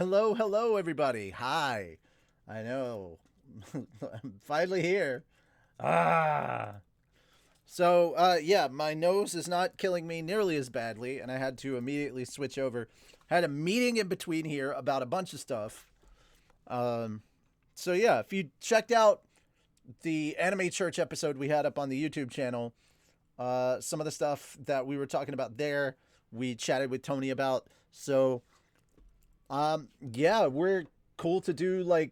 Hello, hello, everybody. Hi. I know. I'm finally here. Ah. So, my nose is not killing me nearly as badly, and I had to immediately switch over. Had a meeting in between here about a bunch of stuff. Um, so, if you checked out the Anime Church episode we had up on the YouTube channel, some of the stuff that we were talking about there, we chatted with Tony about. So, we're cool to do like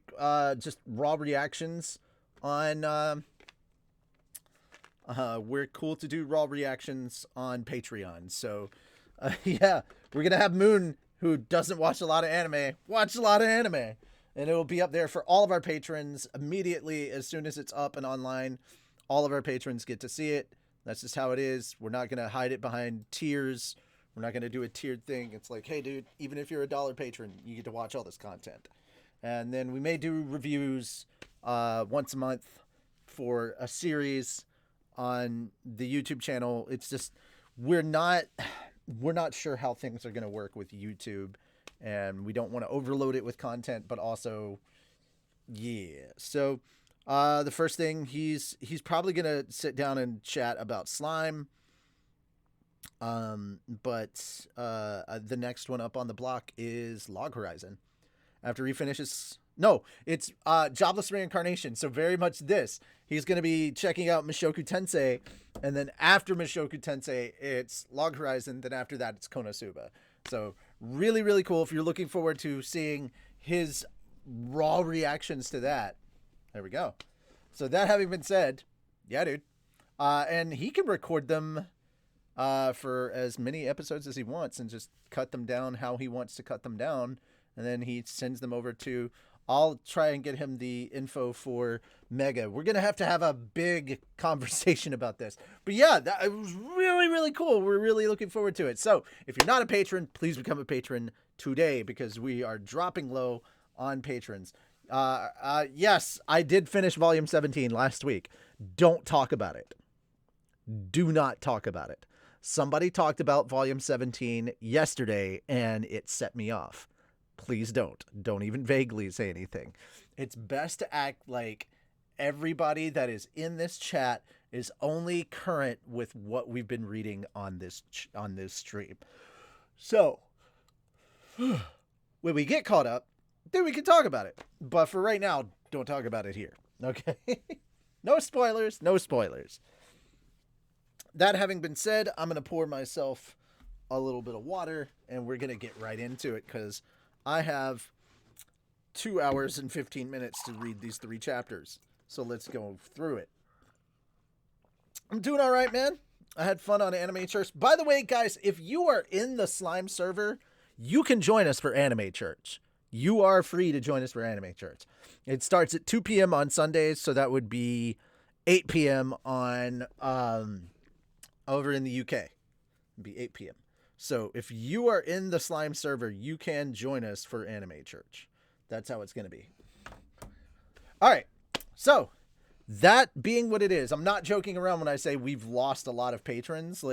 just raw reactions on we're cool to do raw reactions on Patreon. So, yeah, we're gonna have Moon, who doesn't watch a lot of anime, watch a lot of anime, and it will be up there for all of our patrons immediately as soon as it's up and online. All of our patrons get to see it. That's just how it is. We're not gonna hide it behind tiers. We're not gonna do a tiered thing. It's like, hey, dude, even if you're a dollar patron, you get to watch all this content. And then we may do reviews once a month for a series on the YouTube channel. It's just we're not sure how things are going to work with YouTube, and we don't want to overload it with content, but also So the first thing he's probably going to sit down and chat about slime. But the next one up on the block is Log Horizon. After he finishes, no, it's Jobless Reincarnation. So very much this. He's going to be checking out Mushoku Tensei, and then after Mushoku Tensei, it's Log Horizon. Then after that, it's Konosuba. So really, really cool. If you're looking forward to seeing his raw reactions to that, there we go. So that having been said, yeah, dude, and he can record them for as many episodes as he wants and just cut them down how he wants to cut them down. And then he sends them over to, I'll try and get him the info for Mega. We're going to have a big conversation about this. But yeah, it was really, really cool. We're really looking forward to it. So if you're not a patron, please become a patron today because we are dropping low on patrons. Yes, I did finish volume 17 last week. Don't talk about it. Do not talk about it. Somebody talked about volume 17 yesterday and it set me off. Please don't. Don't even vaguely say anything. It's best to act like everybody that is in this chat is only current with what we've been reading on this stream. So, when we get caught up, then we can talk about it. But for right now, don't talk about it here. Okay? No spoilers. No spoilers. That having been said, I'm going to pour myself a little bit of water and we're going to get right into it because I have 2 hours and 15 minutes to read these 3 chapters. So let's go through it. I'm doing all right, man. I had fun on Anime Church. By the way, guys, if you are in the Slime server, you can join us for Anime Church. You are free to join us for Anime Church. It starts at 2 p.m. on Sundays, so that would be 8 p.m. on over in the UK. It'd be 8 p.m. So if you are in the Slime server, you can join us for Anime Church. That's how it's going to be. All right. So that being what it is, I'm not joking around when I say we've lost a lot of patrons.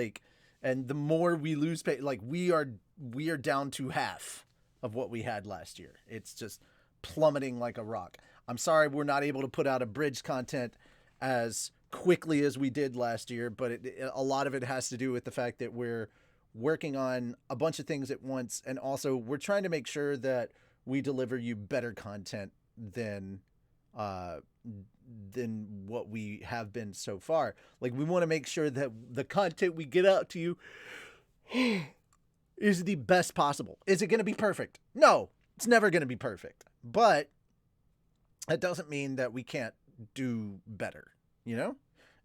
And the more we lose, we are down to half of what we had last year. It's just plummeting like a rock. I'm sorry we're not able to put out abridged content as quickly as we did last year, but a lot of it has to do with the fact that we're working on a bunch of things at once, and also we're trying to make sure that we deliver you better content than what we have been so far. Like, we want to make sure that the content we get out to you is the best possible. Is it going to be perfect? No, it's never going to be perfect, but that doesn't mean that we can't do better, you know?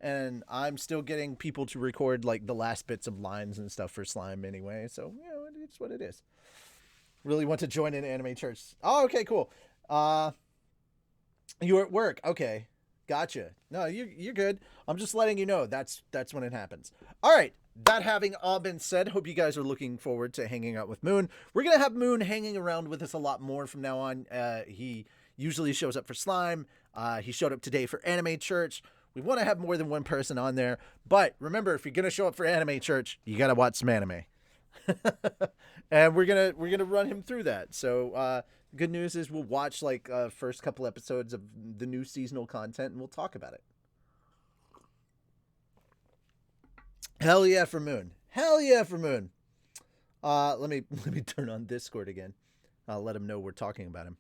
And I'm still getting people to record like the last bits of lines and stuff for Slime anyway. So, you know, it's what it is. Really want to join in Anime Church. Oh, okay, cool. You're at work. Okay. Gotcha. No, you're good. I'm just letting you know that's when it happens. All right. That having all been said, hope you guys are looking forward to hanging out with Moon. We're going to have Moon hanging around with us a lot more from now on. He usually shows up for Slime. He showed up today for Anime Church. We want to have more than one person on there. But remember, if you're going to show up for Anime Church, you got to watch some anime. And we're gonna run him through that. So good news is we'll watch like first couple episodes of the new seasonal content and we'll talk about it. Hell yeah for Moon. Hell yeah for Moon. Let me turn on Discord again. I'll let him know we're talking about him.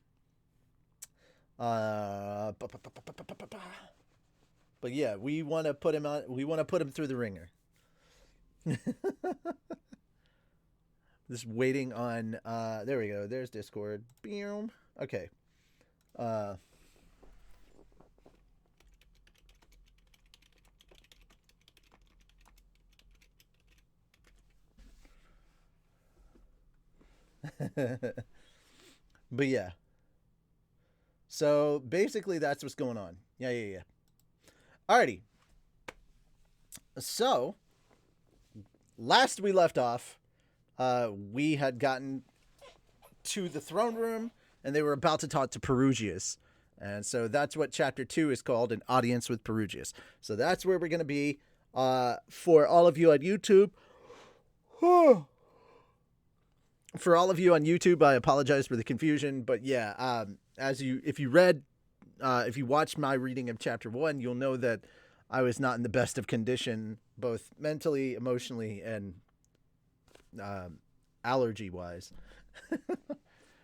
But yeah, we want to put him on. We want to put him through the ringer. Just waiting on. There we go. There's Discord. Boom. Okay. Uh. But yeah. So basically, that's what's going on. Yeah. Alrighty. So last we left off, we had gotten to the throne room, and they were about to talk to Perugius. And so that's what chapter 2 is called, an audience with Perugius. So that's where we're going to be. For all of you on YouTube, for all of you on YouTube, I apologize for the confusion, but yeah, if you watched my reading of chapter 1, you'll know that I was not in the best of condition, both mentally, emotionally, and allergy wise.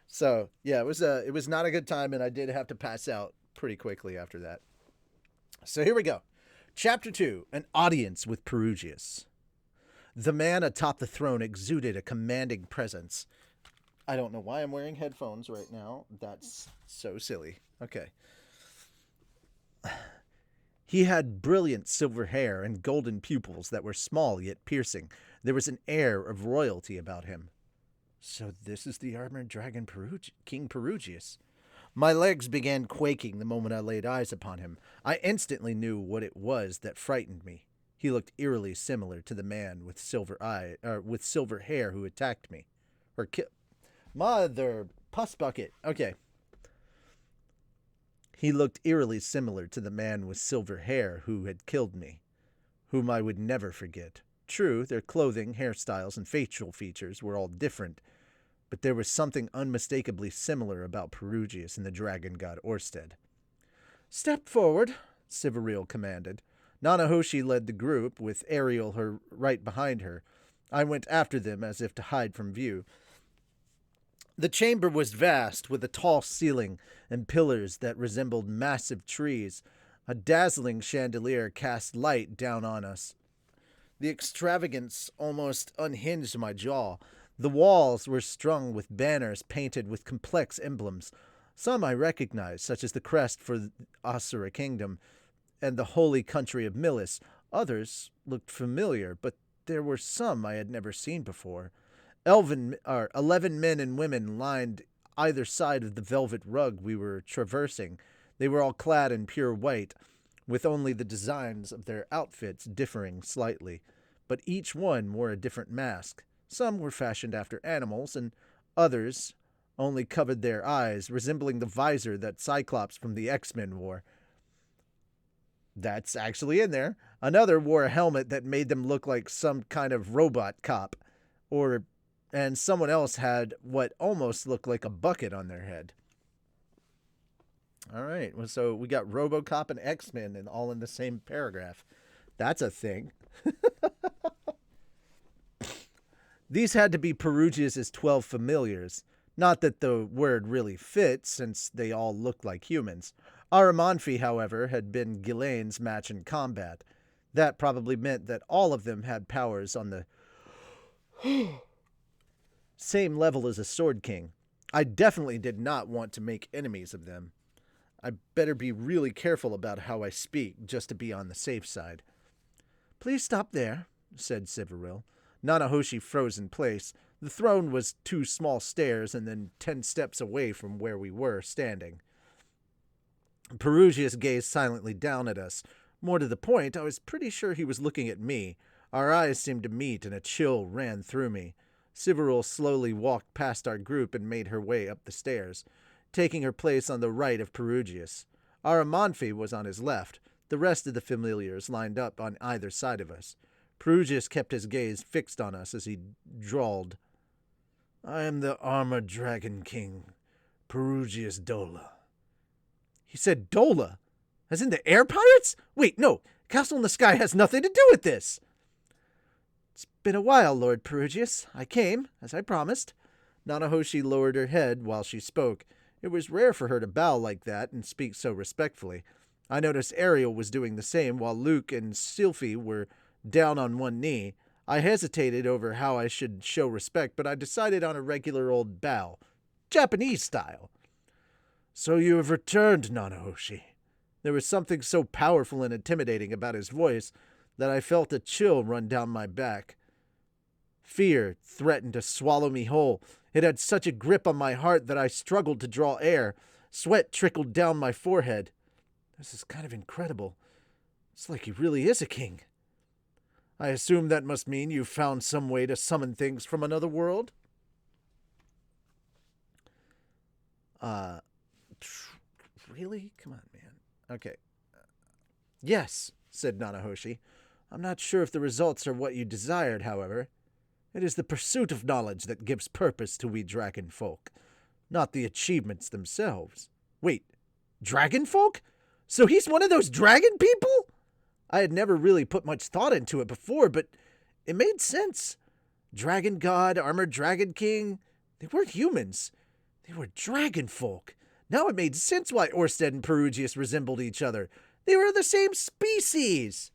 So yeah, it was not a good time, and I did have to pass out pretty quickly after that. So here we go. Chapter 2, an audience with Perugius. The man atop the throne exuded a commanding presence. I don't know why I'm wearing headphones right now. That's so silly. Okay. He had brilliant silver hair and golden pupils that were small yet piercing. There was an air of royalty about him. So this is the armored dragon King Perugius. My legs began quaking the moment I laid eyes upon him. I instantly knew what it was that frightened me. He looked eerily similar to the man with silver hair who attacked me. Mother pus bucket. Okay. He looked eerily similar to the man with silver hair who had killed me, whom I would never forget. True, their clothing, hairstyles, and facial features were all different, but there was something unmistakably similar about Perugius and the dragon god Orsted. Step forward, Sivaril commanded. Nanahoshi led the group, with Ariel right behind her. I went after them as if to hide from view. The chamber was vast, with a tall ceiling and pillars that resembled massive trees. A dazzling chandelier cast light down on us. The extravagance almost unhinged my jaw. The walls were strung with banners painted with complex emblems. Some I recognized, such as the crest for the Asura kingdom and the holy country of Milis. Others looked familiar, but there were some I had never seen before. 11 men and women lined either side of the velvet rug we were traversing. They were all clad in pure white, with only the designs of their outfits differing slightly. But each one wore a different mask. Some were fashioned after animals, and others only covered their eyes, resembling the visor that Cyclops from the X-Men wore. That's actually in there. Another wore a helmet that made them look like some kind of robot cop. And someone else had what almost looked like a bucket on their head. All right, so we got RoboCop and X-Men and all in the same paragraph. That's a thing. These had to be Perugius' 12 familiars. Not that the word really fits, since they all looked like humans. Aramanfi, however, had been Ghislaine's match in combat. That probably meant that all of them had powers on the same level as a Sword King. I definitely did not want to make enemies of them. I better be really careful about how I speak, just to be on the safe side. Please stop there, said Sivaril. Nanahoshi froze in place. The throne was 2 small stairs and then 10 steps away from where we were standing. Perugius gazed silently down at us. More to the point, I was pretty sure he was looking at me. Our eyes seemed to meet, and a chill ran through me. Sivaril slowly walked past our group and made her way up the stairs, taking her place on the right of Perugius. Aramanfi was on his left. The rest of the familiars lined up on either side of us. Perugius kept his gaze fixed on us as he drawled, I am the armored dragon king, Perugius Dola. He said Dola? As in the air pirates? Wait, no, Castle in the Sky has nothing to do with this. It's been a while, Lord Perugius. I came, as I promised. Nanahoshi lowered her head while she spoke. It was rare for her to bow like that and speak so respectfully. I noticed Ariel was doing the same while Luke and Sylphie were down on one knee. I hesitated over how I should show respect, but I decided on a regular old bow, Japanese style. So you have returned, Nanahoshi. There was something so powerful and intimidating about his voice that I felt a chill run down my back. Fear threatened to swallow me whole. It had such a grip on my heart that I struggled to draw air. Sweat trickled down my forehead. This is kind of incredible. It's like he really is a king. I assume that must mean you found some way to summon things from another world? Really? Come on, man. Okay. Yes, said Nanahoshi. I'm not sure if the results are what you desired, however. It is the pursuit of knowledge that gives purpose to we dragon folk, not the achievements themselves. Wait, dragon folk? So he's one of those dragon people? I had never really put much thought into it before, but it made sense. Dragon god, armored dragon king, they weren't humans. They were dragon folk. Now it made sense why Orsted and Perugius resembled each other. They were the same species.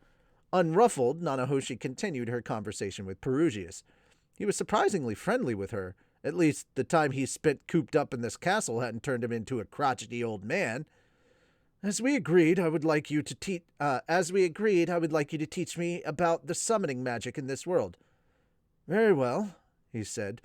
Unruffled, Nanahoshi continued her conversation with Perugius. He was surprisingly friendly with her. At least the time he spent cooped up in this castle hadn't turned him into a crotchety old man. As we agreed, I would like you to teach me about the summoning magic in this world. Very well, he said.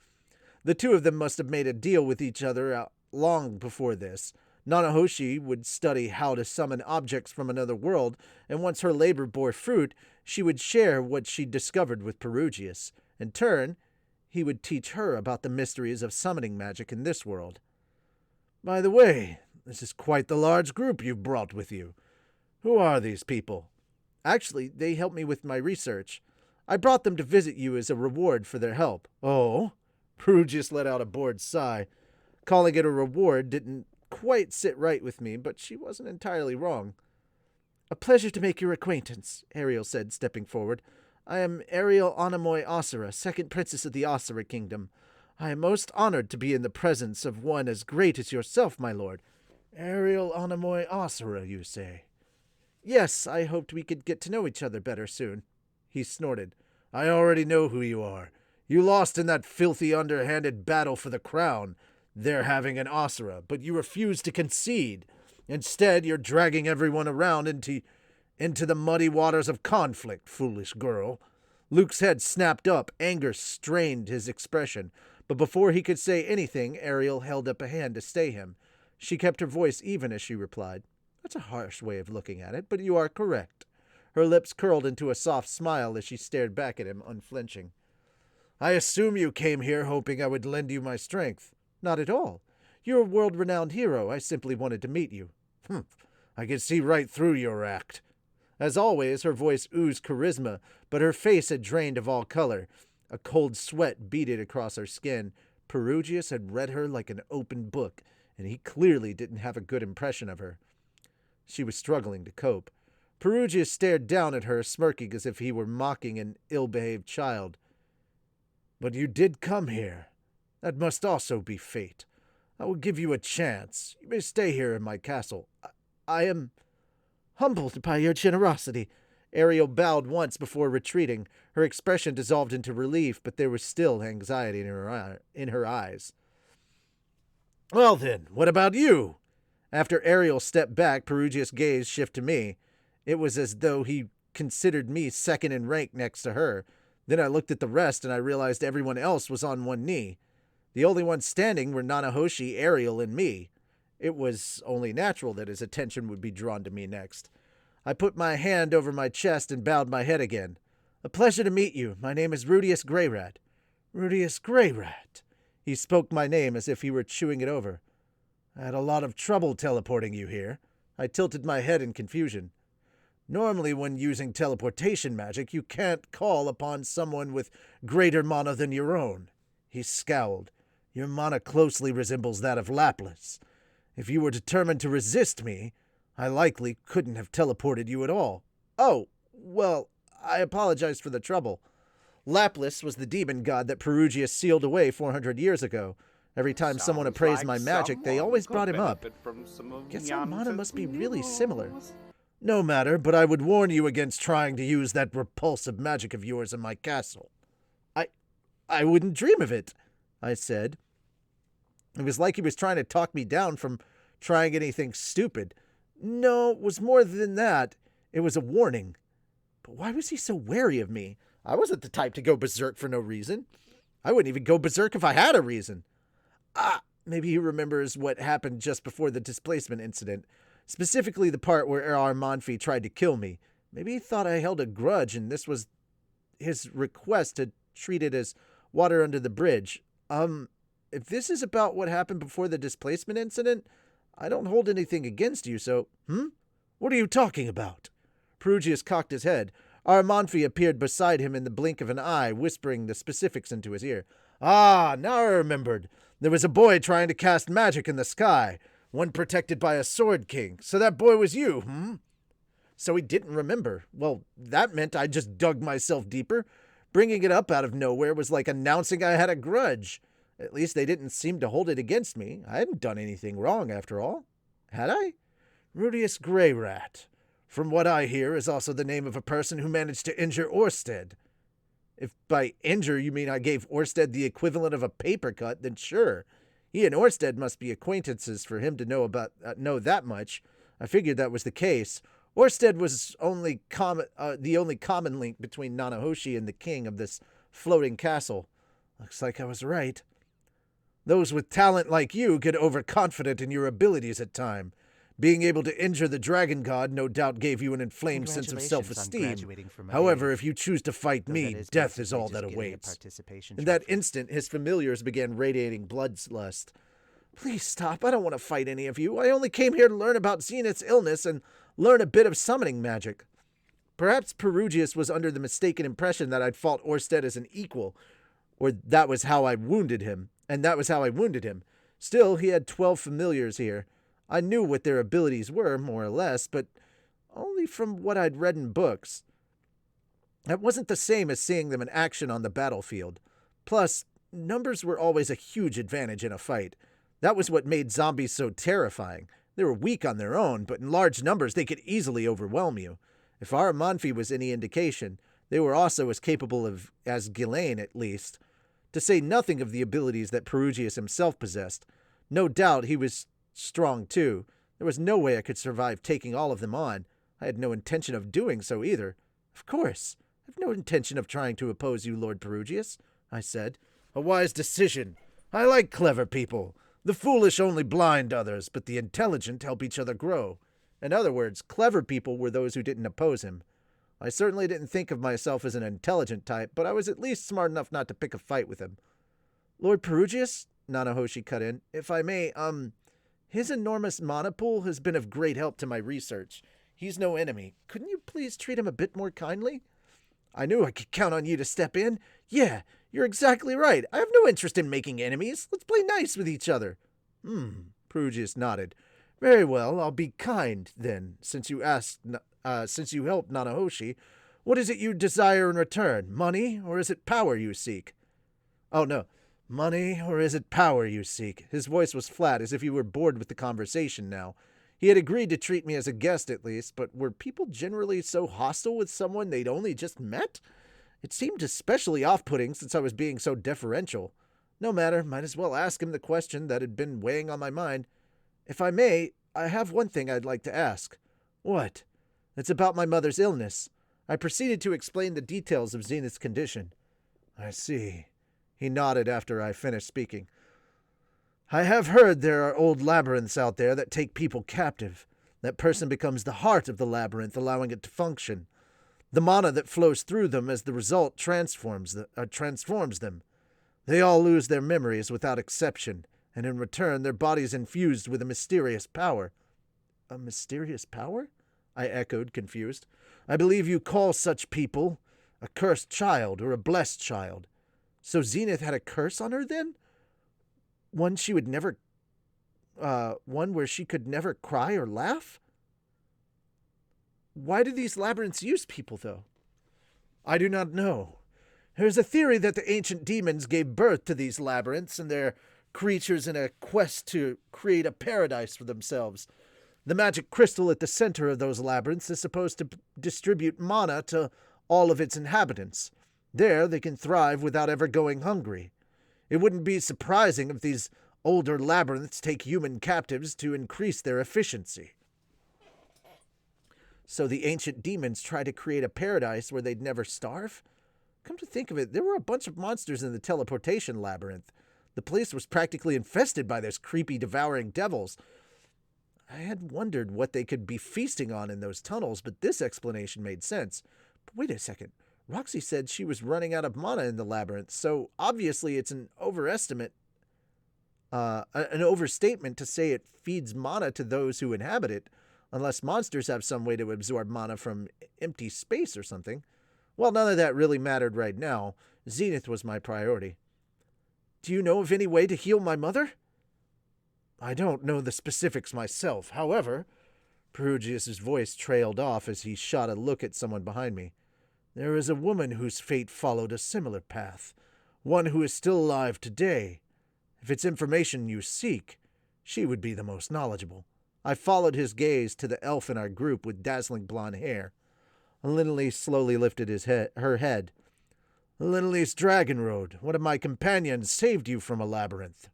The two of them must have made a deal with each other long before this. Nanahoshi would study how to summon objects from another world, and once her labor bore fruit, she would share what she'd discovered with Perugius. In turn, he would teach her about the mysteries of summoning magic in this world. By the way, this is quite the large group you've brought with you. Who are these people? Actually, they helped me with my research. I brought them to visit you as a reward for their help. Oh? Perugius let out a bored sigh. Calling it a reward didn't quite sit right with me, but she wasn't entirely wrong. A pleasure to make your acquaintance, Ariel said, stepping forward. I am Ariel Anamoy Asura, second princess of the Asura kingdom. I am most honored to be in the presence of one as great as yourself, my lord. Ariel Anamoy Asura, you say? Yes, I hoped we could get to know each other better soon. He snorted. I already know who you are. You lost in that filthy underhanded battle for the crown. They're having an Asura, but you refuse to concede. Instead, you're dragging everyone around into the muddy waters of conflict, foolish girl. Luke's head snapped up. Anger strained his expression. But before he could say anything, Ariel held up a hand to stay him. She kept her voice even as she replied, That's a harsh way of looking at it, but you are correct. Her lips curled into a soft smile as she stared back at him, unflinching. I assume you came here hoping I would lend you my strength. Not at all. You're a world-renowned hero. I simply wanted to meet you. I can see right through your act. As always, her voice oozed charisma, but her face had drained of all color. A cold sweat beaded across her skin. Perugius had read her like an open book, and he clearly didn't have a good impression of her. She was struggling to cope. Perugius stared down at her, smirking as if he were mocking an ill-behaved child. But you did come here. That must also be fate. I will give you a chance. You may stay here in my castle. I am humbled by your generosity. Ariel bowed once before retreating. Her expression dissolved into relief, but there was still anxiety in her eyes. Well then, what about you? After Ariel stepped back, Perugius' gaze shifted to me. It was as though he considered me second in rank next to her. Then I looked at the rest, and I realized everyone else was on one knee. The only ones standing were Nanahoshi, Ariel, and me. It was only natural that his attention would be drawn to me next. I put my hand over my chest and bowed my head again. A pleasure to meet you. My name is Rudius Greyrat. Rudius Greyrat. He spoke my name as if he were chewing it over. I had a lot of trouble teleporting you here. I tilted my head in confusion. Normally, when using teleportation magic, you can't call upon someone with greater mana than your own. He scowled. Your mana closely resembles that of Lapis. If you were determined to resist me, I likely couldn't have teleported you at all. Oh, well, I apologize for the trouble. Lapis was the demon god that Perugia sealed away 400 years ago. Every time someone appraised my magic, they always brought him up. Guess our mana must be really similar. No matter, but I would warn you against trying to use that repulsive magic of yours in my castle. I wouldn't dream of it, I said. It was like he was trying to talk me down from trying anything stupid. No, it was more than that. It was a warning. But why was he so wary of me? I wasn't the type to go berserk for no reason. I wouldn't even go berserk if I had a reason. Maybe he remembers what happened just before the displacement incident. Specifically the part where Manfi tried to kill me. Maybe he thought I held a grudge and this was his request to treat it as water under the bridge. If this is about what happened before the displacement incident, I don't hold anything against you, so... What are you talking about? Perugius cocked his head. Manfi appeared beside him in the blink of an eye, whispering the specifics into his ear. Now I remembered. There was a boy trying to cast magic in the sky. One protected by a sword king. So that boy was you, So he didn't remember. Well, that meant I just dug myself deeper. Bringing it up out of nowhere was like announcing I had a grudge. At least they didn't seem to hold it against me. I hadn't done anything wrong, after all. Had I? Rudius Greyrat. From what I hear, is also the name of a person who managed to injure Orsted. If by injure you mean I gave Orsted the equivalent of a paper cut, then sure. He and Orsted must be acquaintances for him to know that much. I figured that was the case. Orsted was the only common link between Nanahoshi and the king of this floating castle. Looks like I was right. Those with talent like you get overconfident in your abilities at times. Being able to injure the dragon god no doubt gave you an inflamed sense of self-esteem. However, if you choose to fight me, death is all that awaits. In that instant, his familiars began radiating bloodlust. Please stop. I don't want to fight any of you. I only came here to learn about Zenith's illness and learn a bit of summoning magic. Perhaps Perugius was under the mistaken impression that I'd fought Orsted as an equal, or that was how I wounded him, Still, he had 12 familiars here. I knew what their abilities were, more or less, but only from what I'd read in books. That wasn't the same as seeing them in action on the battlefield. Plus, numbers were always a huge advantage in a fight. That was what made zombies so terrifying. They were weak on their own, but in large numbers they could easily overwhelm you. If Aramanfi was any indication, they were also as capable as Ghislaine, at least. To say nothing of the abilities that Perugius himself possessed. No doubt he was strong, too. There was no way I could survive taking all of them on. I had no intention of doing so, either. Of course. I have no intention of trying to oppose you, Lord Perugius, I said. A wise decision. I like clever people. The foolish only blind others, but the intelligent help each other grow. In other words, clever people were those who didn't oppose him. I certainly didn't think of myself as an intelligent type, but I was at least smart enough not to pick a fight with him. Lord Perugius? Nanahoshi cut in. If I may, his enormous mana pool has been of great help to my research. He's no enemy. Couldn't you please treat him a bit more kindly? I knew I could count on you to step in. Yeah, you're exactly right. I have no interest in making enemies. Let's play nice with each other. Perugius nodded. Very well, I'll be kind, then, since you helped Nanahoshi. What is it you desire in return? Money, or is it power you seek? Oh, no. Money, or is it power you seek? His voice was flat, as if he were bored with the conversation now. He had agreed to treat me as a guest, at least, but were people generally so hostile with someone they'd only just met? It seemed especially off-putting since I was being so deferential. No matter, might as well ask him the question that had been weighing on my mind. If I may, I have one thing I'd like to ask. What? It's about my mother's illness. I proceeded to explain the details of Zenith's condition. I see. He nodded after I finished speaking. I have heard there are old labyrinths out there that take people captive. That person becomes the heart of the labyrinth, allowing it to function. The mana that flows through them as the result transforms them. They all lose their memories without exception, and in return their bodies infused with a mysterious power. A mysterious power? I echoed, confused. I believe you call such people a cursed child or a blessed child. So Zenith had a curse on her then? One where she could never cry or laugh? Why do these labyrinths use people, though? I do not know. There is a theory that the ancient demons gave birth to these labyrinths and their creatures in a quest to create a paradise for themselves. The magic crystal at the center of those labyrinths is supposed to distribute mana to all of its inhabitants. There they can thrive without ever going hungry. It wouldn't be surprising if these older labyrinths take human captives to increase their efficiency. So the ancient demons try to create a paradise where they'd never starve? Come to think of it, there were a bunch of monsters in the teleportation labyrinth. The place was practically infested by those creepy, devouring devils. I had wondered what they could be feasting on in those tunnels, but this explanation made sense. But wait a second. Roxy said she was running out of mana in the labyrinth, so obviously it's an overstatement to say it feeds mana to those who inhabit it, unless monsters have some way to absorb mana from empty space or something. Well, none of that really mattered right now. Zenith was my priority. Do you know of any way to heal my mother? I don't know the specifics myself. However, Perugius's voice trailed off as he shot a look at someone behind me. There is a woman whose fate followed a similar path, one who is still alive today. If it's information you seek, she would be the most knowledgeable. I followed his gaze to the elf in our group with dazzling blonde hair. Linley slowly lifted her head. Linley's Dragon Road. One of my companions saved you from a labyrinth.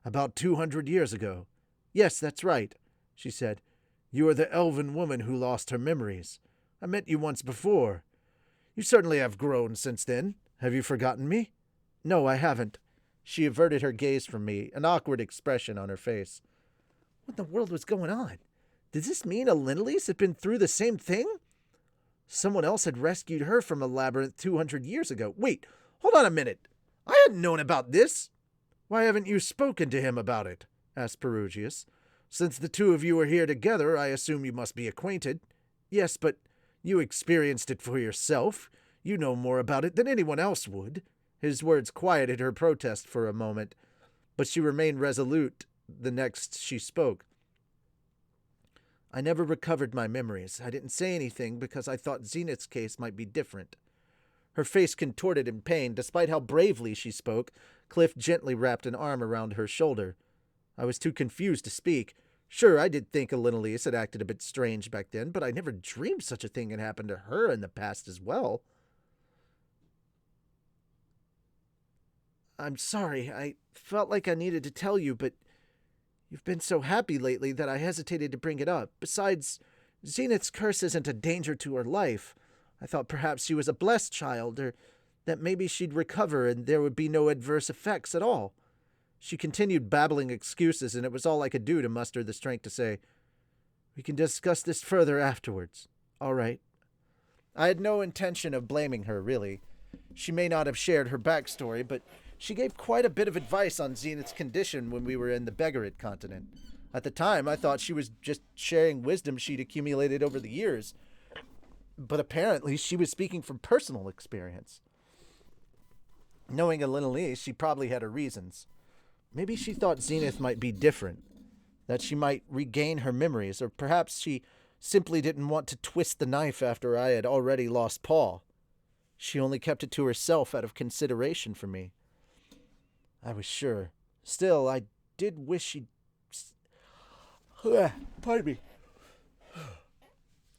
About 200 years ago. Yes, that's right, she said. You are the elven woman who lost her memories. I met you once before. You certainly have grown since then. Have you forgotten me? No, I haven't. She averted her gaze from me, an awkward expression on her face. What in the world was going on? Did this mean a Linley's had been through the same thing? Someone else had rescued her from a labyrinth 200 years ago. Wait, hold on a minute. I hadn't known about this. Why haven't you spoken to him about it? Asked Perugius. Since the two of you are here together, I assume you must be acquainted. Yes, but you experienced it for yourself. You know more about it than anyone else would. His words quieted her protest for a moment, but she remained resolute the next she spoke. I never recovered my memories. I didn't say anything because I thought Zenith's case might be different. Her face contorted in pain. Despite how bravely she spoke, Cliff gently wrapped an arm around her shoulder. I was too confused to speak. Sure, I did think Elinelise had acted a bit strange back then, but I never dreamed such a thing had happened to her in the past as well. I'm sorry. I felt like I needed to tell you, but you've been so happy lately that I hesitated to bring it up. Besides, Zenith's curse isn't a danger to her life. I thought perhaps she was a blessed child, or that maybe she'd recover and there would be no adverse effects at all. She continued babbling excuses, and it was all I could do to muster the strength to say, We can discuss this further afterwards. All right. I had no intention of blaming her, really. She may not have shared her backstory, but she gave quite a bit of advice on Zenith's condition when we were in the Begarit continent. At the time, I thought she was just sharing wisdom she'd accumulated over the years. But apparently, she was speaking from personal experience. Knowing Elinelise, she probably had her reasons. Maybe she thought Zenith might be different, that she might regain her memories, or perhaps she simply didn't want to twist the knife after I had already lost Paul. She only kept it to herself out of consideration for me. I was sure. Still, I did wish she'd... Pardon me.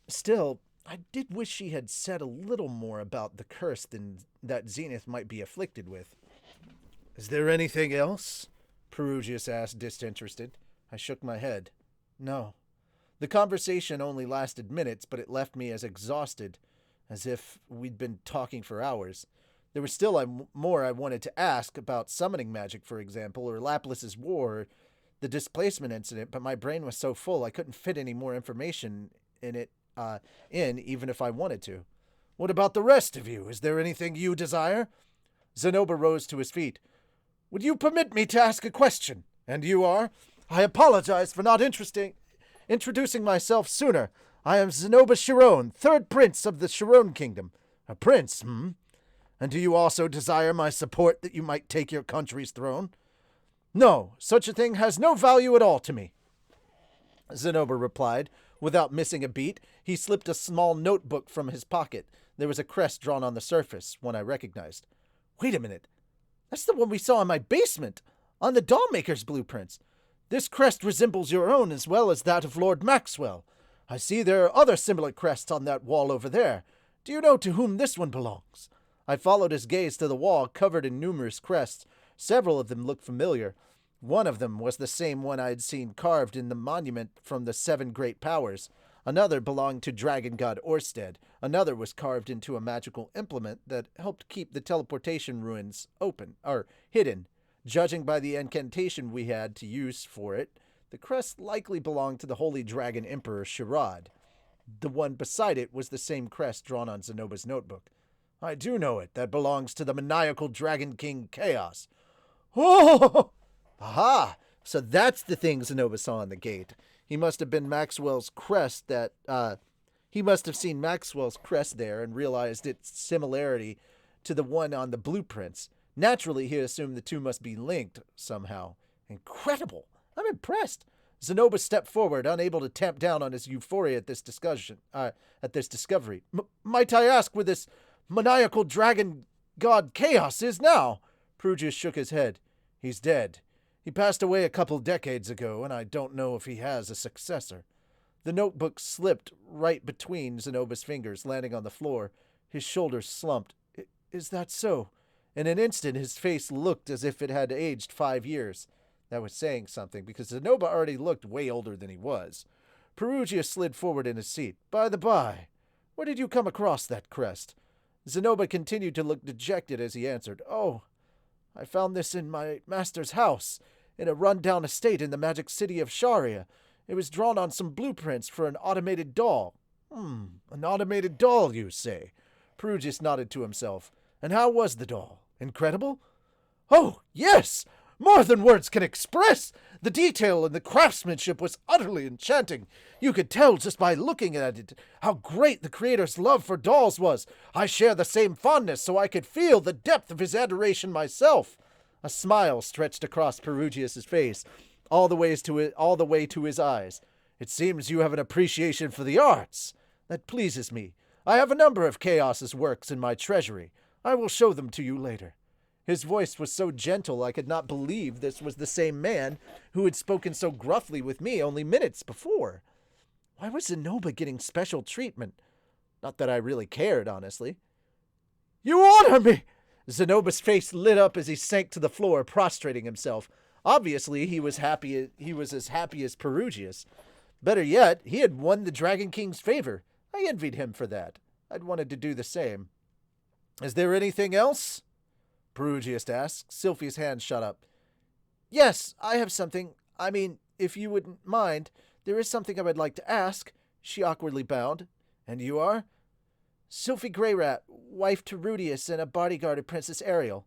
Still, I did wish she had said a little more about the curse than that Zenith might be afflicted with. Is there anything else? Perugius asked, disinterested. I shook my head. No. The conversation only lasted minutes, but it left me as exhausted as if we'd been talking for hours. There was still more I wanted to ask about summoning magic, for example, or Laplace's war, or the displacement incident, but my brain was so full I couldn't fit any more information in even if I wanted to. What about the rest of you? Is there anything you desire? Zenoba rose to his feet. Would you permit me to ask a question? And you are? I apologize for not introducing myself sooner. I am Zenoba Chiron, third prince of the Chiron kingdom. A prince, And do you also desire my support that you might take your country's throne? No, such a thing has no value at all to me, Zenoba replied. Without missing a beat, he slipped a small notebook from his pocket. There was a crest drawn on the surface, one I recognized. Wait a minute. That's the one we saw in my basement, on the dollmaker's blueprints. This crest resembles your own as well as that of Lord Maxwell. I see there are other similar crests on that wall over there. Do you know to whom this one belongs? I followed his gaze to the wall covered in numerous crests. Several of them looked familiar. One of them was the same one I had seen carved in the monument from the 7 Great Powers. Another belonged to Dragon God Orsted. Another was carved into a magical implement that helped keep the teleportation ruins hidden. Judging by the incantation we had to use for it, the crest likely belonged to the Holy Dragon Emperor Sharad. The one beside it was the same crest drawn on Zenoba's notebook. I do know it. That belongs to the maniacal Dragon King Chaos. Oh! Aha! So that's the thing Zenoba saw on the gate. He must have been Maxwell's crest he must have seen Maxwell's crest there and realized its similarity to the one on the blueprints. Naturally, he assumed the two must be linked somehow. Incredible! I'm impressed. Zenoba stepped forward, unable to tamp down on his euphoria at this discovery. Might I ask where this maniacal dragon god Chaos is now? Perugius shook his head. He's dead. He passed away a couple decades ago, and I don't know if he has a successor. The notebook slipped right between Zenoba's fingers, landing on the floor. His shoulders slumped. Is that so? In an instant, his face looked as if it had aged 5 years. That was saying something, because Zenoba already looked way older than he was. Perugius slid forward in his seat. By the by, where did you come across that crest? Zenoba continued to look dejected as he answered. Oh, I found this in my master's house, in a run-down estate in the magic city of Sharia. It was drawn on some blueprints for an automated doll. An automated doll, you say? Perugius nodded to himself. And how was the doll? Incredible? Oh, yes! More than words can express! The detail and the craftsmanship was utterly enchanting. You could tell just by looking at it how great the creator's love for dolls was. I share the same fondness, so I could feel the depth of his adoration myself. A smile stretched across Perugius's face, all the way to his eyes. It seems you have an appreciation for the arts. That pleases me. I have a number of Chaos's works in my treasury. I will show them to you later. His voice was so gentle I could not believe this was the same man who had spoken so gruffly with me only minutes before. Why was Zenoba getting special treatment? Not that I really cared, honestly. You honor me! Zenoba's face lit up as he sank to the floor, prostrating himself. Obviously, he was as happy as Perugius. Better yet, he had won the Dragon King's favor. I envied him for that. I'd wanted to do the same. Is there anything else? Perugius asked. Sylphie's hand shot up. Yes, I have something. I mean, if you wouldn't mind, there is something I would like to ask. She awkwardly bowed. And you are? Sylphie Greyrat, wife to Rudius and a bodyguard of Princess Ariel.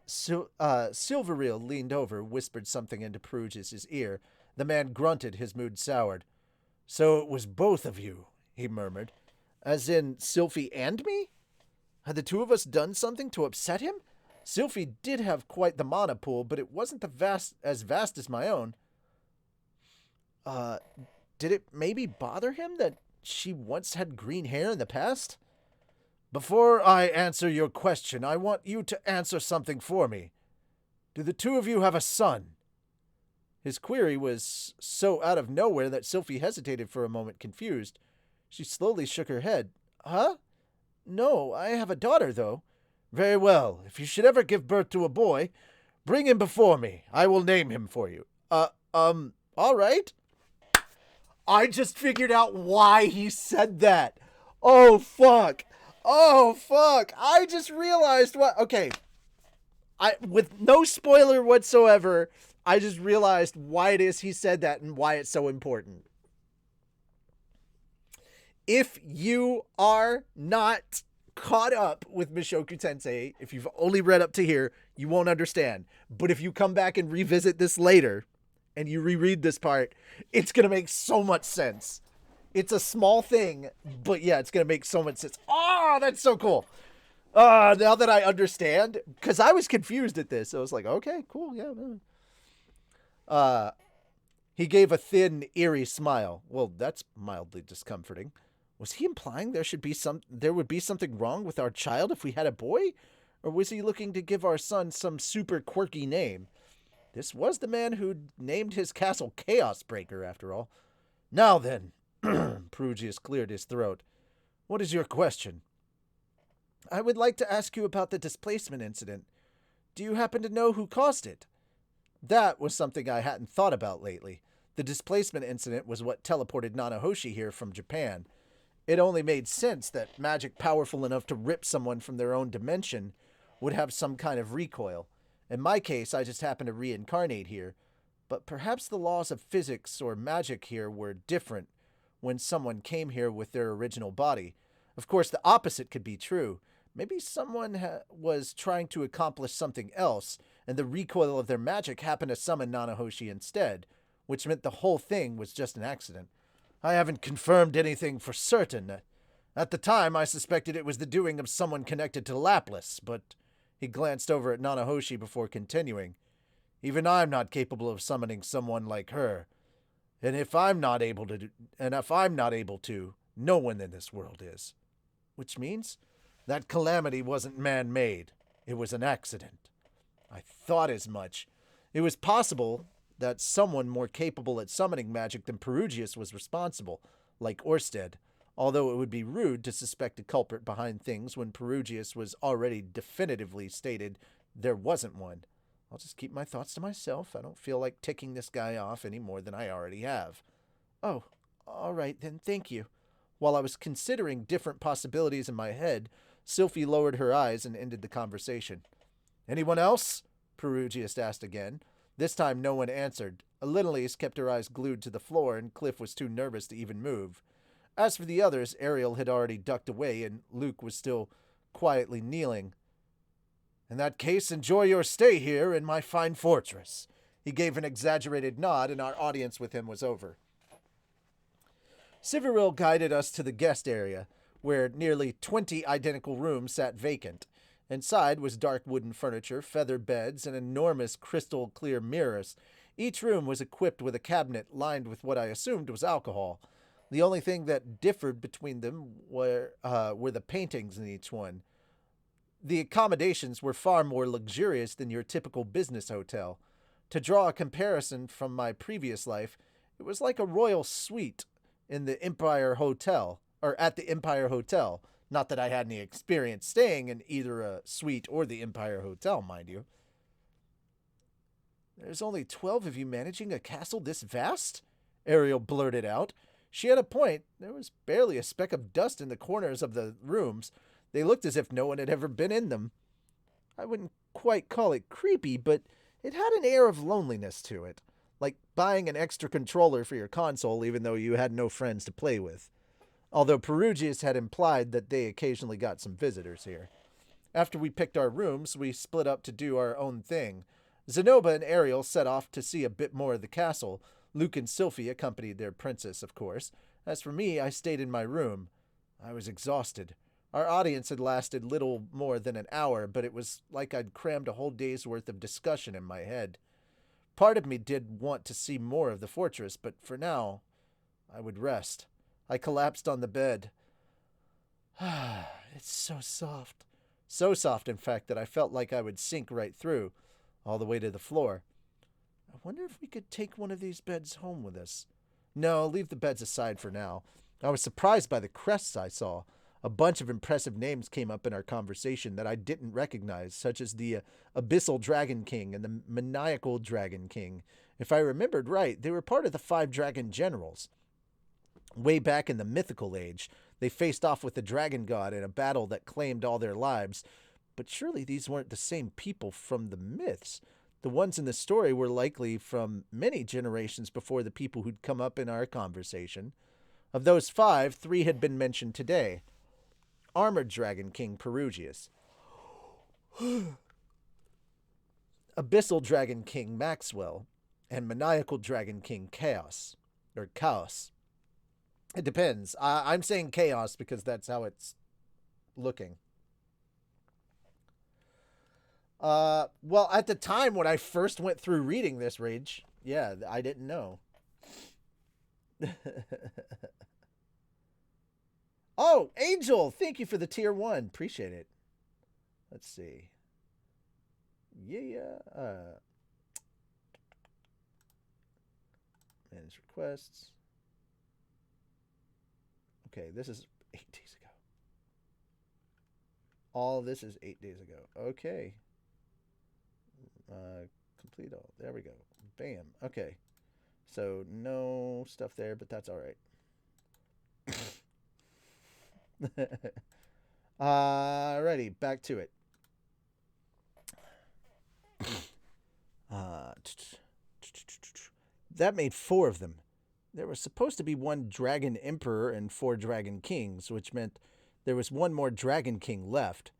Silvereel leaned over, whispered something into Perugius's ear. The man grunted, his mood soured. So it was both of you, he murmured. As in Sylphie and me? Had the two of us done something to upset him? Sylphie did have quite the mana pool, but it wasn't as vast as my own. Did it maybe bother him that she once had green hair in the past? Before I answer your question, I want you to answer something for me. Do the two of you have a son? His query was so out of nowhere that Sylphie hesitated for a moment, confused. She slowly shook her head. Huh? No, I have a daughter, though. Very well. If you should ever give birth to a boy, bring him before me. I will name him for you. All right. I just figured out why he said that. Oh, fuck. I just realized what... Okay. With no spoiler whatsoever, I just realized why it is he said that and why it's so important. If you are not caught up with Mushoku Tensei, if you've only read up to here, you won't understand. But if you come back and revisit this later, and you reread this part, it's going to make so much sense. It's a small thing, but yeah, it's going to make so much sense. Oh, that's so cool. Now that I understand, because I was confused at this. I was like, okay, cool, yeah. Uh, he gave a thin, eerie smile. Well, that's mildly discomforting. Was he implying there would be something wrong with our child if we had a boy? Or was he looking to give our son some super quirky name? This was the man who named his castle Chaos Breaker, after all. Now then, Perugius cleared his throat. What is your question? I would like to ask you about the displacement incident. Do you happen to know who caused it? That was something I hadn't thought about lately. The displacement incident was what teleported Nanahoshi here from Japan. It only made sense that magic powerful enough to rip someone from their own dimension would have some kind of recoil. In my case, I just happened to reincarnate here. But perhaps the laws of physics or magic here were different when someone came here with their original body. Of course, the opposite could be true. Maybe someone was trying to accomplish something else, and the recoil of their magic happened to summon Nanahoshi instead, which meant the whole thing was just an accident. I haven't confirmed anything for certain. At the time, I suspected it was the doing of someone connected to Lapis, but he glanced over at Nanahoshi before continuing. Even I'm not capable of summoning someone like her. And if I'm not able to, no one in this world is. Which means that calamity wasn't man-made. It was an accident. I thought as much. It was possible that someone more capable at summoning magic than Perugius was responsible, like Orsted, although it would be rude to suspect a culprit behind things when Perugius was already definitively stated there wasn't one. I'll just keep my thoughts to myself. I don't feel like ticking this guy off any more than I already have. Oh, all right then, thank you. While I was considering different possibilities in my head, Sylphie lowered her eyes and ended the conversation. Anyone else? Perugius asked again. This time no one answered. Elenice kept her eyes glued to the floor, and Cliff was too nervous to even move. As for the others, Ariel had already ducked away, and Luke was still quietly kneeling. In that case, enjoy your stay here in my fine fortress. He gave an exaggerated nod, and our audience with him was over. Siveril guided us to the guest area, where nearly 20 identical rooms sat vacant. Inside was dark wooden furniture, feather beds, and enormous crystal-clear mirrors. Each room was equipped with a cabinet lined with what I assumed was alcohol. The only thing that differed between them were the paintings in each one. The accommodations were far more luxurious than your typical business hotel. To draw a comparison from my previous life, it was like a royal suite in the Empire Hotel, or at the Empire Hotel. Not that I had any experience staying in either a suite or the Empire Hotel, mind you. There's only 12 of you managing a castle this vast? Ariel blurted out. She had a point. There was barely a speck of dust in the corners of the rooms. They looked as if no one had ever been in them. I wouldn't quite call it creepy, but it had an air of loneliness to it, like buying an extra controller for your console even though you had no friends to play with. Although Perugius had implied that they occasionally got some visitors here. After we picked our rooms, we split up to do our own thing. Zenoba and Ariel set off to see a bit more of the castle. Luke and Sylphie accompanied their princess, of course. As for me, I stayed in my room. I was exhausted. Our audience had lasted little more than an hour, but it was like I'd crammed a whole day's worth of discussion in my head. Part of me did want to see more of the fortress, but for now, I would rest. I collapsed on the bed. It's so soft. So soft, in fact, that I felt like I would sink right through, all the way to the floor. I wonder if we could take one of these beds home with us. No, leave the beds aside for now. I was surprised by the crests I saw. A bunch of impressive names came up in our conversation that I didn't recognize, such as the Abyssal Dragon King and the Maniacal Dragon King. If I remembered right, they were part of the 5 dragon generals. Way back in the mythical age, they faced off with the dragon god in a battle that claimed all their lives. But surely these weren't the same people from the myths. The ones in the story were likely from many generations before the people who'd come up in our conversation. Of those 5, 3 had been mentioned today. Armored Dragon King Perugius, Abyssal Dragon King Maxwell, and Maniacal Dragon King Chaos. It depends. I'm saying chaos because that's how it's looking. Well, at the time when I first went through reading this, Rage, yeah, I didn't know. Oh, Angel, thank you for the tier 1. Appreciate it. Let's see. Yeah. Manage requests. Okay, this is 8 days ago. All this is 8 days ago. Okay. Complete all. There we go. Bam. Okay. So no stuff there, but that's all right. Alrighty, back to it. Uh, that made 4 of them. There was supposed to be 1 dragon emperor and 4 dragon kings, which meant there was 1 more dragon king left.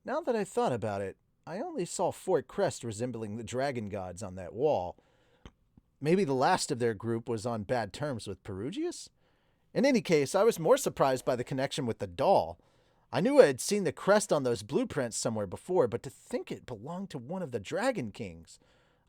Now that I thought about it, I only saw 4 crests resembling the dragon gods on that wall. Maybe the last of their group was on bad terms with Perugius? In any case, I was more surprised by the connection with the doll. I knew I had seen the crest on those blueprints somewhere before, but to think it belonged to one of the Dragon Kings.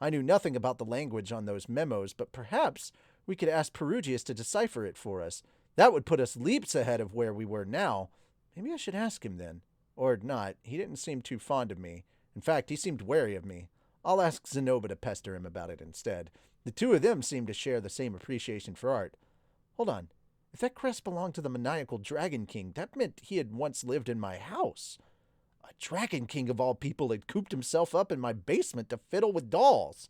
I knew nothing about the language on those memos, but perhaps we could ask Perugius to decipher it for us. That would put us leaps ahead of where we were now. Maybe I should ask him then. Or not. He didn't seem too fond of me. In fact, he seemed wary of me. I'll ask Zenoba to pester him about it instead. The 2 of them seem to share the same appreciation for art. Hold on. If that crest belonged to the maniacal Dragon King, that meant he had once lived in my house. A Dragon King of all people had cooped himself up in my basement to fiddle with dolls.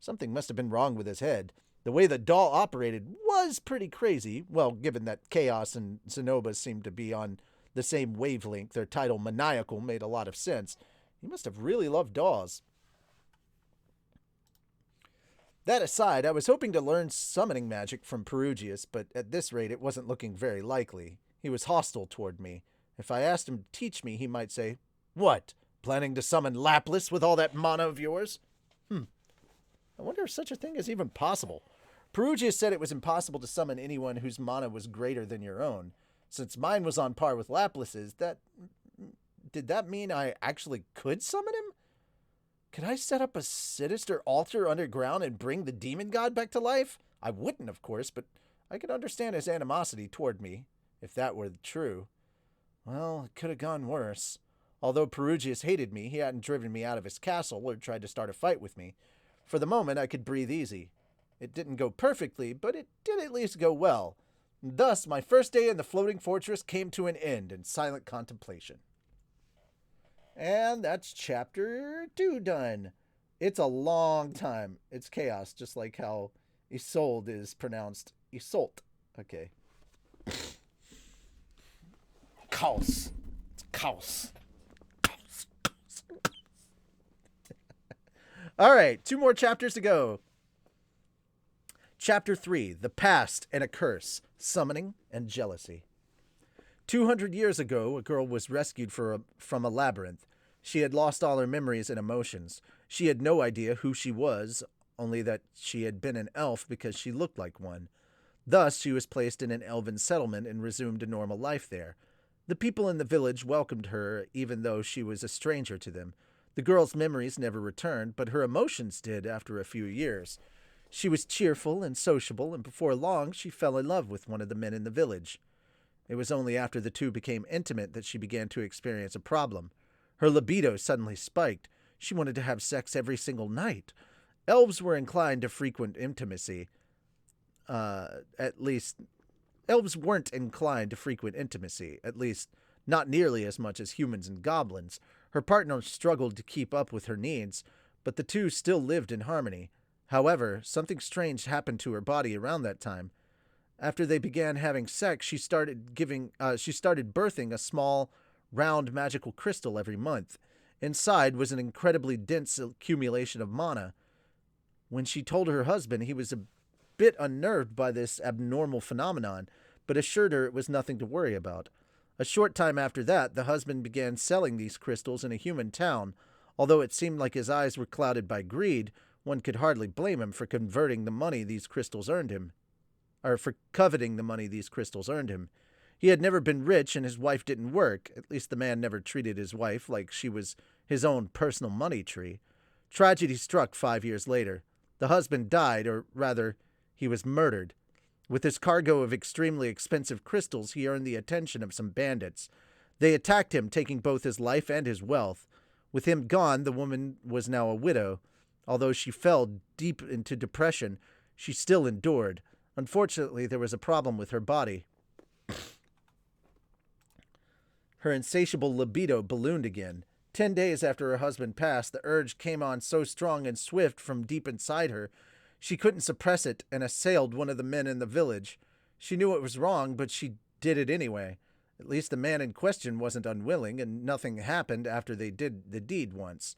Something must have been wrong with his head. The way the doll operated was pretty crazy. Well, given that Chaos and Zenoba seemed to be on the same wavelength, their title Maniacal made a lot of sense. He must have really loved dolls. That aside, I was hoping to learn summoning magic from Perugius, but at this rate it wasn't looking very likely. He was hostile toward me. If I asked him to teach me, he might say, "What? Planning to summon Lapis with all that mana of yours?" I wonder if such a thing is even possible. Perugius said it was impossible to summon anyone whose mana was greater than your own. Since mine was on par with Lapis's, did that mean I actually could summon him? Could I set up a sinister altar underground and bring the demon god back to life? I wouldn't, of course, but I could understand his animosity toward me, if that were true. Well, it could have gone worse. Although Perugius hated me, he hadn't driven me out of his castle or tried to start a fight with me. For the moment, I could breathe easy. It didn't go perfectly, but it did at least go well. Thus, my first day in the floating fortress came to an end in silent contemplation. And that's chapter 2 done. It's a long time. It's chaos, just like how Isolde is pronounced Isolt. Okay. Chaos. It's chaos. All right, 2 more chapters to go. Chapter 3, The Past and a Curse, Summoning and Jealousy. 200 years ago, a girl was rescued from a labyrinth. She had lost all her memories and emotions. She had no idea who she was, only that she had been an elf because she looked like one. Thus, she was placed in an elven settlement and resumed a normal life there. The people in the village welcomed her, even though she was a stranger to them. The girl's memories never returned, but her emotions did after a few years. She was cheerful and sociable, and before long she fell in love with one of the men in the village. It was only after the 2 became intimate that she began to experience a problem. Her libido suddenly spiked. She wanted to have sex every single night. Elves were inclined to frequent intimacy. Elves weren't inclined to frequent intimacy, at least not nearly as much as humans and goblins. Her partner struggled to keep up with her needs, but the 2 still lived in harmony. However, something strange happened to her body around that time. After they began having sex, she started birthing a small, round magical crystal every month. Inside was an incredibly dense accumulation of mana. When she told her husband, he was a bit unnerved by this abnormal phenomenon, but assured her it was nothing to worry about. A short time after that, the husband began selling these crystals in a human town. Although it seemed like his eyes were clouded by greed, one could hardly blame him for converting the money these crystals earned him. for coveting the money these crystals earned him. He had never been rich and his wife didn't work. At least the man never treated his wife like she was his own personal money tree. Tragedy struck 5 years later. The husband died, or rather, he was murdered. With his cargo of extremely expensive crystals, he earned the attention of some bandits. They attacked him, taking both his life and his wealth. With him gone, the woman was now a widow. Although she fell deep into depression, she still endured. Unfortunately, there was a problem with her body. Her insatiable libido ballooned again. 10 days after her husband passed, the urge came on so strong and swift from deep inside her, she couldn't suppress it and assailed one of the men in the village. She knew it was wrong, but she did it anyway. At least the man in question wasn't unwilling, and nothing happened after they did the deed once.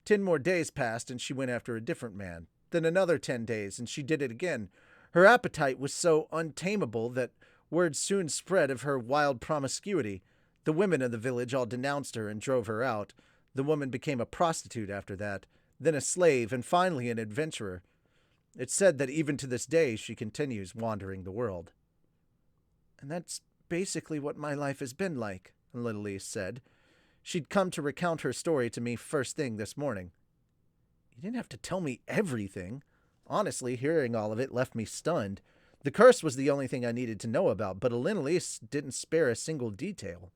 10 more days passed, and she went after a different man. Then another 10 days, and she did it again. Her appetite was so untamable that word soon spread of her wild promiscuity. The women of the village all denounced her and drove her out. The woman became a prostitute after that, then a slave, and finally an adventurer. It's said that even to this day she continues wandering the world. And that's basically what my life has been like, Little said. She'd come to recount her story to me first thing this morning. You didn't have to tell me everything. Honestly, hearing all of it left me stunned. The curse was the only thing I needed to know about, but Little didn't spare a single detail.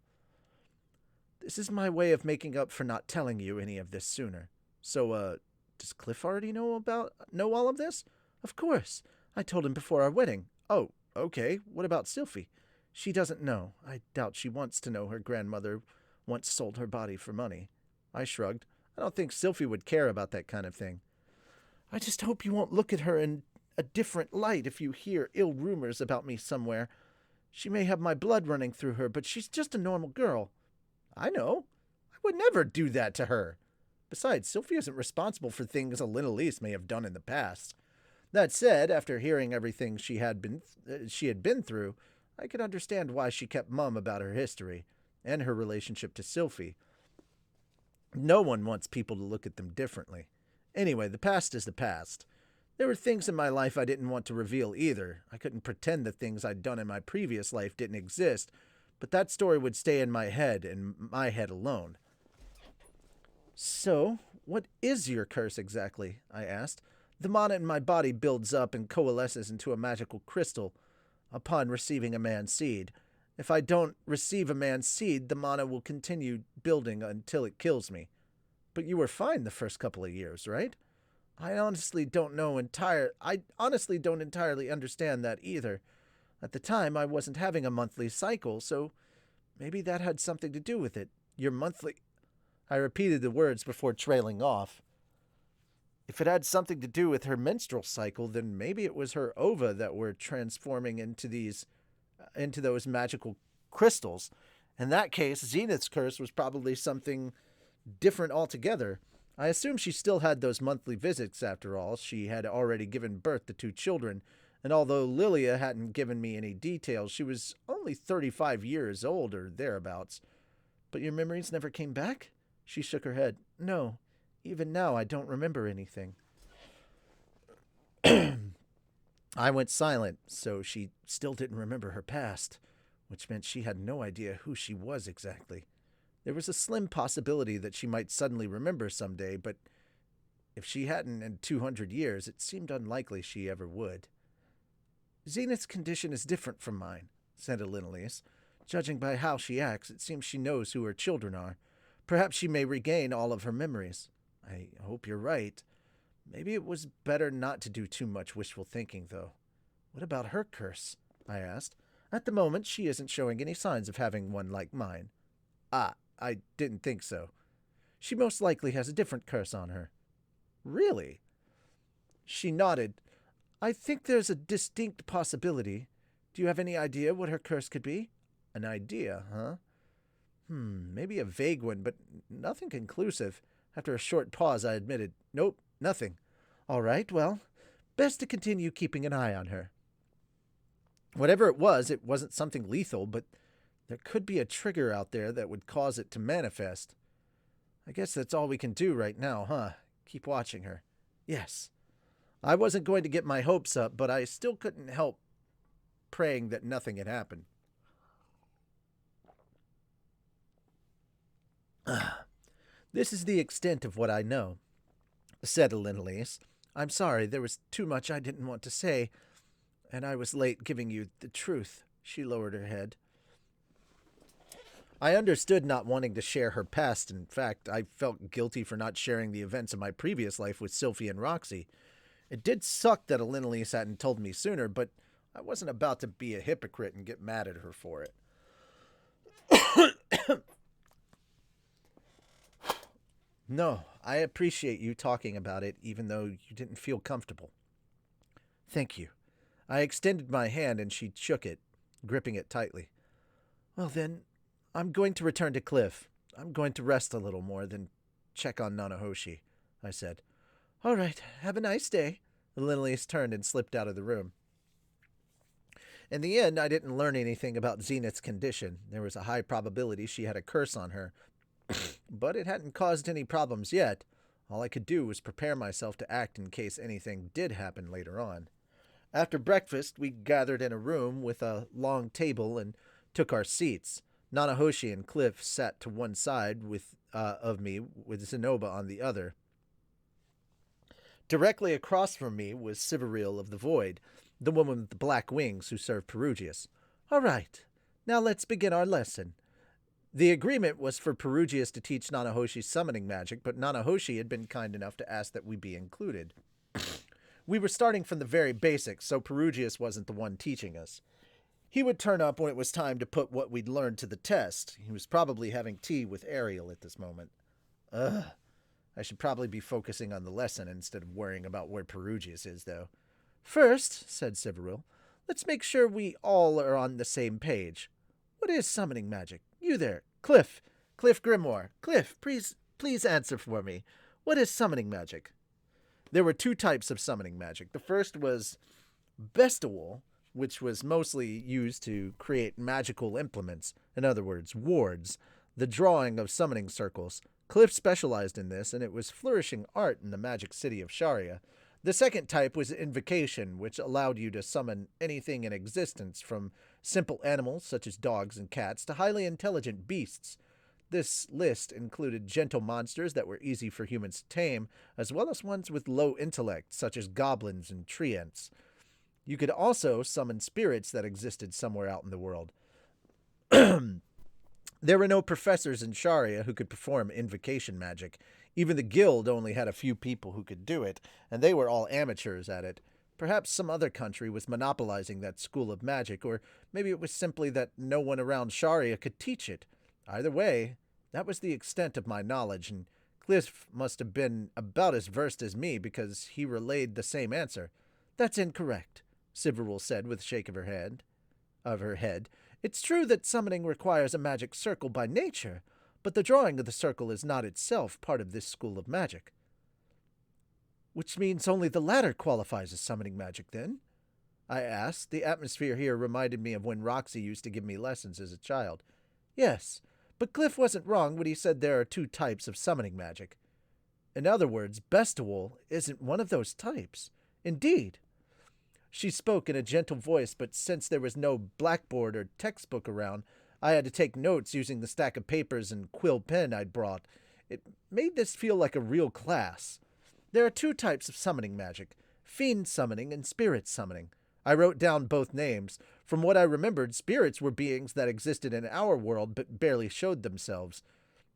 This is my way of making up for not telling you any of this sooner. So, does Cliff already know all of this? Of course. I told him before our wedding. Oh, okay. What about Sylphie? She doesn't know. I doubt she wants to know her grandmother once sold her body for money. I shrugged. I don't think Sylphie would care about that kind of thing. I just hope you won't look at her in a different light if you hear ill rumors about me somewhere. She may have my blood running through her, but she's just a normal girl. I know. I would never do that to her. Besides, Sylphie isn't responsible for things Little may have done in the past. That said, after hearing everything she had been through, I could understand why she kept mum about her history and her relationship to Sylphie. No one wants people to look at them differently. Anyway, the past is the past. There were things in my life I didn't want to reveal either. I couldn't pretend the things I'd done in my previous life didn't exist, but that story would stay in my head, and my head alone. So, what is your curse exactly? I asked. The mana in my body builds up and coalesces into a magical crystal upon receiving a man's seed. If I don't receive a man's seed, the mana will continue building until it kills me. But you were fine the first couple of years, right? I honestly don't entirely understand that either. At the time, I wasn't having a monthly cycle, so maybe that had something to do with it. Your monthly... I repeated the words before trailing off. If it had something to do with her menstrual cycle, then maybe it was her ova that were transforming into those magical crystals. In that case, Zenith's curse was probably something different altogether. I assume she still had those monthly visits after all. She had already given birth to 2 children, and although Lilia hadn't given me any details, she was only 35 years old or thereabouts. But your memories never came back? She shook her head. No, even now I don't remember anything. I went silent, so she still didn't remember her past, which meant she had no idea who she was exactly. There was a slim possibility that she might suddenly remember someday, but if she hadn't in 200 years, it seemed unlikely she ever would. Zenith's condition is different from mine, said Elinolise. Judging by how she acts, it seems she knows who her children are. Perhaps she may regain all of her memories. I hope you're right. Maybe it was better not to do too much wishful thinking, though. What about her curse? I asked. At the moment, she isn't showing any signs of having one like mine. Ah, I didn't think so. She most likely has a different curse on her. Really? She nodded. I think there's a distinct possibility. Do you have any idea what her curse could be? An idea, huh? Maybe a vague one, but nothing conclusive. After a short pause, I admitted, nope, nothing. All right, well, best to continue keeping an eye on her. Whatever it wasn't something lethal, but there could be a trigger out there that would cause it to manifest. I guess that's all we can do right now, huh? Keep watching her. Yes. I wasn't going to get my hopes up, but I still couldn't help praying that nothing had happened. This is the extent of what I know, said Elinolise. I'm sorry, there was too much I didn't want to say, and I was late giving you the truth. She lowered her head. I understood not wanting to share her past. In fact, I felt guilty for not sharing the events of my previous life with Sylphie and Roxy. It did suck that Elinolise hadn't told me sooner, but I wasn't about to be a hypocrite and get mad at her for it. No, I appreciate you talking about it, even though you didn't feel comfortable. Thank you. I extended my hand and she shook it, gripping it tightly. Well then, I'm going to return to Cliff. I'm going to rest a little more, then check on Nanahoshi, I said. All right, have a nice day. Elinolise turned and slipped out of the room. In the end, I didn't learn anything about Zenith's condition. There was a high probability she had a curse on her, but it hadn't caused any problems yet. All I could do was prepare myself to act in case anything did happen later on. After breakfast, we gathered in a room with a long table and took our seats. Nanahoshi and Cliff sat to one side of me, with Zenoba on the other. Directly across from me was Sivaril of the Void, the woman with the black wings who served Perugius. All right, now let's begin our lesson. The agreement was for Perugius to teach Nanahoshi summoning magic, but Nanahoshi had been kind enough to ask that we be included. We were starting from the very basics, so Perugius wasn't the one teaching us. He would turn up when it was time to put what we'd learned to the test. He was probably having tea with Ariel at this moment. I should probably be focusing on the lesson instead of worrying about where Perugius is, though. First, said Sivaril, let's make sure we all are on the same page. What is summoning magic? You there, Cliff Grimoire. Cliff, please answer for me. What is summoning magic? There were two types of summoning magic. The first was Bestial, which was mostly used to create magical implements, in other words, wards, the drawing of summoning circles. Cliff specialized in this, and it was flourishing art in the magic city of Sharia. The second type was invocation, which allowed you to summon anything in existence, from simple animals such as dogs and cats to highly intelligent beasts. This list included gentle monsters that were easy for humans to tame, as well as ones with low intellect, such as goblins and treants. You could also summon spirits that existed somewhere out in the world. There were no professors in Sharia who could perform invocation magic. Even the guild only had a few people who could do it, and they were all amateurs at it. Perhaps some other country was monopolizing that school of magic, or maybe it was simply that no one around Sharia could teach it. Either way, that was the extent of my knowledge, and Cliff must have been about as versed as me because he relayed the same answer. That's incorrect, Sivaril said with a shake of her head. It's true that summoning requires a magic circle by nature, but the drawing of the circle is not itself part of this school of magic. Which means only the latter qualifies as summoning magic, then? I asked. The atmosphere here reminded me of when Roxy used to give me lessons as a child. Yes, but Cliff wasn't wrong when he said there are two types of summoning magic. In other words, Bestial isn't one of those types. Indeed. She spoke in a gentle voice, but since there was no blackboard or textbook around, I had to take notes using the stack of papers and quill pen I'd brought. It made this feel like a real class. There are two types of summoning magic, fiend summoning and spirit summoning. I wrote down both names. From what I remembered, spirits were beings that existed in our world but barely showed themselves.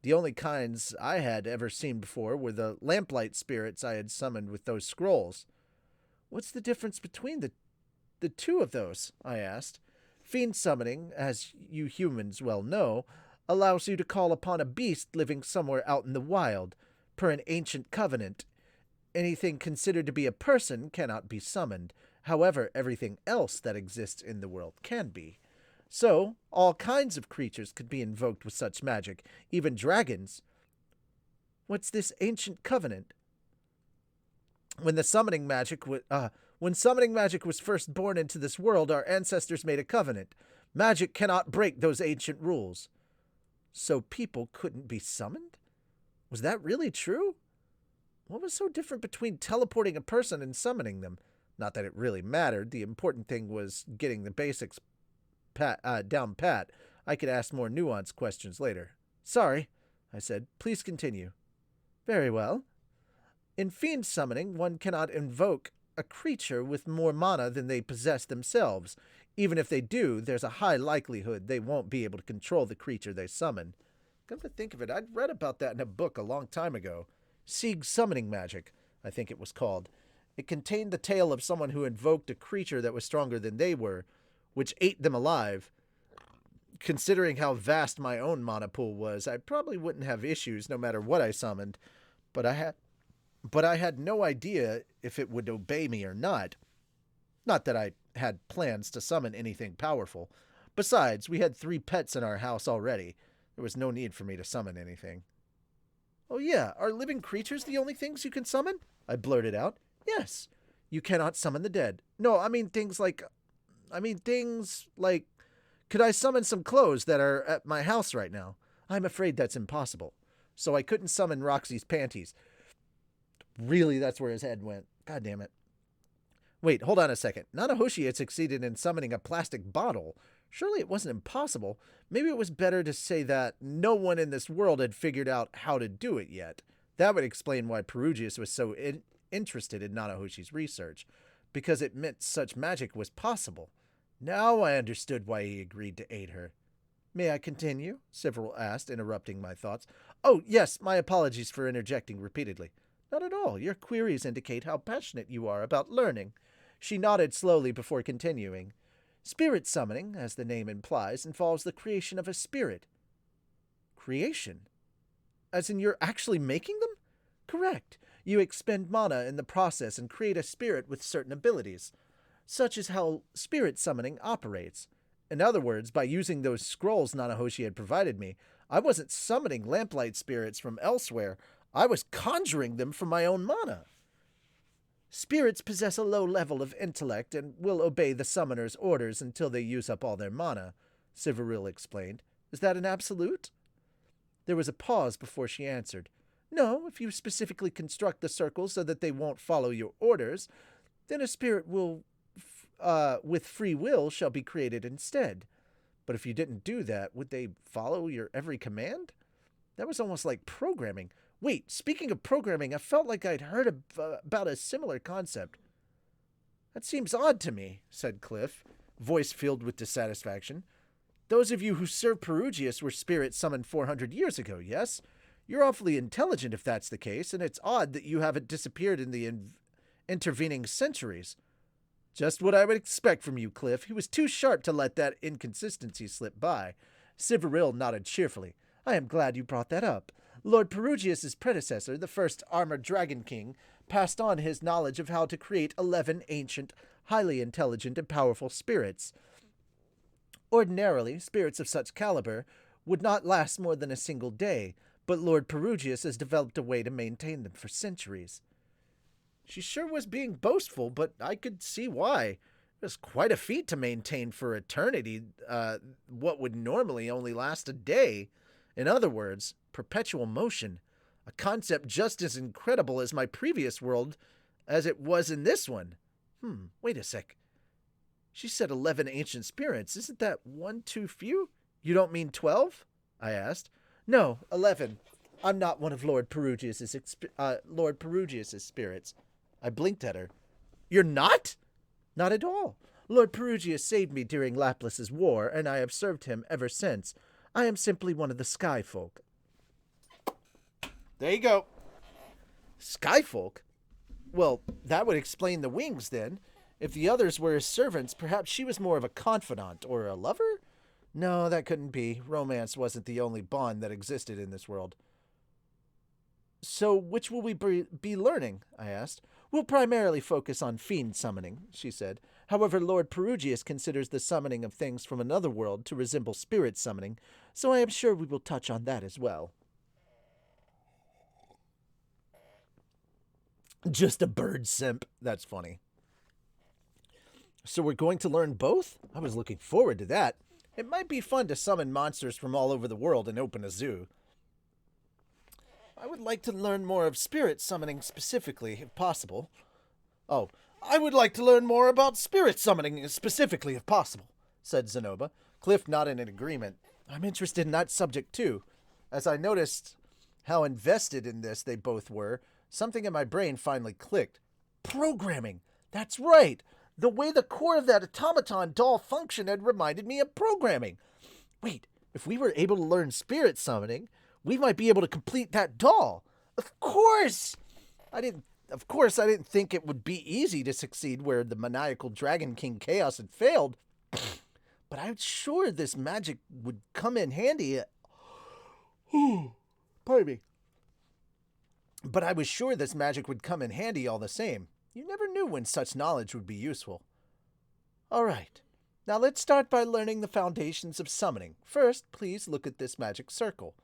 The only kinds I had ever seen before were the lamplight spirits I had summoned with those scrolls. What's the difference between the two of those? I asked. Fiend summoning, as you humans well know, allows you to call upon a beast living somewhere out in the wild. Per an ancient covenant, anything considered to be a person cannot be summoned. However, everything else that exists in the world can be. So, all kinds of creatures could be invoked with such magic, even dragons. What's this ancient covenant? When summoning magic was first born into this world, our ancestors made a covenant. Magic cannot break those ancient rules. So people couldn't be summoned? Was that really true? What was so different between teleporting a person and summoning them? Not that it really mattered. The important thing was getting the basics down pat. I could ask more nuanced questions later. Sorry, I said. Please continue. Very well. In fiend summoning, one cannot invoke a creature with more mana than they possess themselves. Even if they do, there's a high likelihood they won't be able to control the creature they summon. Come to think of it, I'd read about that in a book a long time ago. Sieg Summoning Magic, I think it was called. It contained the tale of someone who invoked a creature that was stronger than they were, which ate them alive. Considering how vast my own mana pool was, I probably wouldn't have issues no matter what I summoned, but I had no idea if it would obey me or not. Not that I had plans to summon anything powerful. Besides, we had 3 pets in our house already. There was no need for me to summon anything. Oh yeah, are living creatures the only things you can summon? I blurted out. Yes. You cannot summon the dead. No, I mean things like... Could I summon some clothes that are at my house right now? I'm afraid that's impossible. So I couldn't summon Roxy's panties. Really, that's where his head went. God damn it. Wait, hold on a second. Nanahoshi had succeeded in summoning a plastic bottle. Surely it wasn't impossible. Maybe it was better to say that no one in this world had figured out how to do it yet. That would explain why Perugius was so interested in Nanahoshi's research, because it meant such magic was possible. Now I understood why he agreed to aid her. May I continue? Several asked, interrupting my thoughts. Oh, yes, my apologies for interjecting repeatedly. Not at all. Your queries indicate how passionate you are about learning. She nodded slowly before continuing. Spirit summoning, as the name implies, involves the creation of a spirit. Creation? As in you're actually making them? Correct. You expend mana in the process and create a spirit with certain abilities. Such is how spirit summoning operates. In other words, by using those scrolls Nanahoshi had provided me, I wasn't summoning lamplight spirits from elsewhere. I was conjuring them from my own mana. Spirits possess a low level of intellect and will obey the summoner's orders until they use up all their mana, Sivaril explained. Is that an absolute? There was a pause before she answered. No, if you specifically construct the circles so that they won't follow your orders, then a spirit with free will shall be created instead. But if you didn't do that, would they follow your every command? That was almost like programming. Wait, speaking of programming, I felt like I'd heard about a similar concept. That seems odd to me, said Cliff, voice filled with dissatisfaction. Those of you who served Perugius were spirits summoned 400 years ago, yes? You're awfully intelligent if that's the case, and it's odd that you haven't disappeared in the intervening centuries. Just what I would expect from you, Cliff. He was too sharp to let that inconsistency slip by. Sivaril nodded cheerfully. I am glad you brought that up. Lord Perugius's predecessor, the first armored dragon king, passed on his knowledge of how to create 11 ancient, highly intelligent and powerful spirits. Ordinarily, spirits of such caliber would not last more than a single day, but Lord Perugius has developed a way to maintain them for centuries. She sure was being boastful, but I could see why. It was quite a feat to maintain for eternity what would normally only last a day. In other words, perpetual motion, a concept just as incredible as my previous world as it was in this one. Wait a sec. She said 11 ancient spirits. Isn't that one too few? You don't mean 12? I asked. No, 11. I'm not one of Lord Perugius's spirits. I blinked at her. You're not? Not at all. Lord Perugius saved me during Laplace's war, and I have served him ever since. I am simply one of the sky folk. There you go. Sky folk? Well, that would explain the wings, then. If the others were his servants, perhaps she was more of a confidant or a lover? No, that couldn't be. Romance wasn't the only bond that existed in this world. So, which will we be learning? I asked. We'll primarily focus on fiend summoning, she said. However, Lord Perugius considers the summoning of things from another world to resemble spirit summoning, so I am sure we will touch on that as well. Just a bird simp. That's funny. So we're going to learn both? I was looking forward to that. It might be fun to summon monsters from all over the world and open a zoo. I would like to learn more of spirit summoning specifically, if possible. Oh, I would like to learn more about spirit summoning, specifically if possible, said Zenoba. Cliff nodded in agreement. I'm interested in that subject too. As I noticed how invested in this they both were, something in my brain finally clicked. Programming! That's right! The way the core of that automaton doll functioned had reminded me of programming. Wait, if we were able to learn spirit summoning, we might be able to complete that doll. Of course! I didn't think it would be easy to succeed where the maniacal Dragon King Chaos had failed. But I was sure this magic would come in handy. Pardon me. But I was sure this magic would come in handy all the same. You never knew when such knowledge would be useful. All right. Now let's start by learning the foundations of summoning. First, please look at this magic circle.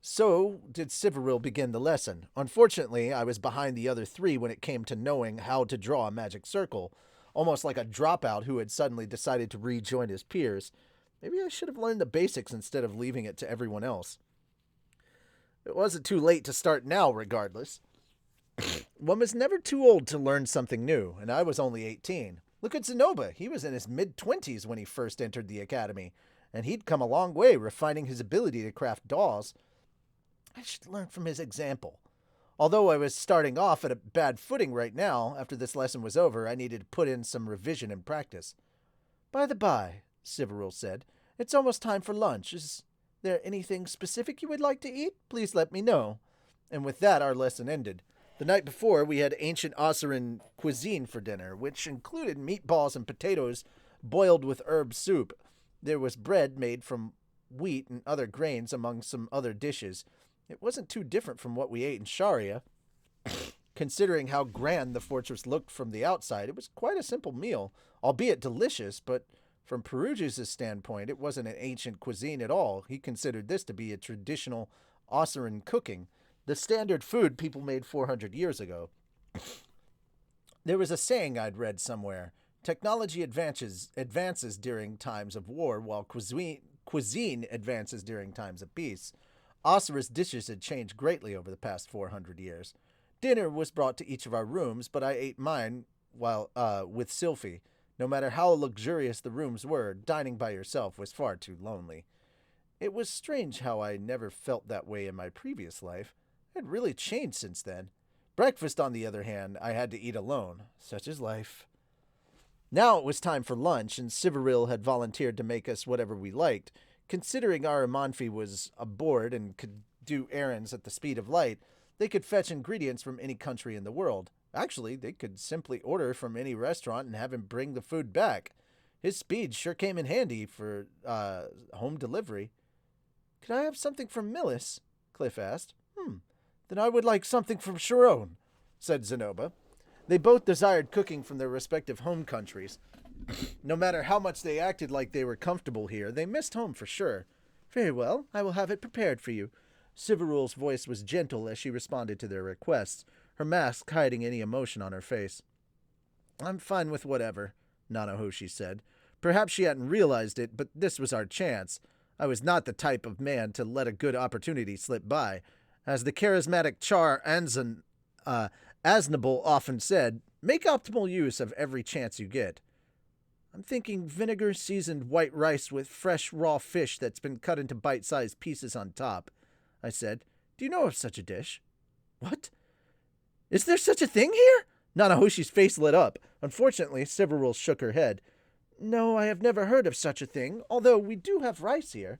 So did Siveril begin the lesson. Unfortunately, I was behind the other three when it came to knowing how to draw a magic circle, almost like a dropout who had suddenly decided to rejoin his peers. Maybe I should have learned the basics instead of leaving it to everyone else. It wasn't too late to start now, regardless. One was never too old to learn something new, and I was only 18. Look at Zenoba. He was in his mid-20s when he first entered the academy, and he'd come a long way refining his ability to craft dolls. I should learn from his example. Although I was starting off at a bad footing right now, after this lesson was over, I needed to put in some revision and practice. By the by, Siveril said, it's almost time for lunch. Is there anything specific you would like to eat? Please let me know. And with that, our lesson ended. The night before, we had ancient Osirian cuisine for dinner, which included meatballs and potatoes boiled with herb soup. There was bread made from wheat and other grains among some other dishes. It wasn't too different from what we ate in Sharia. Considering how grand the fortress looked from the outside, it was quite a simple meal, albeit delicious, but from Perugia's standpoint, it wasn't an ancient cuisine at all. He considered this to be a traditional Osirian cooking, the standard food people made 400 years ago. There was a saying I'd read somewhere. Technology advances during times of war, while cuisine advances during times of peace. Osir's dishes had changed greatly over the past 400 years. Dinner was brought to each of our rooms, but I ate mine with Sylphie. No matter how luxurious the rooms were, dining by yourself was far too lonely. It was strange how I never felt that way in my previous life. It had really changed since then. Breakfast, on the other hand, I had to eat alone. Such is life. Now it was time for lunch, and Siveril had volunteered to make us whatever we liked. Considering our Amanfi was aboard and could do errands at the speed of light, they could fetch ingredients from any country in the world. Actually, they could simply order from any restaurant and have him bring the food back. His speed sure came in handy for home delivery. Could I have something from Millis? Cliff asked. Then I would like something from Sharon, said Zenoba. They both desired cooking from their respective home countries. No matter how much they acted like they were comfortable here, they missed home for sure. Very well, I will have it prepared for you. Siveril's voice was gentle as she responded to their requests, her mask hiding any emotion on her face. I'm fine with whatever, Nanahoshi said. Perhaps she hadn't realized it, but this was our chance. I was not the type of man to let a good opportunity slip by. As the charismatic Char Aznable often said, make optimal use of every chance you get. I'm thinking vinegar-seasoned white rice with fresh raw fish that's been cut into bite-sized pieces on top, I said. Do you know of such a dish? What? Is there such a thing here? Nanahoshi's face lit up. Unfortunately, Siveril shook her head. No, I have never heard of such a thing, although we do have rice here.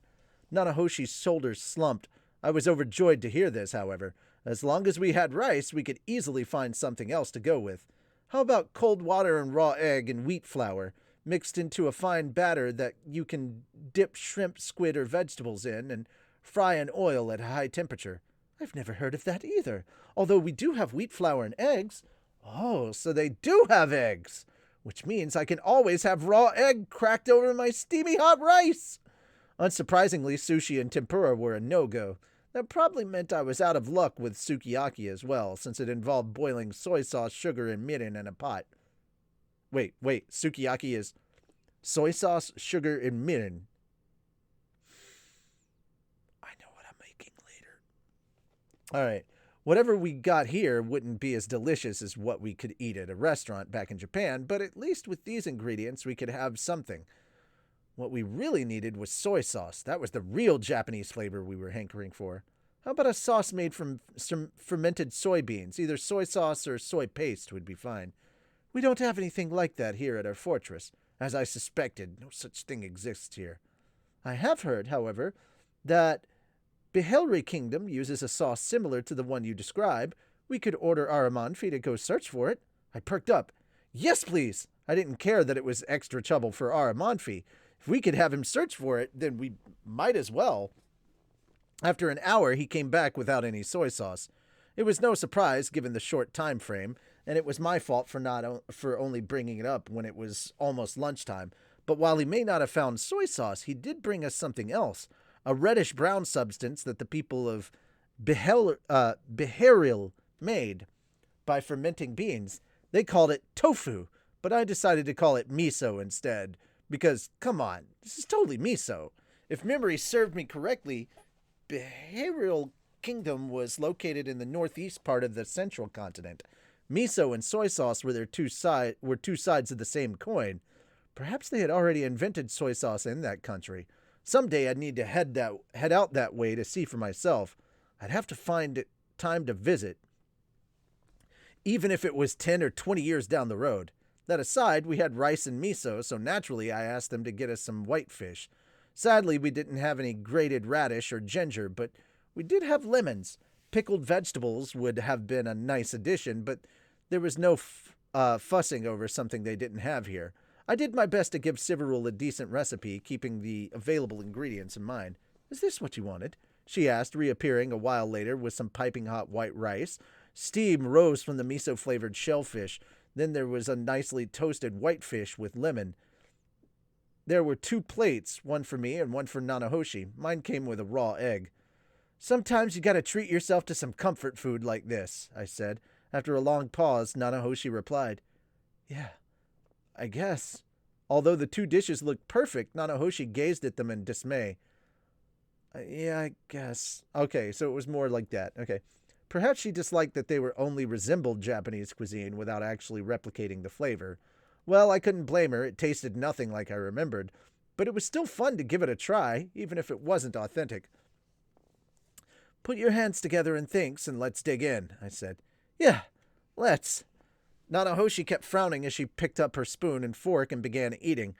Nanahoshi's shoulders slumped. I was overjoyed to hear this, however. As long as we had rice, we could easily find something else to go with. How about cold water and raw egg and wheat flour, mixed into a fine batter that you can dip shrimp, squid, or vegetables in and fry in oil at a high temperature? I've never heard of that either, although we do have wheat flour and eggs. Oh, so they do have eggs, which means I can always have raw egg cracked over my steamy hot rice. Unsurprisingly, sushi and tempura were a no-go. That probably meant I was out of luck with sukiyaki as well, since it involved boiling soy sauce, sugar, and mirin in a pot. Wait, sukiyaki is soy sauce, sugar, and mirin. I know what I'm making later. All right. Whatever we got here wouldn't be as delicious as what we could eat at a restaurant back in Japan, but at least with these ingredients we could have something. What we really needed was soy sauce. That was the real Japanese flavor we were hankering for. How about a sauce made from some fermented soybeans? Either soy sauce or soy paste would be fine. We don't have anything like that here at our fortress. As I suspected, no such thing exists here. I have heard, however, that Behelri Kingdom uses a sauce similar to the one you describe. We could order Aramanfi to go search for it. I perked up. Yes, please! I didn't care that it was extra trouble for Aramanfi. If we could have him search for it, then we might as well. After an hour, he came back without any soy sauce. It was no surprise, given the short time frame, and it was my fault for only bringing it up when it was almost lunchtime. But while he may not have found soy sauce, he did bring us something else, a reddish-brown substance that the people of Beheril made by fermenting beans. They called it tofu, but I decided to call it miso instead, because, come on, this is totally miso. If memory served me correctly, Behavioral Kingdom was located in the northeast part of the central continent. Miso and soy sauce were two sides of the same coin. Perhaps they had already invented soy sauce in that country. Someday I'd need to head out that way to see for myself. I'd have to find time to visit, even if it was 10 or 20 years down the road. That aside, we had rice and miso, so naturally I asked them to get us some whitefish. Sadly, we didn't have any grated radish or ginger, but we did have lemons. Pickled vegetables would have been a nice addition, but there was no fussing over something they didn't have here. I did my best to give Siverul a decent recipe, keeping the available ingredients in mind. Is this what you wanted? She asked, reappearing a while later with some piping hot white rice. Steam rose from the miso-flavored shellfish. Then there was a nicely toasted whitefish with lemon. There were 2 plates, one for me and one for Nanahoshi. Mine came with a raw egg. Sometimes you gotta treat yourself to some comfort food like this, I said. After a long pause, Nanahoshi replied, Yeah, I guess. Although the 2 dishes looked perfect, Nanahoshi gazed at them in dismay. Yeah, I guess. Okay, so it was more like that. Okay. Perhaps she disliked that they were only resembled Japanese cuisine without actually replicating the flavor. Well, I couldn't blame her. It tasted nothing like I remembered. But it was still fun to give it a try, even if it wasn't authentic. Put your hands together in thanks and let's dig in, I said. Yeah, let's. Nanahoshi kept frowning as she picked up her spoon and fork and began eating.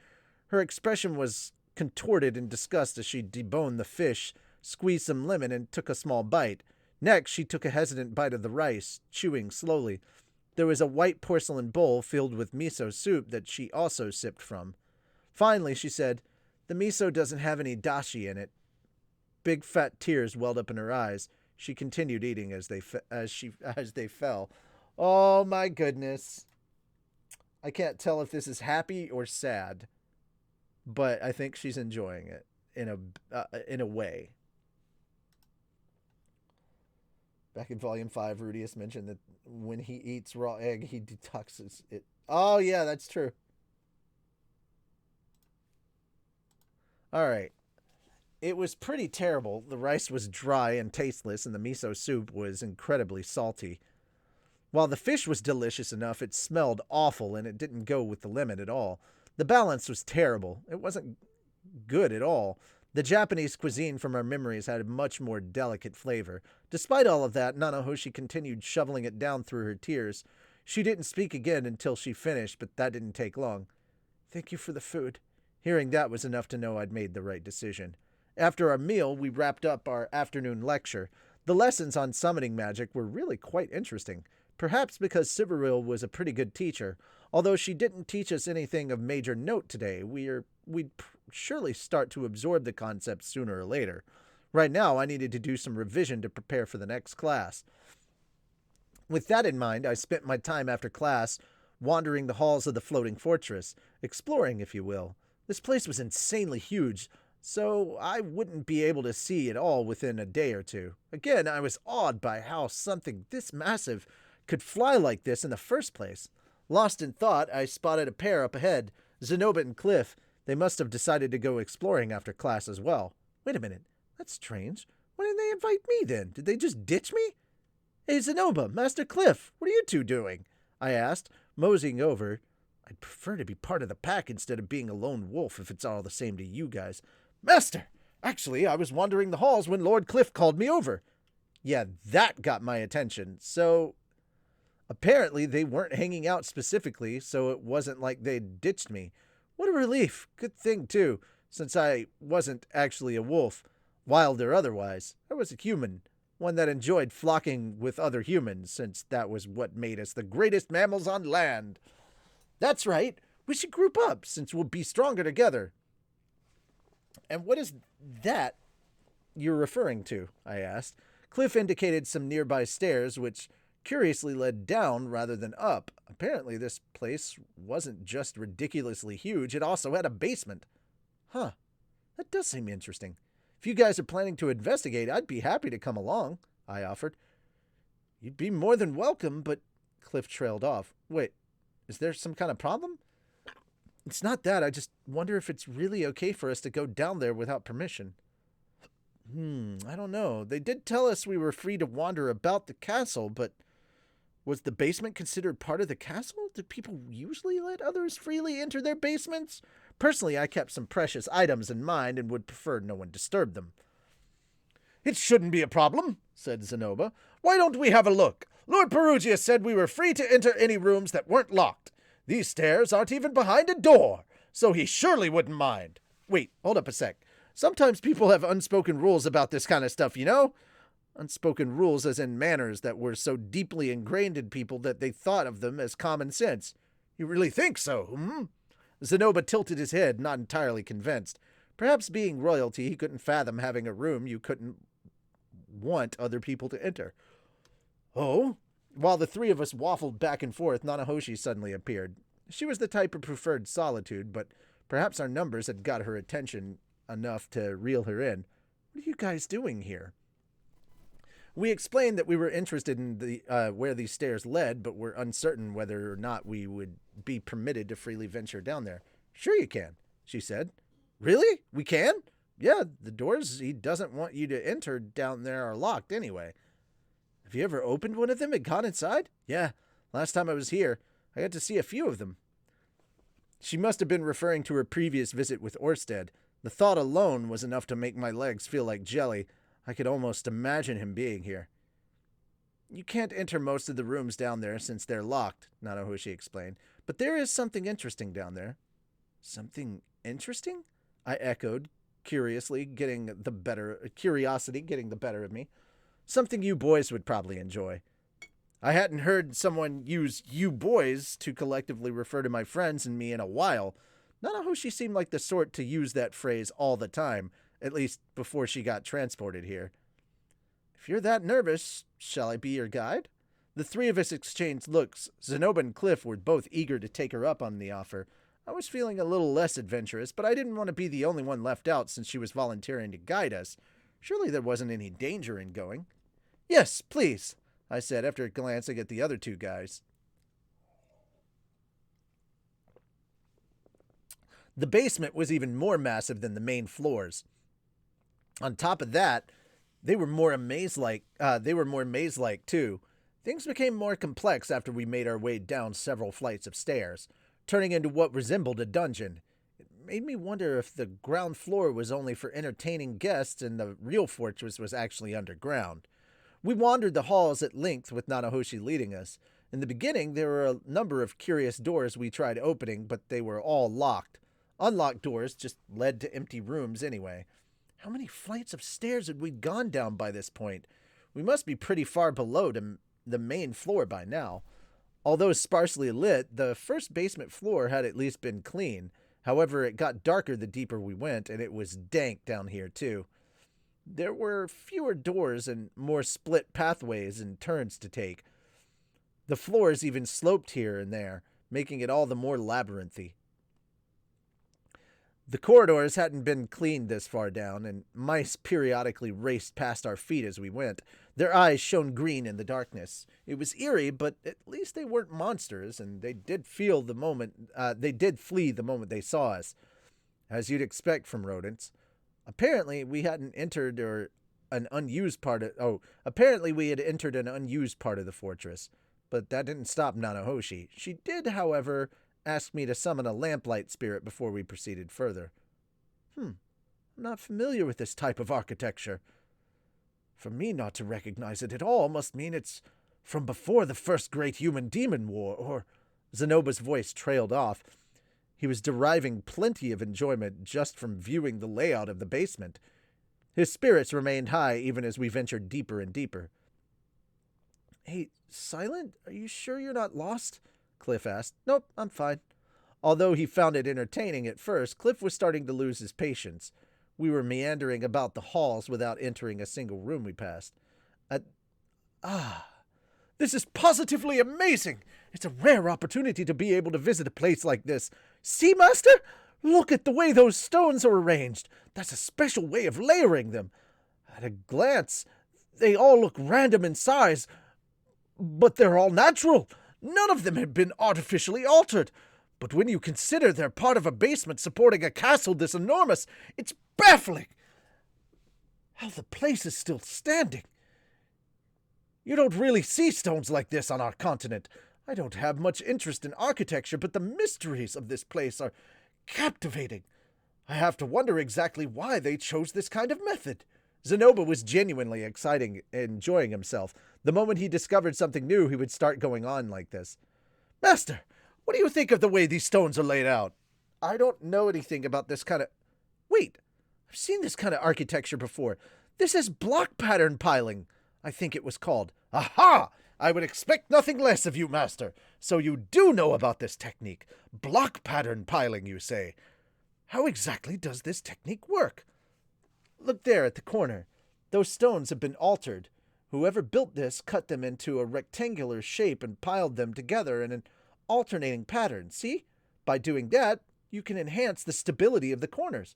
Her expression was contorted in disgust as she deboned the fish, squeezed some lemon, and took a small bite. Next, she took a hesitant bite of the rice, chewing slowly. There was a white porcelain bowl filled with miso soup that she also sipped from. Finally, she said, The miso doesn't have any dashi in it. Big fat tears welled up in her eyes. She continued eating as they fell. Oh my goodness. I can't tell if this is happy or sad, but I think she's enjoying it in a way. Back in Volume 5, Rudius mentioned that when he eats raw egg, he detoxes it. Oh, yeah, that's true. All right. It was pretty terrible. The rice was dry and tasteless, and the miso soup was incredibly salty. While the fish was delicious enough, it smelled awful, and it didn't go with the lemon at all. The balance was terrible. It wasn't good at all. The Japanese cuisine from our memories had a much more delicate flavor. Despite all of that, Nanahoshi continued shoveling it down through her tears. She didn't speak again until she finished, but that didn't take long. Thank you for the food. Hearing that was enough to know I'd made the right decision. After our meal, we wrapped up our afternoon lecture. The lessons on summoning magic were really quite interesting. Perhaps because Siveril was a pretty good teacher. Although she didn't teach us anything of major note today, we'd surely start to absorb the concepts sooner or later. Right now, I needed to do some revision to prepare for the next class. With that in mind, I spent my time after class wandering the halls of the floating fortress, exploring, if you will. This place was insanely huge, so I wouldn't be able to see it all within a day or two. Again, I was awed by how something this massive could fly like this in the first place. Lost in thought, I spotted a pair up ahead, Zenobit and Cliff. They must have decided to go exploring after class as well. Wait a minute, that's strange. Why didn't they invite me then? Did they just ditch me? Hey, Zenoba, Master Cliff, what are you two doing? I asked, moseying over. I'd prefer to be part of the pack instead of being a lone wolf if it's all the same to you guys. Master! Actually, I was wandering the halls when Lord Cliff called me over. Yeah, that got my attention. So, apparently they weren't hanging out specifically, so it wasn't like they'd ditched me. What a relief. Good thing, too, since I wasn't actually a wolf, wild or otherwise. I was a human, one that enjoyed flocking with other humans, since that was what made us the greatest mammals on land. That's right. We should group up, since we'll be stronger together. And what is that you're referring to? I asked. Cliff indicated some nearby stairs, which curiously led down rather than up. Apparently, this place wasn't just ridiculously huge, it also had a basement. Huh. That does seem interesting. If you guys are planning to investigate, I'd be happy to come along, I offered. You'd be more than welcome, but Cliff trailed off. Wait, is there some kind of problem? It's not that. I just wonder if it's really okay for us to go down there without permission. I don't know. They did tell us we were free to wander about the castle, but was the basement considered part of the castle? Did people usually let others freely enter their basements? Personally, I kept some precious items in mind and would prefer no one disturb them. It shouldn't be a problem, said Zenoba. Why don't we have a look? Lord Perugia said we were free to enter any rooms that weren't locked. These stairs aren't even behind a door, so he surely wouldn't mind. Wait, hold up a sec. Sometimes people have unspoken rules about this kind of stuff, you know? Unspoken rules as in manners that were so deeply ingrained in people that they thought of them as common sense. You really think so, hmm? Zenoba tilted his head, not entirely convinced. Perhaps being royalty, he couldn't fathom having a room you couldn't want other people to enter. Oh? While the three of us waffled back and forth, Nanahoshi suddenly appeared. She was the type who preferred solitude, but perhaps our numbers had got her attention enough to reel her in. What are you guys doing here? We explained that we were interested in the where these stairs led, but were uncertain whether or not we would be permitted to freely venture down there. Sure you can, she said. Really? We can? Yeah, the doors he doesn't want you to enter down there are locked anyway. Have you ever opened one of them and gone inside? Yeah, last time I was here, I got to see a few of them. She must have been referring to her previous visit with Orsted. The thought alone was enough to make my legs feel like jelly. I could almost imagine him being here. You can't enter most of the rooms down there since they're locked, Nanahoshi explained. But there is something interesting down there. Something interesting? I echoed, curiosity getting the better of me. Something you boys would probably enjoy. I hadn't heard someone use you boys to collectively refer to my friends and me in a while. Nanahoshi seemed like the sort to use that phrase all the time, at least before she got transported here. If you're that nervous, shall I be your guide? The three of us exchanged looks. Zenoba and Cliff were both eager to take her up on the offer. I was feeling a little less adventurous, but I didn't want to be the only one left out since she was volunteering to guide us. Surely there wasn't any danger in going. Yes, please, I said after glancing at the other two guys. The basement was even more massive than the main floors. On top of that, they were more maze-like too. Things became more complex after we made our way down several flights of stairs, turning into what resembled a dungeon. It made me wonder if the ground floor was only for entertaining guests and the real fortress was actually underground. We wandered the halls at length with Nanahoshi leading us. In the beginning, there were a number of curious doors we tried opening, but they were all locked. Unlocked doors just led to empty rooms anyway. How many flights of stairs had we gone down by this point? We must be pretty far below the main floor by now. Although sparsely lit, the first basement floor had at least been clean. However, it got darker the deeper we went, and it was dank down here too. There were fewer doors and more split pathways and turns to take. The floors even sloped here and there, making it all the more labyrinthy. The corridors hadn't been cleaned this far down, and mice periodically raced past our feet as we went. Their eyes shone green in the darkness. It was eerie, but at least they weren't monsters, and they did flee the moment they saw us, as you'd expect from rodents. Apparently, we hadn't entered or an unused part of... Oh, apparently we had entered an unused part of the fortress. But that didn't stop Nanahoshi. She did, however, ask me to summon a lamplight spirit before we proceeded further. I'm not familiar with this type of architecture. For me not to recognize it at all must mean it's from before the first great human-demon war, or... Zenoba's voice trailed off. He was deriving plenty of enjoyment just from viewing the layout of the basement. His spirits remained high even as we ventured deeper and deeper. Hey, Silent, are you sure you're not lost? Cliff asked. Nope, I'm fine. Although he found it entertaining at first, Cliff was starting to lose his patience. We were meandering about the halls without entering a single room we passed. This is positively amazing! It's a rare opportunity to be able to visit a place like this. See, Master? Look at the way those stones are arranged. That's a special way of layering them. At a glance, they all look random in size, but they're all natural. None of them have been artificially altered. But when you consider they're part of a basement supporting a castle this enormous, it's baffling how the place is still standing. You don't really see stones like this on our continent. I don't have much interest in architecture, but the mysteries of this place are captivating. I have to wonder exactly why they chose this kind of method. Zenoba was genuinely enjoying himself. The moment he discovered something new, he would start going on like this. Master, what do you think of the way these stones are laid out? I don't know anything about this kind of... Wait, I've seen this kind of architecture before. This is block pattern piling, I think it was called. Aha! I would expect nothing less of you, Master. So you do know about this technique. Block pattern piling, you say. How exactly does this technique work? Look there at the corner. Those stones have been altered. Whoever built this cut them into a rectangular shape and piled them together in an alternating pattern. See? By doing that, you can enhance the stability of the corners.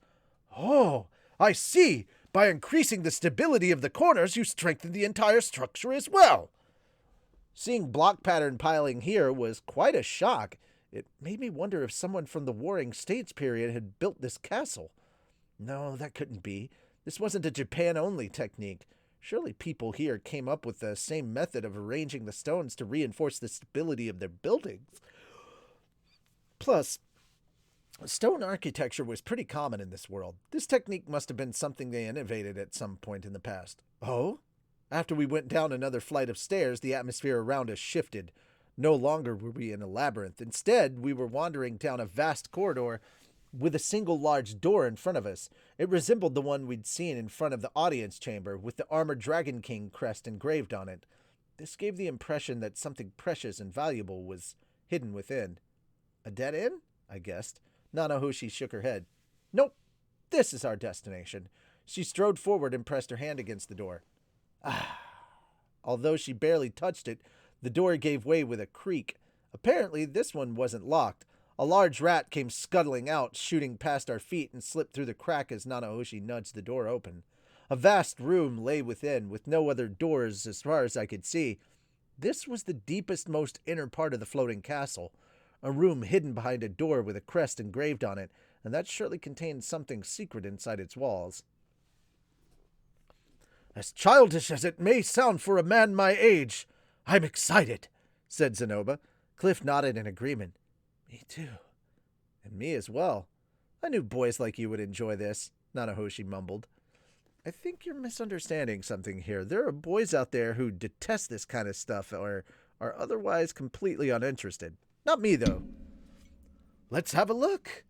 Oh, I see. By increasing the stability of the corners, you strengthen the entire structure as well. Seeing block pattern piling here was quite a shock. It made me wonder if someone from the Warring States period had built this castle. No, that couldn't be. This wasn't a Japan-only technique. Surely people here came up with the same method of arranging the stones to reinforce the stability of their buildings. Plus, stone architecture was pretty common in this world. This technique must have been something they innovated at some point in the past. Oh? After we went down another flight of stairs, the atmosphere around us shifted. No longer were we in a labyrinth. Instead, we were wandering down a vast corridor with a single large door in front of us. It resembled the one we'd seen in front of the audience chamber, with the armored Dragon King crest engraved on it. This gave the impression that something precious and valuable was hidden within. A dead end? I guessed. Nanahoshi shook her head. Nope, this is our destination. She strode forward and pressed her hand against the door. Although she barely touched it, the door gave way with a creak. Apparently, this one wasn't locked. A large rat came scuttling out, shooting past our feet, and slipped through the crack as Nanahoshi nudged the door open. A vast room lay within, with no other doors as far as I could see. This was the deepest, most inner part of the floating castle. A room hidden behind a door with a crest engraved on it, and that surely contained something secret inside its walls. As childish as it may sound for a man my age, I'm excited, said Zenoba. Cliff nodded in agreement. Me too. And me as well. I knew boys like you would enjoy this, Nanahoshi mumbled. I think you're misunderstanding something here. There are boys out there who detest this kind of stuff or are otherwise completely uninterested. Not me, though. Let's have a look,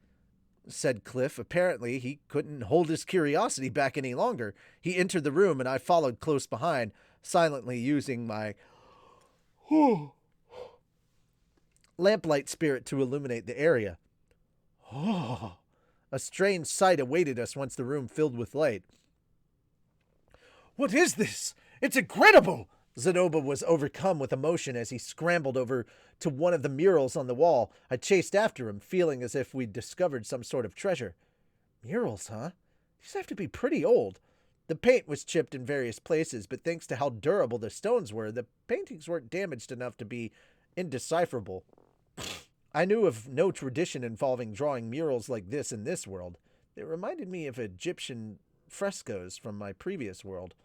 said Cliff. Apparently, he couldn't hold his curiosity back any longer. He entered the room, and I followed close behind, silently using my lamplight spirit to illuminate the area. Oh, a strange sight awaited us once the room filled with light. What is this? It's incredible! Zenoba was overcome with emotion as he scrambled over to one of the murals on the wall. I chased after him, feeling as if we'd discovered some sort of treasure. Murals, huh? These have to be pretty old. The paint was chipped in various places, but thanks to how durable the stones were, the paintings weren't damaged enough to be indecipherable. I knew of no tradition involving drawing murals like this in this world. They reminded me of Egyptian frescoes from my previous world.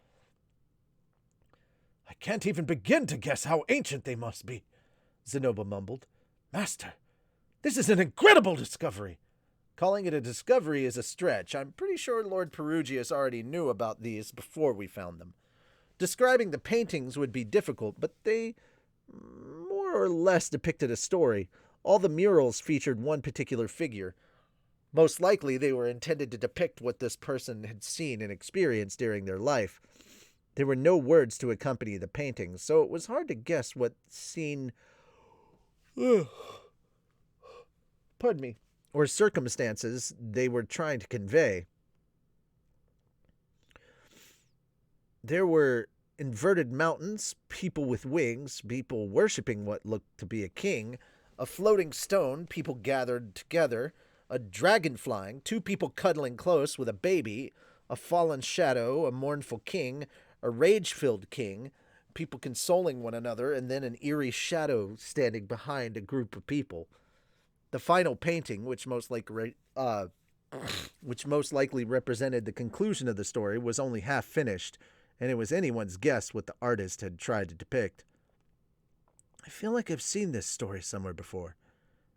I can't even begin to guess how ancient they must be, Zenoba mumbled. Master, this is an incredible discovery. Calling it a discovery is a stretch. I'm pretty sure Lord Perugius already knew about these before we found them. Describing the paintings would be difficult, but they more or less depicted a story. All the murals featured one particular figure. Most likely they were intended to depict what this person had seen and experienced during their life. There were no words to accompany the paintings, so it was hard to guess what scene pardon me, or circumstances they were trying to convey. There were inverted mountains, people with wings, people worshipping what looked to be a king, a floating stone, people gathered together, a dragon flying, two people cuddling close with a baby, a fallen shadow, a mournful king, a rage-filled king, people consoling one another, and then an eerie shadow standing behind a group of people. The final painting, which most likely represented the conclusion of the story, was only half finished, and it was anyone's guess what the artist had tried to depict. I feel like I've seen this story somewhere before.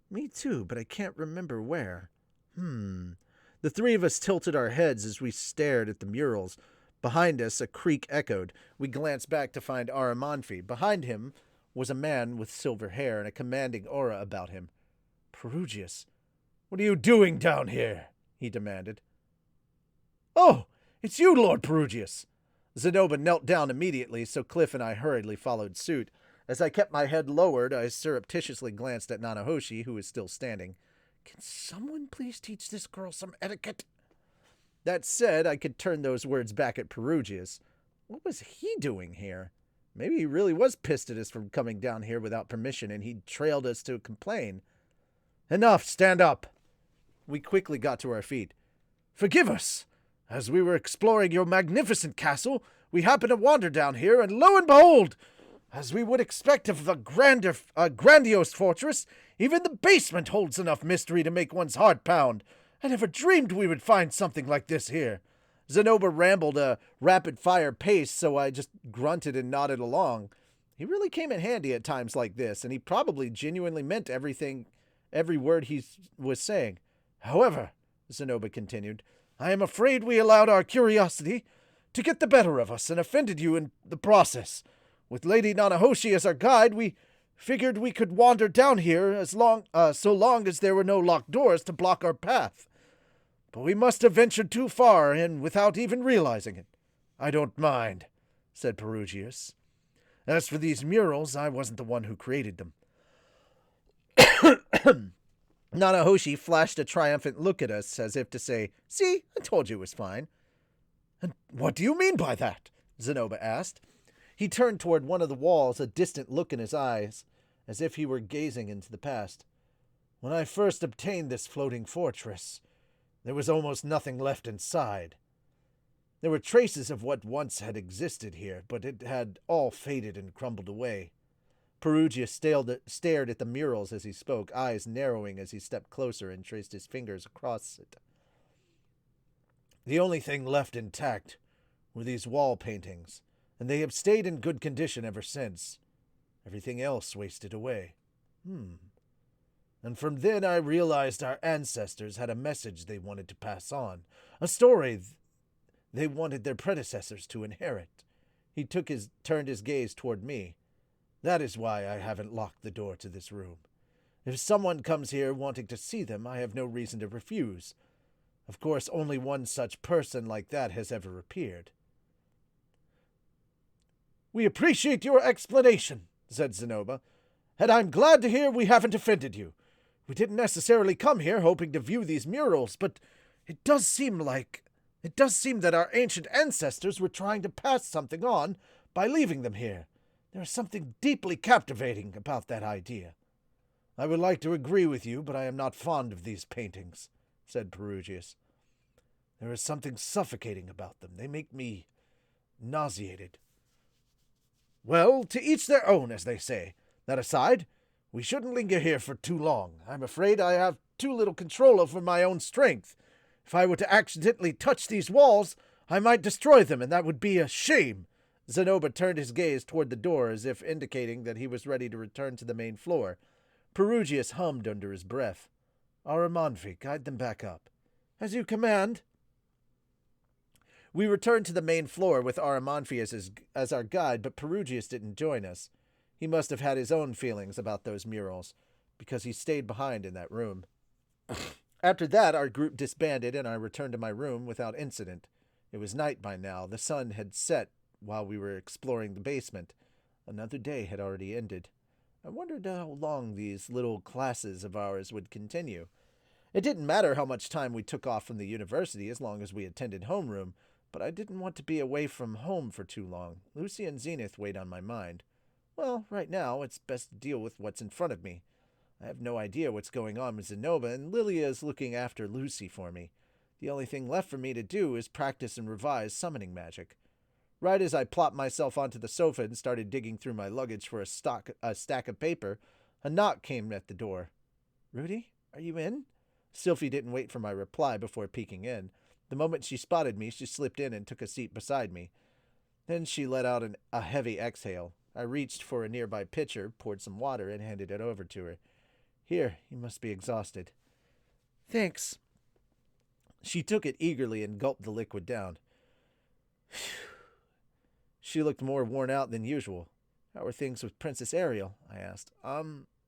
Me too, but I can't remember where. The three of us tilted our heads as we stared at the murals. Behind us, a creak echoed. We glanced back to find Aramanfi. Behind him was a man with silver hair and a commanding aura about him. Perugius, what are you doing down here? He demanded. Oh, it's you, Lord Perugius. Zenoba knelt down immediately, so Cliff and I hurriedly followed suit. As I kept my head lowered, I surreptitiously glanced at Nanahoshi, who was still standing. Can someone please teach this girl some etiquette? That said, I could turn those words back at Perugius. What was he doing here? Maybe he really was pissed at us for coming down here without permission, and he trailed us to complain. Enough, stand up. We quickly got to our feet. Forgive us. As we were exploring your magnificent castle, we happened to wander down here, and lo and behold, as we would expect of a grandiose fortress, even the basement holds enough mystery to make one's heart pound. I never dreamed we would find something like this here. Zenoba rambled a rapid-fire pace, so I just grunted and nodded along. He really came in handy at times like this, and he probably genuinely meant every word he was saying. However, Zenoba continued, I am afraid we allowed our curiosity to get the better of us and offended you in the process. With Lady Nanahoshi as our guide, we figured we could wander down here so long as there were no locked doors to block our path. But we must have ventured too far in without even realizing it. I don't mind, said Perugius. As for these murals, I wasn't the one who created them. Nanahoshi flashed a triumphant look at us as if to say, See, I told you it was fine. And what do you mean by that? Zenoba asked. He turned toward one of the walls, a distant look in his eyes, as if he were gazing into the past. When I first obtained this floating fortress, there was almost nothing left inside. There were traces of what once had existed here, but it had all faded and crumbled away. Perugius stared at the murals as he spoke, eyes narrowing as he stepped closer and traced his fingers across it. The only thing left intact were these wall paintings, and they have stayed in good condition ever since. Everything else wasted away. And from then I realized our ancestors had a message they wanted to pass on, a story they wanted their predecessors to inherit. He turned his gaze toward me. That is why I haven't locked the door to this room. If someone comes here wanting to see them, I have no reason to refuse. Of course, only one such person like that has ever appeared. We appreciate your explanation, said Zenoba, and I'm glad to hear we haven't offended you. We didn't necessarily come here hoping to view these murals, but it does seem that our ancient ancestors were trying to pass something on by leaving them here. There is something deeply captivating about that idea. I would like to agree with you, but I am not fond of these paintings, said Perugius. There is something suffocating about them. They make me nauseated. Well, to each their own, as they say. That aside, we shouldn't linger here for too long. I'm afraid I have too little control over my own strength. If I were to accidentally touch these walls, I might destroy them, and that would be a shame. Zenoba turned his gaze toward the door as if indicating that he was ready to return to the main floor. Perugius hummed under his breath. Aramanfi, guide them back up. As you command. We returned to the main floor with Aramanfi as our guide, but Perugius didn't join us. He must have had his own feelings about those murals, because he stayed behind in that room. After that, our group disbanded, and I returned to my room without incident. It was night by now. The sun had set while we were exploring the basement. Another day had already ended. I wondered how long these little classes of ours would continue. It didn't matter how much time we took off from the university as long as we attended homeroom, but I didn't want to be away from home for too long. Lucy and Zenith weighed on my mind. Well, right now, it's best to deal with what's in front of me. I have no idea what's going on with Zenoba, and Lilia is looking after Lucy for me. The only thing left for me to do is practice and revise summoning magic. Right as I plopped myself onto the sofa and started digging through my luggage for a stack of paper, a knock came at the door. Rudy, are you in? Sylphie didn't wait for my reply before peeking in. The moment she spotted me, she slipped in and took a seat beside me. Then she let out a heavy exhale. I reached for a nearby pitcher, poured some water, and handed it over to her. Here, you must be exhausted. Thanks. She took it eagerly and gulped the liquid down. She looked more worn out than usual. How are things with Princess Ariel? I asked.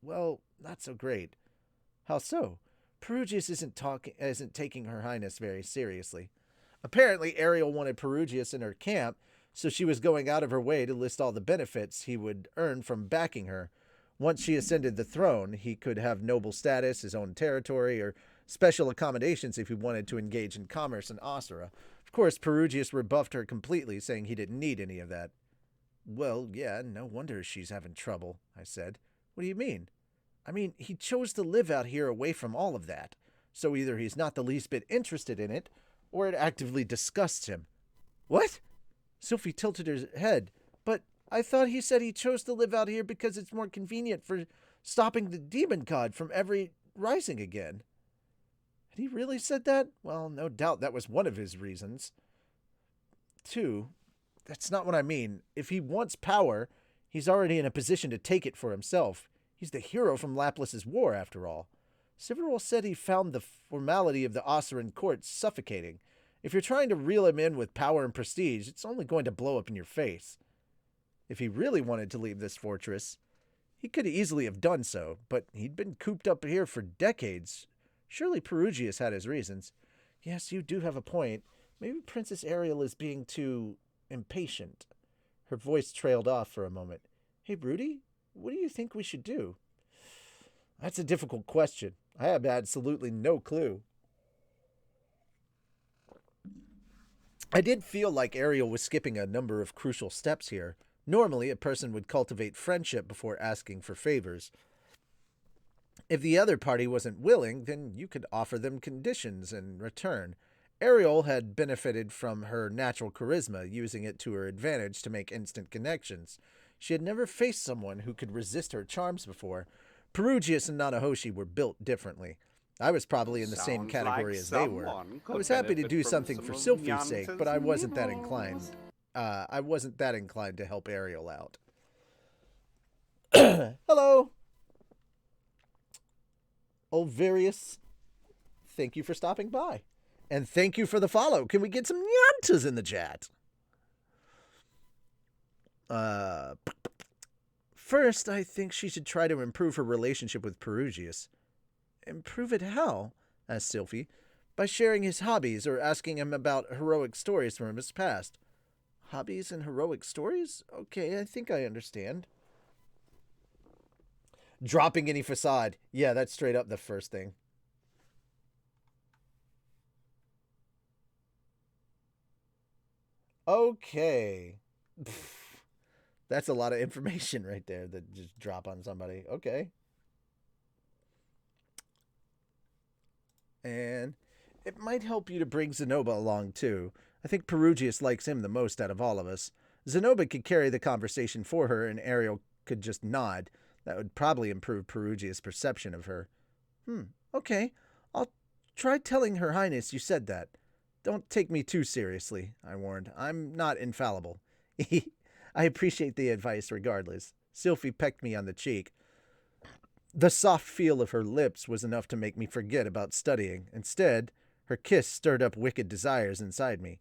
Well, not so great. How so? Perugius isn't taking Her Highness very seriously. Apparently, Ariel wanted Perugius in her camp, so she was going out of her way to list all the benefits he would earn from backing her. Once she ascended the throne, he could have noble status, his own territory, or special accommodations if he wanted to engage in commerce in Osira. Of course, Perugius rebuffed her completely, saying he didn't need any of that. Well, yeah, no wonder she's having trouble, I said. What do you mean? I mean, he chose to live out here away from all of that, so either he's not the least bit interested in it, or it actively disgusts him. What? Sophie tilted her head. But I thought he said he chose to live out here because it's more convenient for stopping the demon god from ever rising again. Had he really said that? Well, no doubt that was one of his reasons. 2. That's not what I mean. If he wants power, he's already in a position to take it for himself. He's the hero from Laplas's war, after all. Siverol said he found the formality of the Osiran court suffocating. If you're trying to reel him in with power and prestige, it's only going to blow up in your face. If he really wanted to leave this fortress, he could easily have done so, but he'd been cooped up here for decades. Surely Perugius had his reasons. Yes, you do have a point. Maybe Princess Ariel is being too impatient. Her voice trailed off for a moment. Hey, Rudy, what do you think we should do? That's a difficult question. I have absolutely no clue. I did feel like Ariel was skipping a number of crucial steps here. Normally, a person would cultivate friendship before asking for favors. If the other party wasn't willing, then you could offer them conditions in return. Ariel had benefited from her natural charisma, using it to her advantage to make instant connections. She had never faced someone who could resist her charms before. Perugius and Nanahoshi were built differently. I was probably in the same category as they were. I was happy to do something for Sylphie's sake, but I wasn't that inclined. I wasn't that inclined to help Ariel out. Hello. Olvarius, thank you for stopping by. And thank you for the follow. Can we get some nyantas in the chat? First, I think she should try to improve her relationship with Perugius. Improve it how? Asked Sylphie. By sharing his hobbies or asking him about heroic stories from his past. Hobbies and heroic stories? Okay, I think I understand. Dropping any facade. Yeah, that's straight up the first thing. Okay. That's a lot of information right there that just drop on somebody. Okay. And it might help you to bring Zenoba along, too. I think Perugius likes him the most out of all of us. Zenoba could carry the conversation for her, and Ariel could just nod. That would probably improve Perugius' perception of her. Okay. I'll try telling Her Highness you said that. Don't take me too seriously, I warned. I'm not infallible. I appreciate the advice regardless. Sylphie pecked me on the cheek. The soft feel of her lips was enough to make me forget about studying. Instead, her kiss stirred up wicked desires inside me.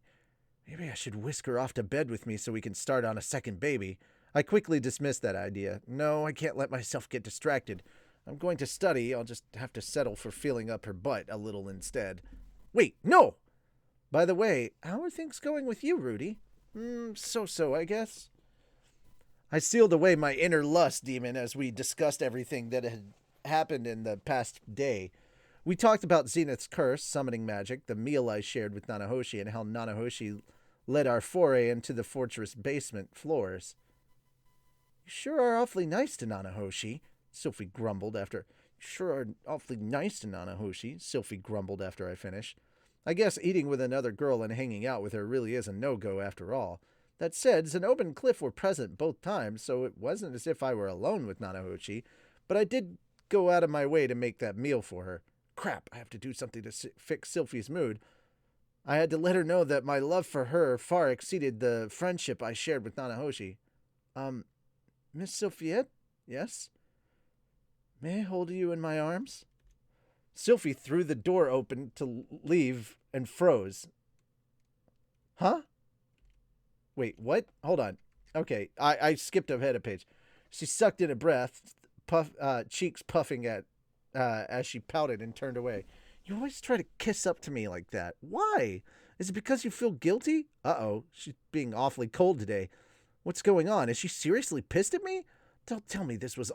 Maybe I should whisk her off to bed with me so we can start on a second baby. I quickly dismissed that idea. No, I can't let myself get distracted. I'm going to study. I'll just have to settle for feeling up her butt a little instead. Wait, no! By the way, how are things going with you, Rudy? So-so, I guess. I sealed away my inner lust demon as we discussed everything that had happened in the past day. We talked about Zenith's curse, summoning magic, the meal I shared with Nanahoshi, and how Nanahoshi led our foray into the fortress basement floors. You sure are awfully nice to Nanahoshi, Sylphie grumbled after... Sylphie grumbled after I finished. I guess eating with another girl and hanging out with her really is a no-go after all. That said, Zenobe and Cliff were present both times, so it wasn't as if I were alone with Nanahoshi, but I did go out of my way to make that meal for her. Crap, I have to do something to fix Sylphie's mood. I had to let her know that my love for her far exceeded the friendship I shared with Nanahoshi. Miss Sylphiette? Yes? May I hold you in my arms? Sylphie threw the door open to leave and froze. Huh? Wait, what? Hold on. Okay, I skipped ahead a page. She sucked in a breath, cheeks puffing as she pouted and turned away. You always try to kiss up to me like that. Why? Is it because you feel guilty? Uh-oh, she's being awfully cold today. What's going on? Is she seriously pissed at me? Don't tell me this was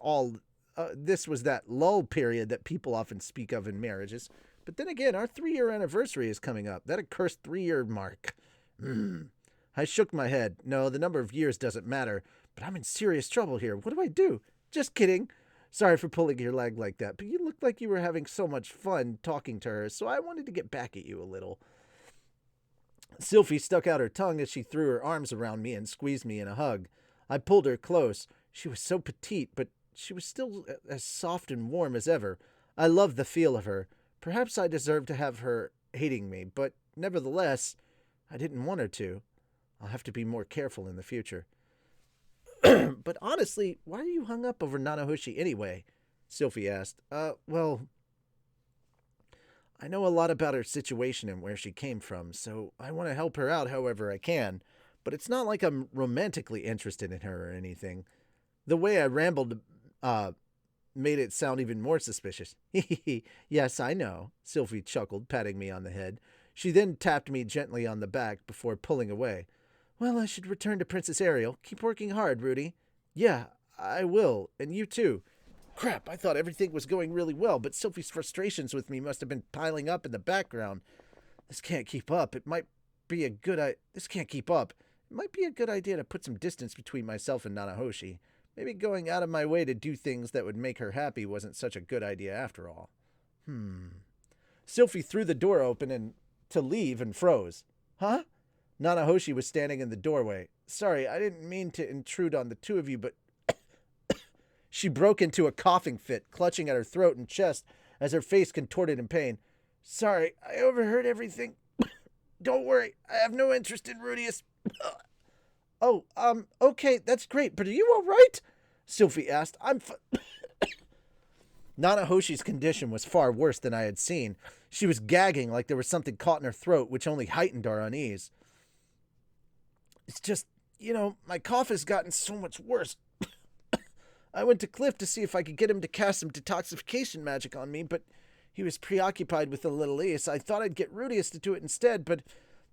that lull period that people often speak of in marriages. But then again, our 3-year anniversary is coming up. That accursed 3-year mark. I shook my head. No, the number of years doesn't matter, but I'm in serious trouble here. What do I do? Just kidding. Sorry for pulling your leg like that, but you looked like you were having so much fun talking to her, so I wanted to get back at you a little. Sylphie stuck out her tongue as she threw her arms around me and squeezed me in a hug. I pulled her close. She was so petite, but she was still as soft and warm as ever. I loved the feel of her. Perhaps I deserved to have her hating me, but nevertheless, I didn't want her to. I'll have to be more careful in the future. But honestly, why are you hung up over Nanahoshi anyway? Sylphie asked. Well, I know a lot about her situation and where she came from, so I want to help her out however I can. But it's not like I'm romantically interested in her or anything. The way I rambled made it sound even more suspicious. Yes, I know, Sylphie chuckled, patting me on the head. She then tapped me gently on the back before pulling away. Well, I should return to Princess Ariel. Keep working hard, Rudy. Yeah, I will, and you too. Crap, I thought everything was going really well, but Sylphie's frustrations with me must have been piling up in the background. This can't keep up. This can't keep up. It might be a good idea to put some distance between myself and Nanahoshi. Maybe going out of my way to do things that would make her happy wasn't such a good idea after all. Sylphie threw the door open to leave and froze. Huh? Nanahoshi was standing in the doorway. Sorry, I didn't mean to intrude on the two of you, but... She broke into a coughing fit, clutching at her throat and chest as her face contorted in pain. Sorry, I overheard everything. Don't worry, I have no interest in Rudius. Okay, that's great, but are you all right? Sylphie asked. Nanahoshi's condition was far worse than I had seen. She was gagging like there was something caught in her throat, which only heightened our unease. It's just, my cough has gotten so much worse. I went to Cliff to see if I could get him to cast some detoxification magic on me, but he was preoccupied with the little ace. I thought I'd get Rudius to do it instead, but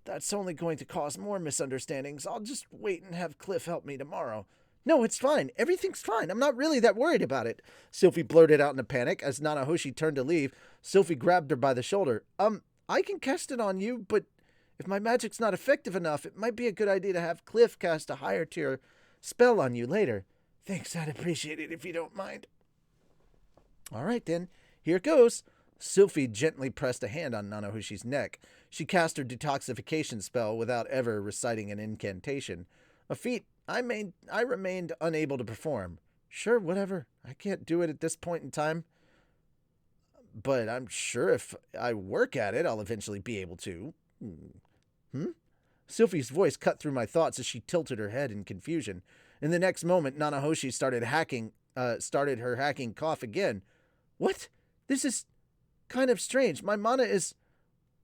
that's only going to cause more misunderstandings. I'll just wait and have Cliff help me tomorrow. No, it's fine. Everything's fine. I'm not really that worried about it. Sylphie blurted out in a panic. As Nanahoshi turned to leave, Sylphie grabbed her by the shoulder. I can cast it on you, but if my magic's not effective enough, it might be a good idea to have Cliff cast a higher tier spell on you later. Thanks, I'd appreciate it if you don't mind. All right, then. Here it goes. Sylphie gently pressed a hand on Nanahoshi's neck. She cast her detoxification spell without ever reciting an incantation. A feat I remained unable to perform. Sure, whatever. I can't do it at this point in time. But I'm sure if I work at it, I'll eventually be able to. Sylphie's voice cut through my thoughts as she tilted her head in confusion. In the next moment, Nanahoshi started her hacking cough again. What? This is kind of strange. My mana is...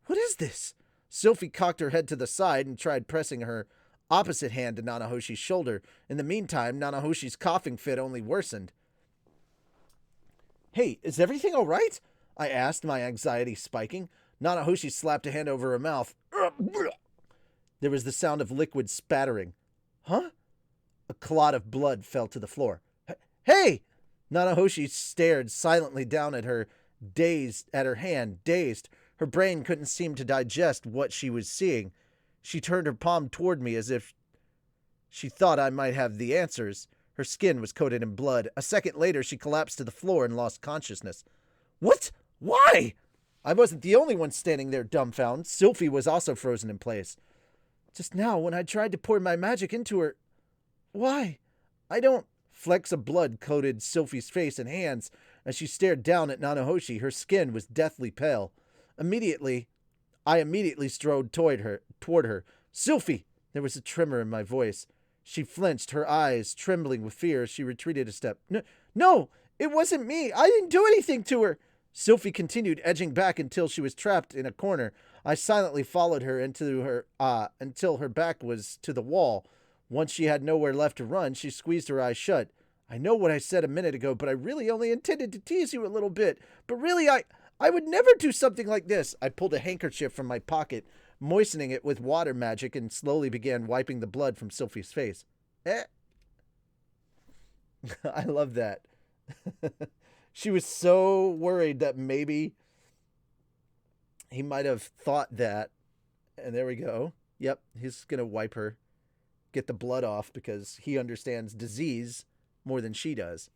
What is this? Sylphie cocked her head to the side and tried pressing her opposite hand to Nanahoshi's shoulder. In the meantime, Nanahoshi's coughing fit only worsened. Hey, is everything all right? I asked, my anxiety spiking. Nanahoshi slapped a hand over her mouth. There was the sound of liquid spattering. Huh? A clot of blood fell to the floor. Hey! Nanahoshi stared silently down at her hand, dazed. Her brain couldn't seem to digest what she was seeing. She turned her palm toward me as if she thought I might have the answers. Her skin was coated in blood. A second later, she collapsed to the floor and lost consciousness. What? Why? I wasn't the only one standing there dumbfounded. Sylphie was also frozen in place. Just now, when I tried to pour my magic into her... Why? I don't... Flecks of blood coated Sylphie's face and hands as she stared down at Nanahoshi. Her skin was deathly pale. I immediately strode toward her. Sylphie! There was a tremor in my voice. She flinched, her eyes trembling with fear. She retreated a step. No, it wasn't me. I didn't do anything to her. Sylphie continued, edging back until she was trapped in a corner. I silently followed her until her back was to the wall. Once she had nowhere left to run, she squeezed her eyes shut. I know what I said a minute ago, but I really only intended to tease you a little bit. But really, I would never do something like this. I pulled a handkerchief from my pocket, moistening it with water magic, and slowly began wiping the blood from Sylphie's face. I love that. She was so worried that maybe he might have thought that. And there we go. Yep, he's going to wipe her, get the blood off, because he understands disease more than she does.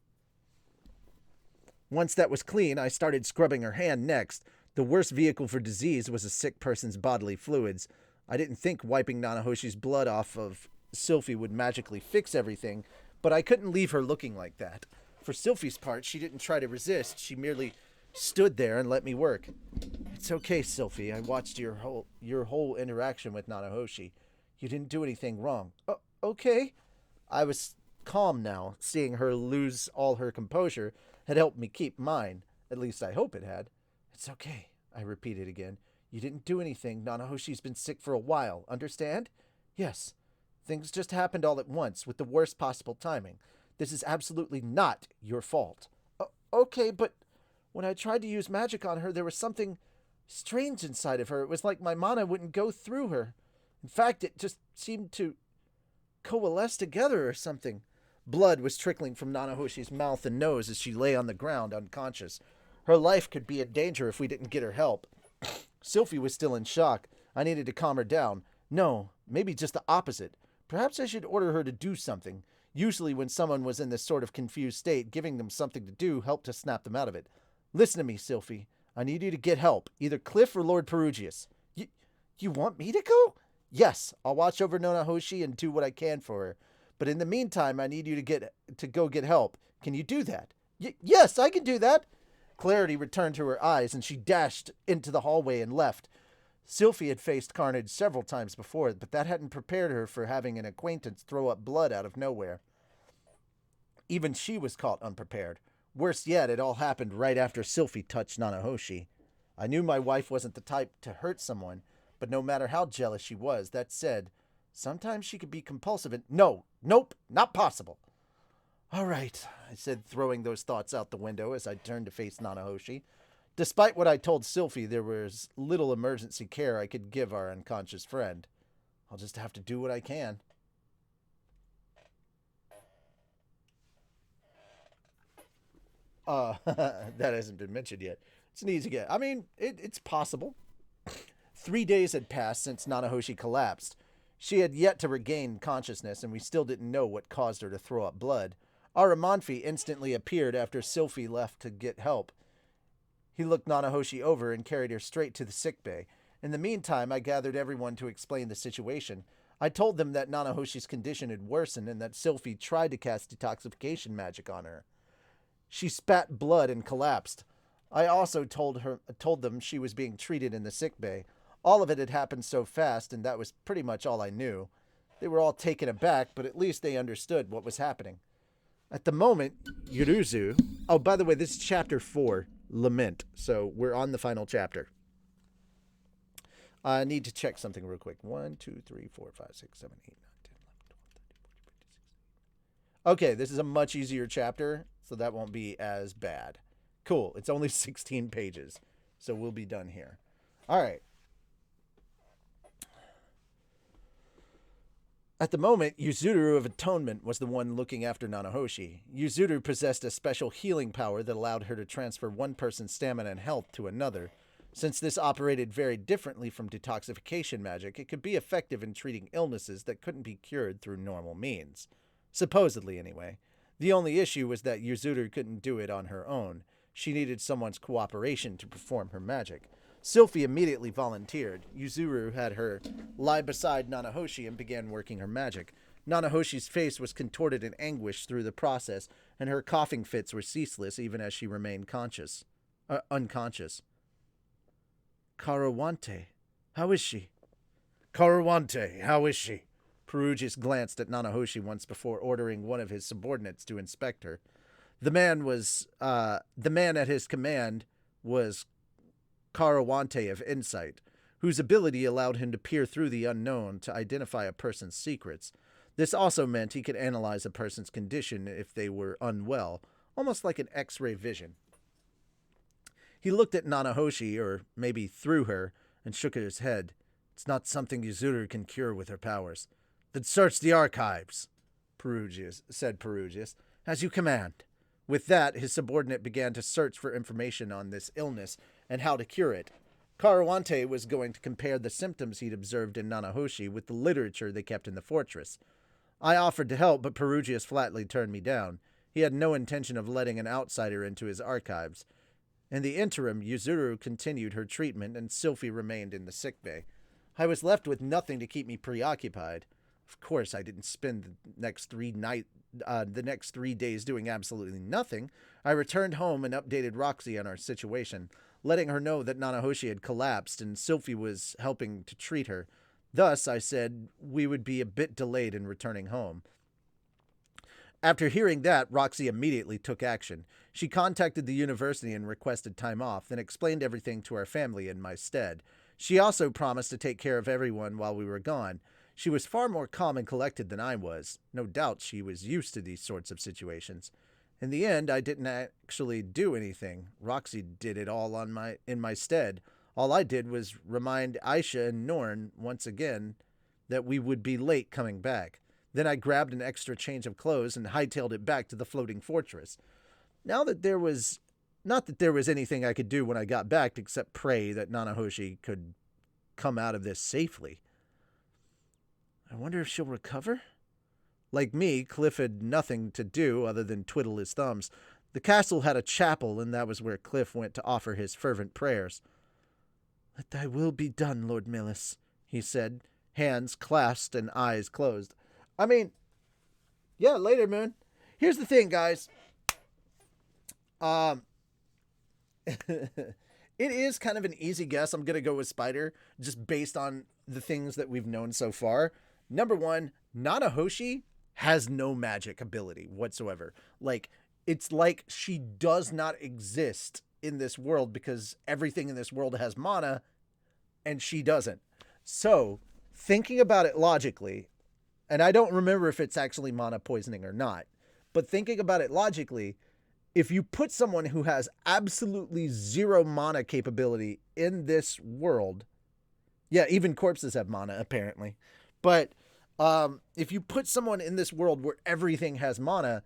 Once that was clean, I started scrubbing her hand next. The worst vehicle for disease was a sick person's bodily fluids. I didn't think wiping Nanahoshi's blood off of Sylphie would magically fix everything, but I couldn't leave her looking like that. For Sylphie's part, she didn't try to resist. She merely stood there and let me work. It's okay, Sylphie. I watched your whole interaction with Nanahoshi. You didn't do anything wrong. Okay. I was calm now. Seeing her lose all her composure had helped me keep mine. At least I hope it had. It's okay, I repeated again. You didn't do anything. Nanahoshi's been sick for a while. Understand? Yes. Things just happened all at once, with the worst possible timing. This is absolutely not your fault. Okay, but when I tried to use magic on her, there was something strange inside of her. It was like my mana wouldn't go through her. In fact, it just seemed to coalesce together or something. Blood was trickling from Nanahoshi's mouth and nose as she lay on the ground, unconscious. Her life could be in danger if we didn't get her help. Sylphie was still in shock. I needed to calm her down. No, maybe just the opposite. Perhaps I should order her to do something. Usually when someone was in this sort of confused state, giving them something to do helped to snap them out of it. Listen to me, Sylphie. I need you to get help, either Cliff or Lord Perugius. You want me to go? Yes, I'll watch over Nanahoshi and do what I can for her. But in the meantime, I need you to go get help. Can you do that? Yes, I can do that. Clarity returned to her eyes, and she dashed into the hallway and left. Sylphie had faced carnage several times before, but that hadn't prepared her for having an acquaintance throw up blood out of nowhere. Even she was caught unprepared. Worse yet, it all happened right after Sylphie touched Nanahoshi. I knew my wife wasn't the type to hurt someone, but no matter how jealous she was, that said, sometimes she could be compulsive and... Nope, not possible. All right, I said, throwing those thoughts out the window as I turned to face Nanahoshi. Despite what I told Sylphie, there was little emergency care I could give our unconscious friend. I'll just have to do what I can. That hasn't been mentioned yet. It's an easy get. I mean, it's possible. 3 days had passed since Nanahoshi collapsed. She had yet to regain consciousness, and we still didn't know what caused her to throw up blood. Aramanfi instantly appeared after Sylphie left to get help. He looked Nanahoshi over and carried her straight to the sickbay. In the meantime, I gathered everyone to explain the situation. I told them that Nanahoshi's condition had worsened and that Sylphie tried to cast detoxification magic on her. She spat blood and collapsed. I also told them she was being treated in the sickbay. All of it had happened so fast, and that was pretty much all I knew. They were all taken aback, but at least they understood what was happening. At the moment, Yuruzu... Oh, by the way, this is chapter 4, Lament. So we're on the final chapter. I need to check something real quick. 1, 2, 3, 4, 5, 6, 7, 8, 9, 10, 11, 12, 13, 14, 15, 16. Okay, this is a much easier chapter, so that won't be as bad. Cool. It's only 16 pages, so we'll be done here. All right. At the moment, Yuzuru of Atonement was the one looking after Nanahoshi. Yuzuru possessed a special healing power that allowed her to transfer one person's stamina and health to another. Since this operated very differently from detoxification magic, it could be effective in treating illnesses that couldn't be cured through normal means. Supposedly, anyway. The only issue was that Yuzuru couldn't do it on her own. She needed someone's cooperation to perform her magic. Sylphie immediately volunteered. Yuzuru had her lie beside Nanahoshi and began working her magic. Nanahoshi's face was contorted in anguish through the process, and her coughing fits were ceaseless even as she remained unconscious. Karawante, how is she? Karawante, how is she? Perugius glanced at Nanahoshi once before ordering one of his subordinates to inspect her. The man at his command was Karawante of Insight, whose ability allowed him to peer through the unknown to identify a person's secrets. This also meant he could analyze a person's condition if they were unwell, almost like an X-ray vision. He looked at Nanahoshi, or maybe through her, and shook his head. It's not something Yuzuru can cure with her powers. Then search the archives, said Perugius, as you command. With that, his subordinate began to search for information on this illness and how to cure it. Karawante was going to compare the symptoms he'd observed in Nanahoshi with the literature they kept in the fortress. I offered to help, but Perugius flatly turned me down. He had no intention of letting an outsider into his archives. In the interim, Yuzuru continued her treatment, and Sylphie remained in the sickbay. I was left with nothing to keep me preoccupied. Of course, I didn't spend the next 3 days doing absolutely nothing. I returned home and updated Roxy on our situation, letting her know that Nanahoshi had collapsed and Sylphie was helping to treat her. Thus, I said we would be a bit delayed in returning home. After hearing that, Roxy immediately took action. She contacted the university and requested time off, then explained everything to our family in my stead. She also promised to take care of everyone while we were gone. She was far more calm and collected than I was. No doubt she was used to these sorts of situations. In the end, I didn't actually do anything. Roxy did it all in my stead. All I did was remind Aisha and Norn once again that we would be late coming back. Then I grabbed an extra change of clothes and hightailed it back to the floating fortress. Not that there was anything I could do when I got back except pray that Nanahoshi could come out of this safely. I wonder if she'll recover? Like me, Cliff had nothing to do other than twiddle his thumbs. The castle had a chapel, and that was where Cliff went to offer his fervent prayers. Let thy will be done, Lord Millis, he said, hands clasped and eyes closed. I mean, yeah, later, Moon. Here's the thing, guys. It is kind of an easy guess. I'm going to go with Spider, just based on the things that we've known so far. Number one, Nanahoshi has no magic ability whatsoever. Like, it's like she does not exist in this world because everything in this world has mana and she doesn't. So, thinking about it logically, and I don't remember if it's actually mana poisoning or not, but thinking about it logically, if you put someone who has absolutely zero mana capability in this world, yeah, even corpses have mana apparently, but if you put someone in this world where everything has mana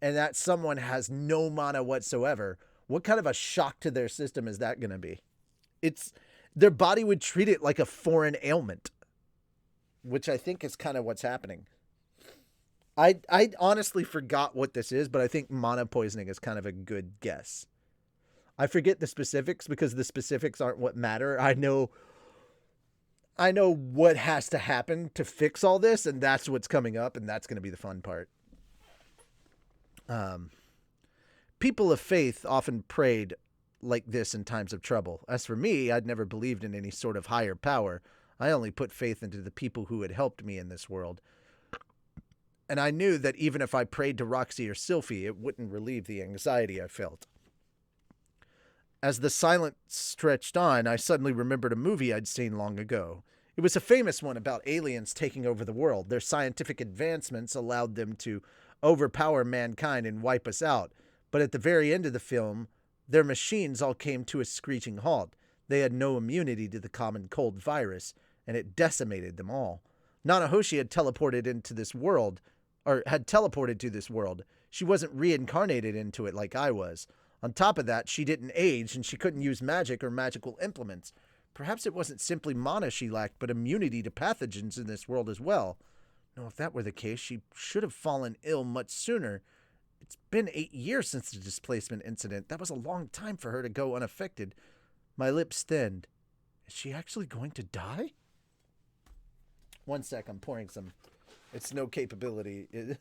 and that someone has no mana whatsoever, what kind of a shock to their system is that going to be? Their body would treat it like a foreign ailment, which I think is kind of what's happening. I honestly forgot what this is, but I think mana poisoning is kind of a good guess. I forget the specifics because the specifics aren't what matter. I know what has to happen to fix all this, and that's what's coming up, and that's going to be the fun part. People of faith often prayed like this in times of trouble. As for me, I'd never believed in any sort of higher power. I only put faith into the people who had helped me in this world. And I knew that even if I prayed to Roxy or Sylphie, it wouldn't relieve the anxiety I felt. As the silence stretched on, I suddenly remembered a movie I'd seen long ago. It was a famous one about aliens taking over the world. Their scientific advancements allowed them to overpower mankind and wipe us out. But at the very end of the film, their machines all came to a screeching halt. They had no immunity to the common cold virus, and it decimated them all. Nanahoshi had teleported to this world. She wasn't reincarnated into it like I was. On top of that, she didn't age, and she couldn't use magic or magical implements. Perhaps it wasn't simply mana she lacked, but immunity to pathogens in this world as well. No, if that were the case, she should have fallen ill much sooner. It's been 8 years since the displacement incident. That was a long time for her to go unaffected. My lips thinned. Is she actually going to die? 1 sec, I'm pouring some. It's no capability. It's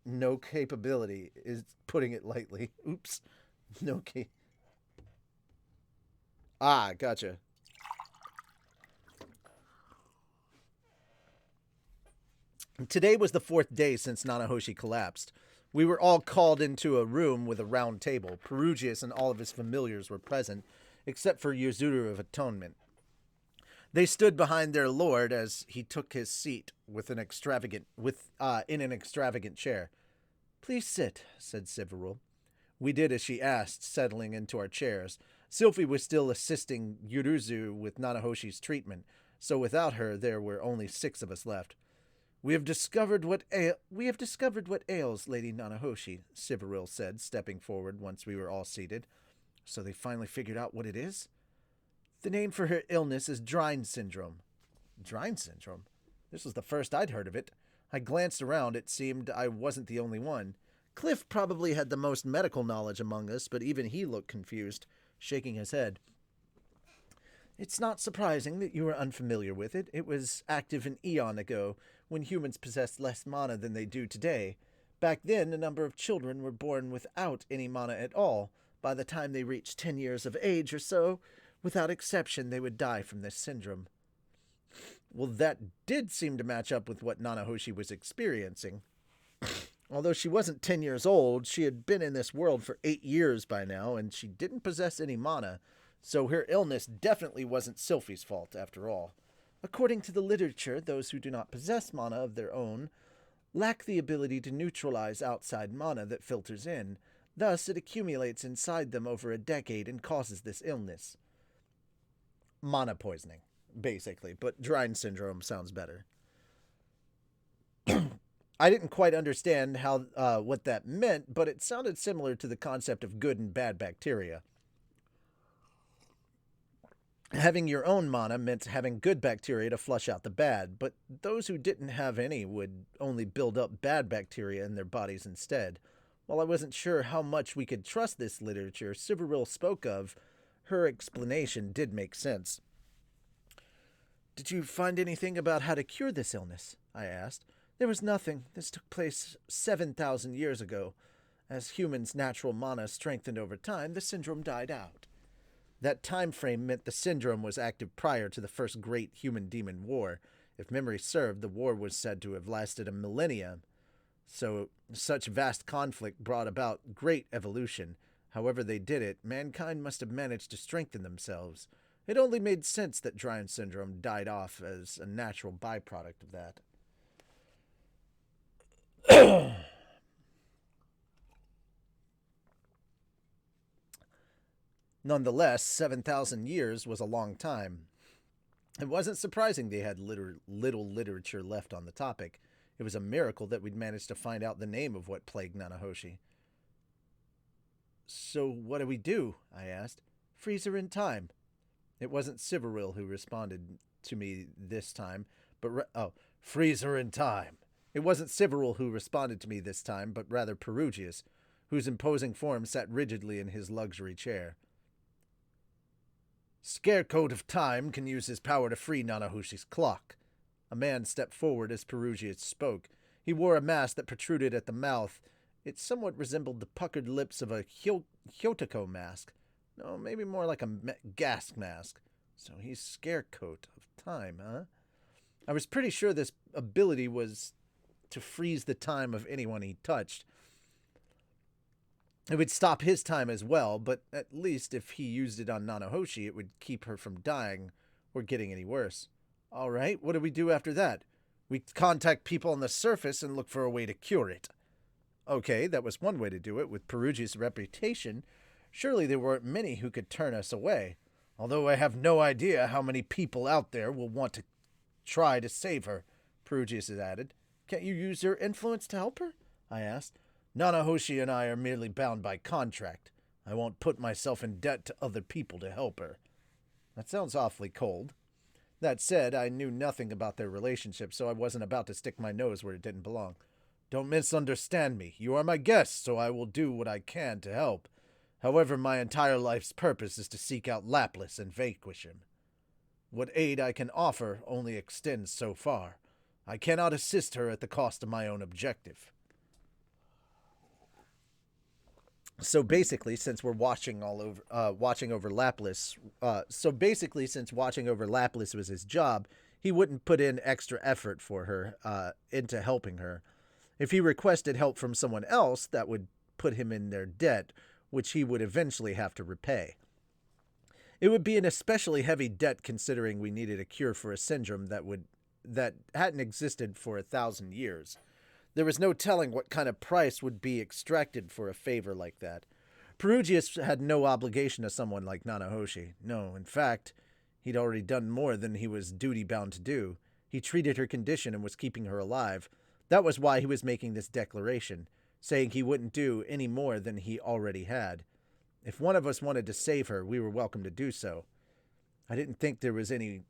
no capability is putting it lightly. Oops. No cap. Ah, gotcha. Today was the 4th day since Nanahoshi collapsed. We were all called into a room with a round table. Perugius and all of his familiars were present, except for Yuzuru of Atonement. They stood behind their lord as he took his seat in an extravagant chair. "Please sit," said Sivarul. We did as she asked, settling into our chairs. Sylphie was still assisting Yuruzu with Nanahoshi's treatment, so without her there were only 6 of us left. We have discovered what ails Lady Nanahoshi," Sivarul said, stepping forward once we were all seated. "So they finally figured out what it is?" "The name for her illness is Drine Syndrome." Drine Syndrome? This was the first I'd heard of it. I glanced around. It seemed I wasn't the only one. Cliff probably had the most medical knowledge among us, but even he looked confused, shaking his head. "It's not surprising that you are unfamiliar with it. It was active an eon ago, when humans possessed less mana than they do today. Back then, a number of children were born without any mana at all. By the time they reached 10 years of age or so, without exception, they would die from this syndrome." Well, that did seem to match up with what Nanahoshi was experiencing. Although she wasn't 10 years old, she had been in this world for 8 years by now, and she didn't possess any mana, so her illness definitely wasn't Sylphie's fault, after all. According to the literature, those who do not possess mana of their own lack the ability to neutralize outside mana that filters in. Thus, it accumulates inside them over a decade and causes this illness. Mana poisoning, basically, but Drine Syndrome sounds better. I didn't quite understand what that meant, but it sounded similar to the concept of good and bad bacteria. Having your own mana meant having good bacteria to flush out the bad, but those who didn't have any would only build up bad bacteria in their bodies instead. While I wasn't sure how much we could trust this literature Sivaril spoke of, her explanation did make sense. "Did you find anything about how to cure this illness?" I asked. "There was nothing. This took place 7,000 years ago. As humans' natural mana strengthened over time, the syndrome died out." That time frame meant the syndrome was active prior to the first great human-demon war. If memory served, the war was said to have lasted a millennia. So such vast conflict brought about great evolution. However they did it, mankind must have managed to strengthen themselves. It only made sense that Drine Syndrome died off as a natural byproduct of that. Nonetheless, 7,000 years was a long time. It wasn't surprising they had little literature left on the topic. It was a miracle that we'd managed to find out the name of what plagued Nanahoshi. "So what do we do?" I asked. "Freeze her in time." It wasn't Sivaril who responded to me this time, but freeze her in time. It wasn't Sivaril who responded to me this time, but rather Perugius, whose imposing form sat rigidly in his luxury chair. "Scarecode of Time can use his power to free Nanahoshi's clock." A man stepped forward as Perugius spoke. He wore a mask that protruded at the mouth It somewhat resembled the puckered lips of a Hyotoko mask. No, maybe more like a gas mask. So he's Scarecoat of time, huh? I was pretty sure this ability was to freeze the time of anyone he touched. It would stop his time as well, but at least if he used it on Nanahoshi, it would keep her from dying or getting any worse. All right, what do we do after that? We contact people on the surface and look for a way to cure it. Okay, that was one way to do it. With Perugia's reputation, surely there weren't many who could turn us away. Although I have no idea how many people out there will want to try to save her, Perugius has added. Can't you use your influence to help her? I asked. Nanahoshi and I are merely bound by contract. I won't put myself in debt to other people to help her. That sounds awfully cold. That said, I knew nothing about their relationship, so I wasn't about to stick my nose where it didn't belong. Don't misunderstand me. You are my guest, so I will do what I can to help. However, my entire life's purpose is to seek out Lapis and vanquish him. What aid I can offer only extends so far. I cannot assist her at the cost of my own objective. So basically, since we're watching over Lapis, since watching over Lapis was his job, he wouldn't put in extra effort for her, into helping her. If he requested help from someone else, that would put him in their debt, which he would eventually have to repay. It would be an especially heavy debt considering we needed a cure for a syndrome that hadn't existed for 1,000 years. There was no telling what kind of price would be extracted for a favor like that. Perugius had no obligation to someone like Nanahoshi. No, in fact, he'd already done more than he was duty-bound to do. He treated her condition and was keeping her alive. That was why he was making this declaration, saying he wouldn't do any more than he already had. If one of us wanted to save her, we were welcome to do so. I didn't think there was anything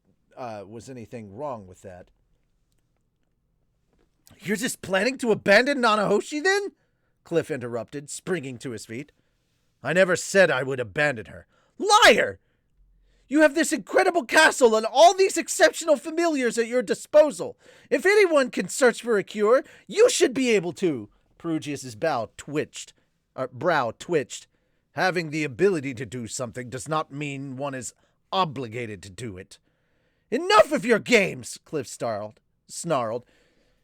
wrong with that. You're just planning to abandon Nanahoshi, then? Cliff interrupted, springing to his feet. I never said I would abandon her. Liar! You have this incredible castle and all these exceptional familiars at your disposal. If anyone can search for a cure, you should be able to. Perugius's brow twitched. Having the ability to do something does not mean one is obligated to do it. Enough of your games, Cliff snarled.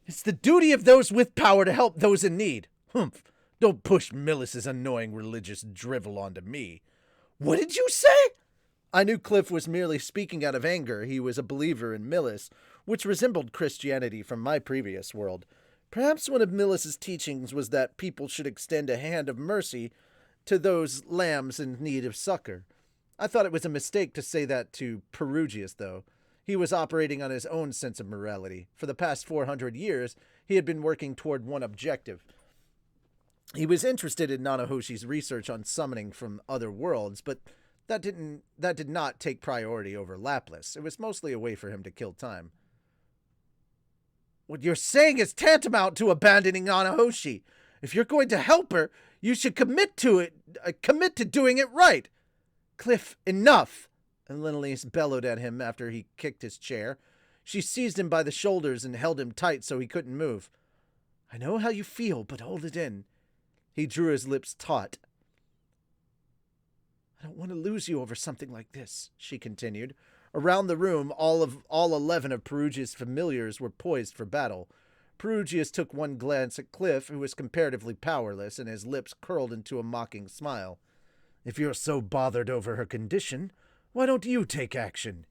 It's the duty of those with power to help those in need. Humph. Don't push Millis's annoying religious drivel onto me. What did you say? I knew Cliff was merely speaking out of anger. He was a believer in Millis, which resembled Christianity from my previous world. Perhaps one of Millis's teachings was that people should extend a hand of mercy to those lambs in need of succor. I thought it was a mistake to say that to Perugius, though. He was operating on his own sense of morality. For the past 400 years, he had been working toward one objective. He was interested in Nanahoshi's research on summoning from other worlds, but that did not take priority over Lapis. It was mostly a way for him to kill time. What you're saying is tantamount to abandoning Nanahoshi. If you're going to help her, you should commit to doing it right. Cliff, enough! And Linelise bellowed at him after he kicked his chair. She seized him by the shoulders and held him tight so he couldn't move. I know how you feel, but hold it in. He drew his lips taut. I don't want to lose you over something like this, she continued. Around the room, all 11 of Perugia's familiars were poised for battle. Perugius took one glance at Cliff, who was comparatively powerless, and his lips curled into a mocking smile. If you're so bothered over her condition, why don't you take action?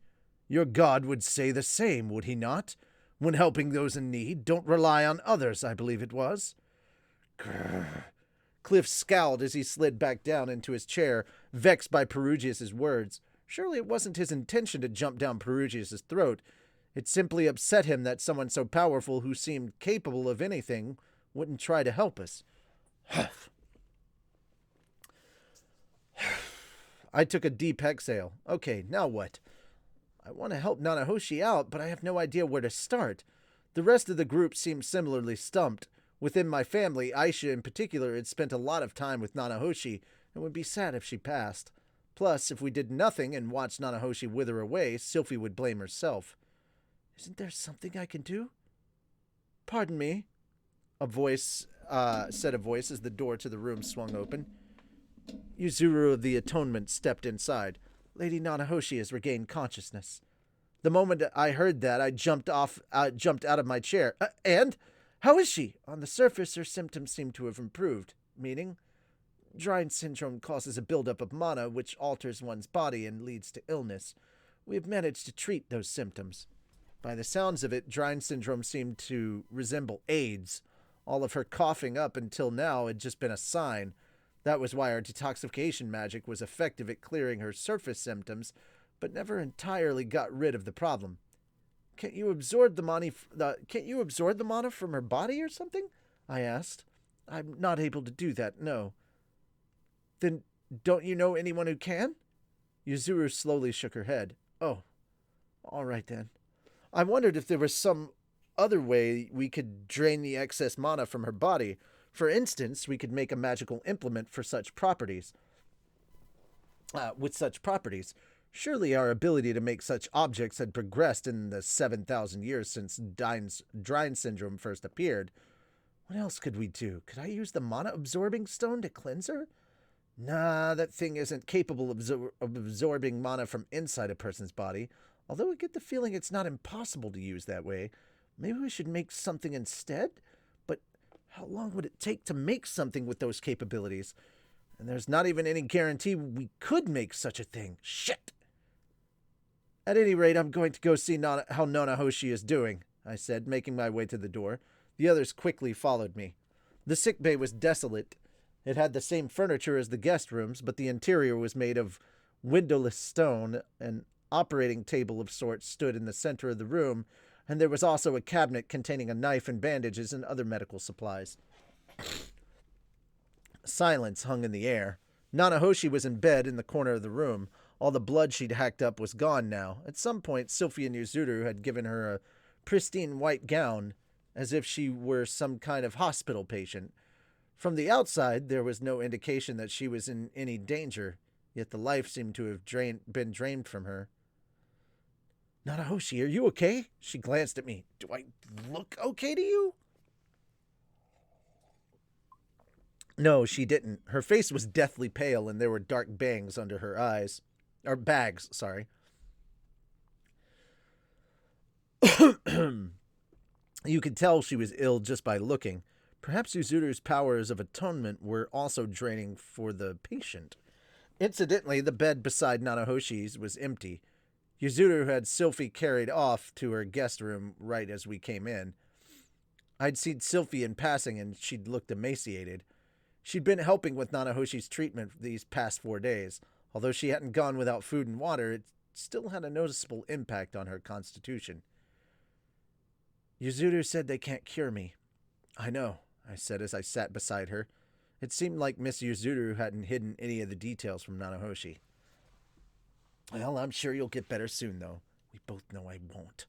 Your god would say the same, would he not? When helping those in need, don't rely on others, I believe it was. Grrr. Cliff scowled as he slid back down into his chair, vexed by Perugius's words. Surely it wasn't his intention to jump down Perugius's throat. It simply upset him that someone so powerful who seemed capable of anything wouldn't try to help us. I took a deep exhale. Okay, now what? I want to help Nanahoshi out, but I have no idea where to start. The rest of the group seemed similarly stumped. Within my family, Aisha in particular had spent a lot of time with Nanahoshi and would be sad if she passed. Plus, if we did nothing and watched Nanahoshi wither away, Sylphie would blame herself. Isn't there something I can do? Pardon me. A voice said a voice as the door to the room swung open. Yuzuru of the Atonement stepped inside. Lady Nanahoshi has regained consciousness. The moment I heard that, I jumped out of my chair. And? How is she? On the surface, her symptoms seem to have improved. Meaning? Drying syndrome causes a buildup of mana, which alters one's body and leads to illness. We have managed to treat those symptoms. By the sounds of it, Drying syndrome seemed to resemble AIDS. All of her coughing up until now had just been a sign. That was why our detoxification magic was effective at clearing her surface symptoms, but never entirely got rid of the problem. Can't you absorb the mana from her body or something? I asked. I'm not able to do that, no. Then don't you know anyone who can? Yuzuru slowly shook her head. Oh, all right then. I wondered if there was some other way we could drain the excess mana from her body. For instance, we could make a magical implement for such properties. With such properties. Surely our ability to make such objects had progressed in the 7,000 years since Drying syndrome first appeared. What else could we do? Could I use the mana-absorbing stone to cleanse her? Nah, that thing isn't capable of absorbing mana from inside a person's body, although I get the feeling it's not impossible to use that way. Maybe we should make something instead? But how long would it take to make something with those capabilities? And there's not even any guarantee we could make such a thing. Shit! At any rate, I'm going to go see how Nanahoshi is doing, I said, making my way to the door. The others quickly followed me. The sick bay was desolate. It had the same furniture as the guest rooms, but the interior was made of windowless stone. An operating table of sorts stood in the center of the room, and there was also a cabinet containing a knife and bandages and other medical supplies. Silence hung in the air. Nanahoshi was in bed in the corner of the room. All the blood she'd hacked up was gone now. At some point, Sylphie and Yuzuru had given her a pristine white gown, as if she were some kind of hospital patient. From the outside, there was no indication that she was in any danger, yet the life seemed to have been drained from her. Nanahoshi, are you okay? She glanced at me. Do I look okay to you? No, she didn't. Her face was deathly pale, and there were dark bangs under her eyes. Or bags, sorry. You could tell she was ill just by looking. Perhaps Yuzuru's powers of atonement were also draining for the patient. Incidentally, the bed beside Nanahoshi's was empty. Yuzuru had Sylphie carried off to her guest room right as we came in. I'd seen Sylphie in passing, and she'd looked emaciated. She'd been helping with Nanahoshi's treatment these past 4 days. Although she hadn't gone without food and water, it still had a noticeable impact on her constitution. Yuzuru said they can't cure me. I know, I said as I sat beside her. It seemed like Miss Yuzuru hadn't hidden any of the details from Nanahoshi. Well, I'm sure you'll get better soon, though. We both know I won't.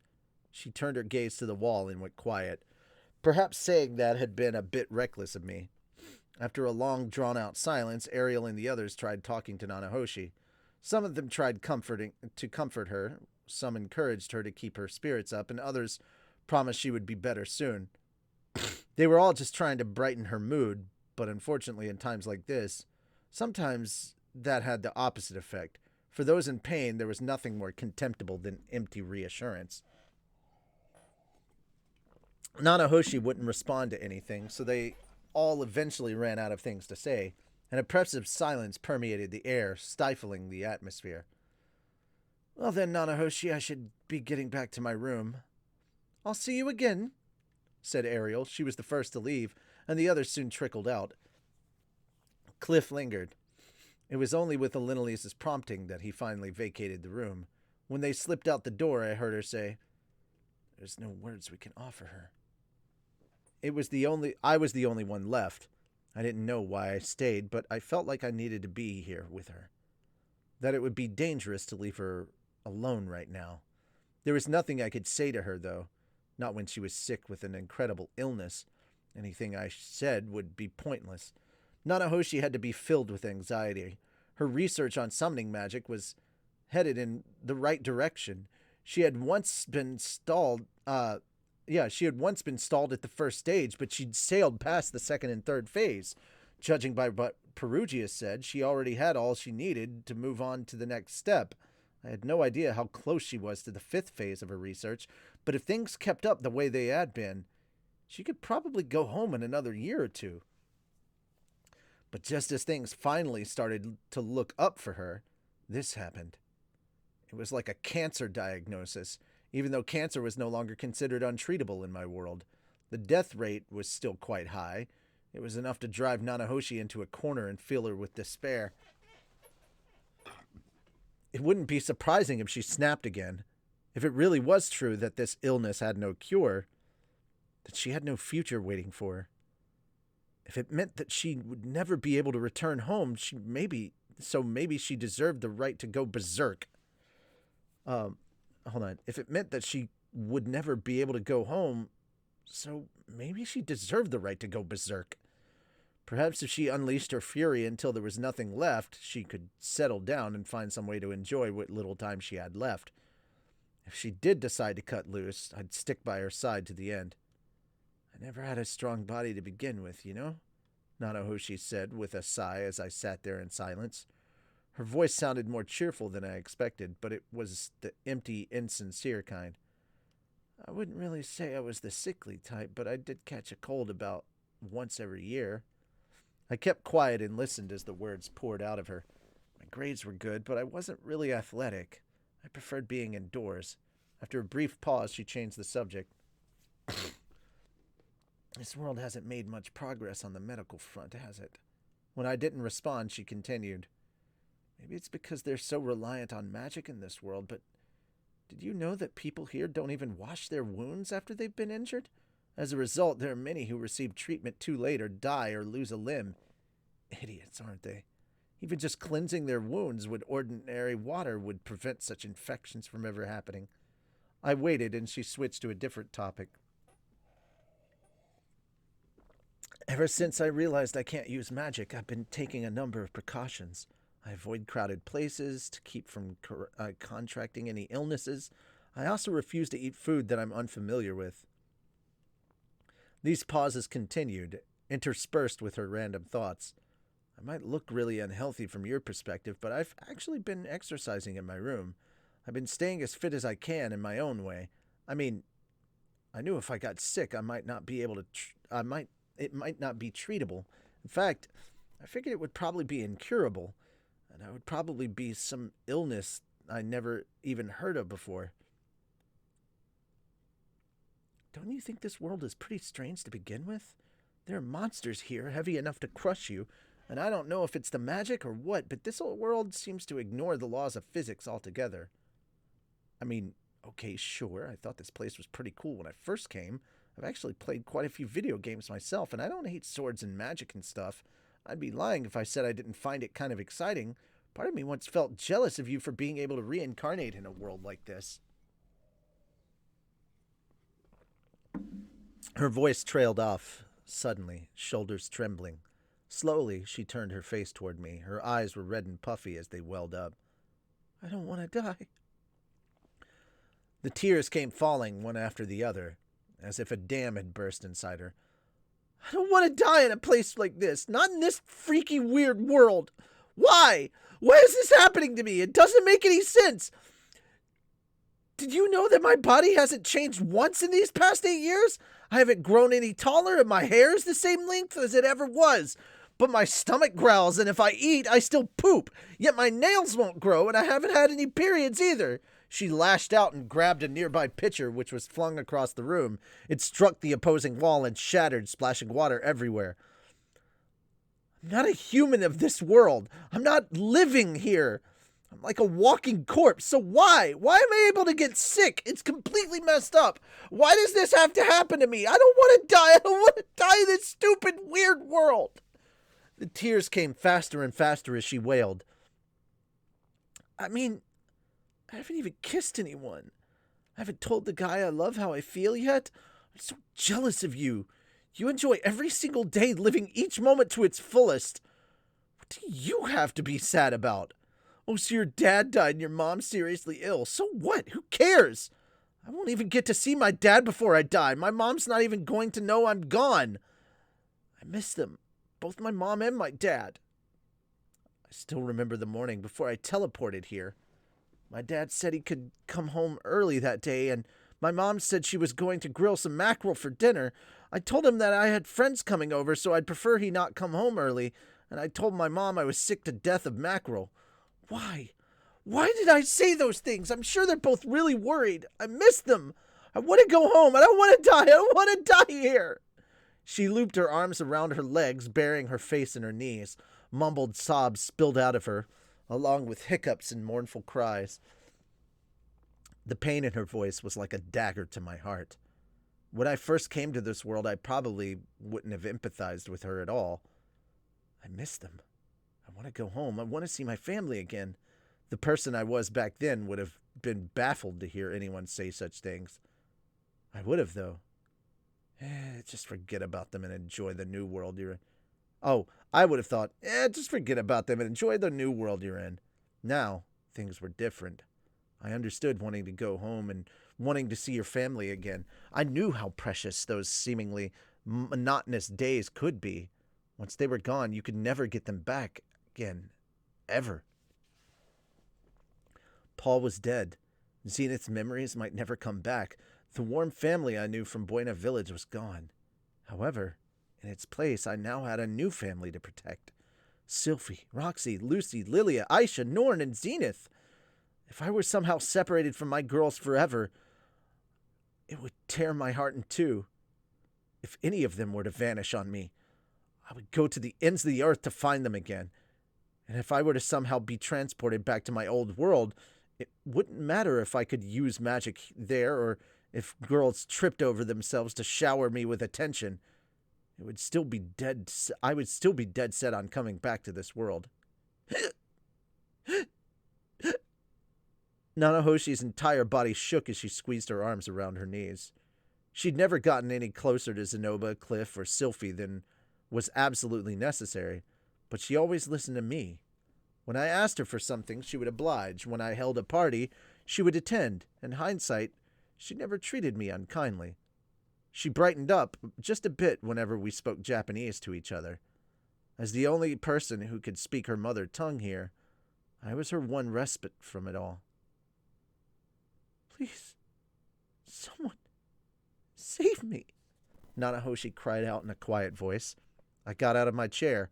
She turned her gaze to the wall and went quiet. Perhaps saying that had been a bit reckless of me. After a long, drawn-out silence, Ariel and the others tried talking to Nanahoshi. Some of them tried to comfort her, some encouraged her to keep her spirits up, and others promised she would be better soon. They were all just trying to brighten her mood, but unfortunately in times like this, sometimes that had the opposite effect. For those in pain, there was nothing more contemptible than empty reassurance. Nanahoshi wouldn't respond to anything, so they all eventually ran out of things to say. An oppressive silence permeated the air, stifling the atmosphere. Well then, Nanahoshi, I should be getting back to my room. I'll see you again, said Ariel. She was the first to leave, and the others soon trickled out. Cliff lingered. It was only with Elenalise's prompting that he finally vacated the room. When they slipped out the door, I heard her say, There's no words we can offer her. I was the only one left. I didn't know why I stayed, but I felt like I needed to be here with her. That it would be dangerous to leave her alone right now. There was nothing I could say to her, though. Not when she was sick with an incredible illness. Anything I said would be pointless. Nanahoshi had to be filled with anxiety. Her research on summoning magic was headed in the right direction. She had once been she had once been stalled at the first stage, but she'd sailed past the second and third phase. Judging by what Perugia said, she already had all she needed to move on to the next step. I had no idea how close she was to the fifth phase of her research, but if things kept up the way they had been, she could probably go home in another year or two. But just as things finally started to look up for her, this happened. It was like a cancer diagnosis, even though cancer was no longer considered untreatable in my world. The death rate was still quite high. It was enough to drive Nanahoshi into a corner and fill her with despair. It wouldn't be surprising if she snapped again. If it really was true that this illness had no cure, that she had no future waiting for her. If it meant that she would never be able to return home, maybe she deserved the right to go berserk. Hold on. If it meant that she would never be able to go home, so maybe she deserved the right to go berserk. Perhaps if she unleashed her fury until there was nothing left, she could settle down and find some way to enjoy what little time she had left. If she did decide to cut loose, I'd stick by her side to the end. I never had a strong body to begin with, you know? Nanahoshi said with a sigh as I sat there in silence. Her voice sounded more cheerful than I expected, but it was the empty, insincere kind. I wouldn't really say I was the sickly type, but I did catch a cold about once every year. I kept quiet and listened as the words poured out of her. My grades were good, but I wasn't really athletic. I preferred being indoors. After a brief pause, she changed the subject. This world hasn't made much progress on the medical front, has it? When I didn't respond, she continued. Maybe it's because they're so reliant on magic in this world, but did you know that people here don't even wash their wounds after they've been injured? As a result, there are many who receive treatment too late or die or lose a limb. Idiots, aren't they? Even just cleansing their wounds with ordinary water would prevent such infections from ever happening. I waited, and she switched to a different topic. Ever since I realized I can't use magic, I've been taking a number of precautions. I avoid crowded places to keep from contracting any illnesses. I also refuse to eat food that I'm unfamiliar with. These pauses continued, interspersed with her random thoughts. I might look really unhealthy from your perspective, but I've actually been exercising in my room. I've been staying as fit as I can in my own way. I mean, I knew if I got sick, I might not be able to... It might not be treatable. In fact, I figured it would probably be incurable, and I would probably be some illness I never even heard of before. Don't you think this world is pretty strange to begin with? There are monsters here heavy enough to crush you, and I don't know if it's the magic or what, but this old world seems to ignore the laws of physics altogether. I mean, okay, sure, I thought this place was pretty cool when I first came. I've actually played quite a few video games myself, and I don't hate swords and magic and stuff. I'd be lying if I said I didn't find it kind of exciting. Part of me once felt jealous of you for being able to reincarnate in a world like this. Her voice trailed off, suddenly, shoulders trembling. Slowly, she turned her face toward me. Her eyes were red and puffy as they welled up. I don't want to die. The tears came falling one after the other, as if a dam had burst inside her. I don't want to die in a place like this. Not in this freaky, weird world. Why? Why is this happening to me? It doesn't make any sense. Did you know that my body hasn't changed once in these past 8 years? I haven't grown any taller, and my hair is the same length as it ever was. But my stomach growls, and if I eat, I still poop. Yet my nails won't grow, and I haven't had any periods either. She lashed out and grabbed a nearby pitcher, which was flung across the room. It struck the opposing wall and shattered, splashing water everywhere. I'm not a human of this world. I'm not living here. I'm like a walking corpse. So why? Why am I able to get sick? It's completely messed up. Why does this have to happen to me? I don't want to die. I don't want to die in this stupid, weird world. The tears came faster and faster as she wailed. I mean, I haven't even kissed anyone. I haven't told the guy I love how I feel yet. I'm so jealous of you. You enjoy every single day, living each moment to its fullest. What do you have to be sad about? Oh, so your dad died and your mom's seriously ill. So what? Who cares? I won't even get to see my dad before I die. My mom's not even going to know I'm gone. I miss them, both my mom and my dad. I still remember the morning before I teleported here. My dad said he could come home early that day, and my mom said she was going to grill some mackerel for dinner. I told him that I had friends coming over, so I'd prefer he not come home early, and I told my mom I was sick to death of mackerel. Why? Why did I say those things? I'm sure they're both really worried. I miss them. I want to go home. I don't want to die. I don't want to die here. She looped her arms around her legs, burying her face in her knees. Mumbled sobs spilled out of her, along with hiccups and mournful cries. The pain in her voice was like a dagger to my heart. When I first came to this world, I probably wouldn't have empathized with her at all. I miss them. I want to go home. I want to see my family again. The person I was back then would have been baffled to hear anyone say such things. I would have, though. Just forget about them and enjoy the new world you're in. Oh, I would have thought, just forget about them and enjoy the new world you're in. Now, things were different. I understood wanting to go home and wanting to see your family again. I knew how precious those seemingly monotonous days could be. Once they were gone, you could never get them back again. Ever. Paul was dead. Zenith's memories might never come back. The warm family I knew from Buena Village was gone. However, in its place, I now had a new family to protect. Sylphie, Roxy, Lucy, Lilia, Aisha, Norn, and Zenith. If I were somehow separated from my girls forever, it would tear my heart in two. If any of them were to vanish on me, I would go to the ends of the earth to find them again. And if I were to somehow be transported back to my old world, it wouldn't matter if I could use magic there or if girls tripped over themselves to shower me with attention. It would still be dead. I would still be dead set on coming back to this world. Nanahoshi's entire body shook as she squeezed her arms around her knees. She'd never gotten any closer to Zenoba, Cliff, or Sylphie than was absolutely necessary, but she always listened to me. When I asked her for something, she would oblige. When I held a party, she would attend. In hindsight, she never treated me unkindly. She brightened up just a bit whenever we spoke Japanese to each other. As the only person who could speak her mother tongue here, I was her one respite from it all. Please, someone, save me, Nanahoshi cried out in a quiet voice. I got out of my chair.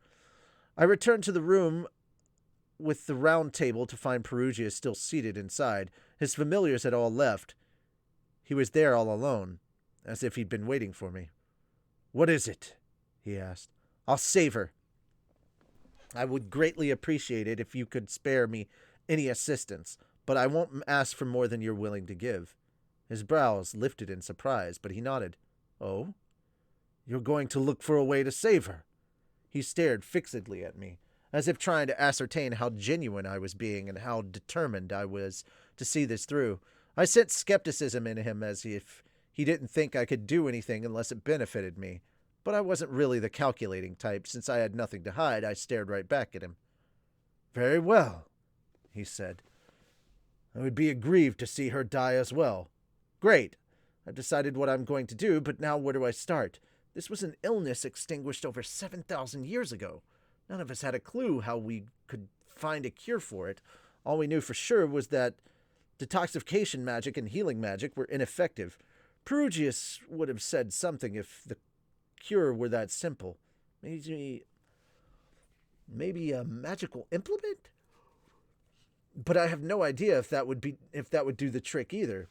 I returned to the room with the round table to find Perugia still seated inside. His familiars had all left. He was there all alone, as if he'd been waiting for me. What is it? He asked. I'll save her. I would greatly appreciate it if you could spare me any assistance, but I won't ask for more than you're willing to give. His brows lifted in surprise, but he nodded. Oh? You're going to look for a way to save her? He stared fixedly at me, as if trying to ascertain how genuine I was being and how determined I was to see this through. I sensed skepticism in him, as if he didn't think I could do anything unless it benefited me. But I wasn't really the calculating type. Since I had nothing to hide, I stared right back at him. Very well, he said. I would be aggrieved to see her die as well. Great. I've decided what I'm going to do, but now where do I start? This was an illness extinguished over 7,000 years ago. None of us had a clue how we could find a cure for it. All we knew for sure was that detoxification magic and healing magic were ineffective. Perugius would have said something if the cure were that simple. Maybe a magical implement? But I have no idea if that would do the trick either.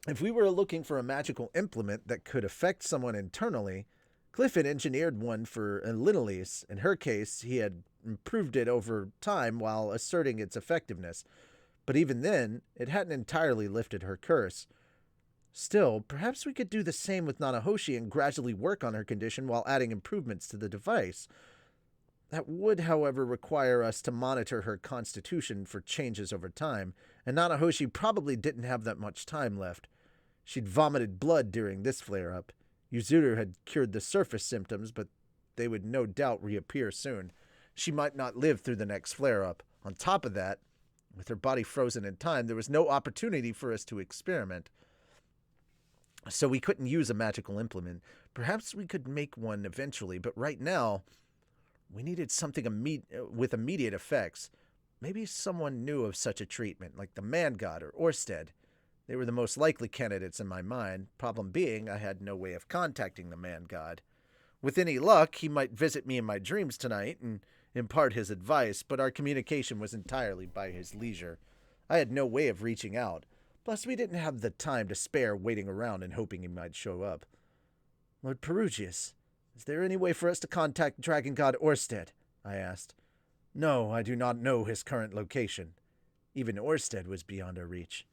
If we were looking for a magical implement that could affect someone internally, Cliff had engineered one for Linalise. In her case, he had improved it over time while asserting its effectiveness. But even then, it hadn't entirely lifted her curse. Still, perhaps we could do the same with Nanahoshi and gradually work on her condition while adding improvements to the device. That would, however, require us to monitor her constitution for changes over time, and Nanahoshi probably didn't have that much time left. She'd vomited blood during this flare-up. Yuzuru had cured the surface symptoms, but they would no doubt reappear soon. She might not live through the next flare-up. On top of that, With her body frozen in time, there was no opportunity for us to experiment. So we couldn't use a magical implement. Perhaps we could make one eventually, but right now, we needed something with immediate effects. Maybe someone knew of such a treatment, like the man god or Orsted. They were the most likely candidates in my mind, problem being I had no way of contacting the man god. With any luck, he might visit me in my dreams tonight and impart his advice, but our communication was entirely by his leisure. I had no way of reaching out. Plus, we didn't have the time to spare waiting around and hoping he might show up. Lord Perugius, is there any way for us to contact Dragon God Orsted? I asked. No, I do not know his current location. Even Orsted was beyond our reach.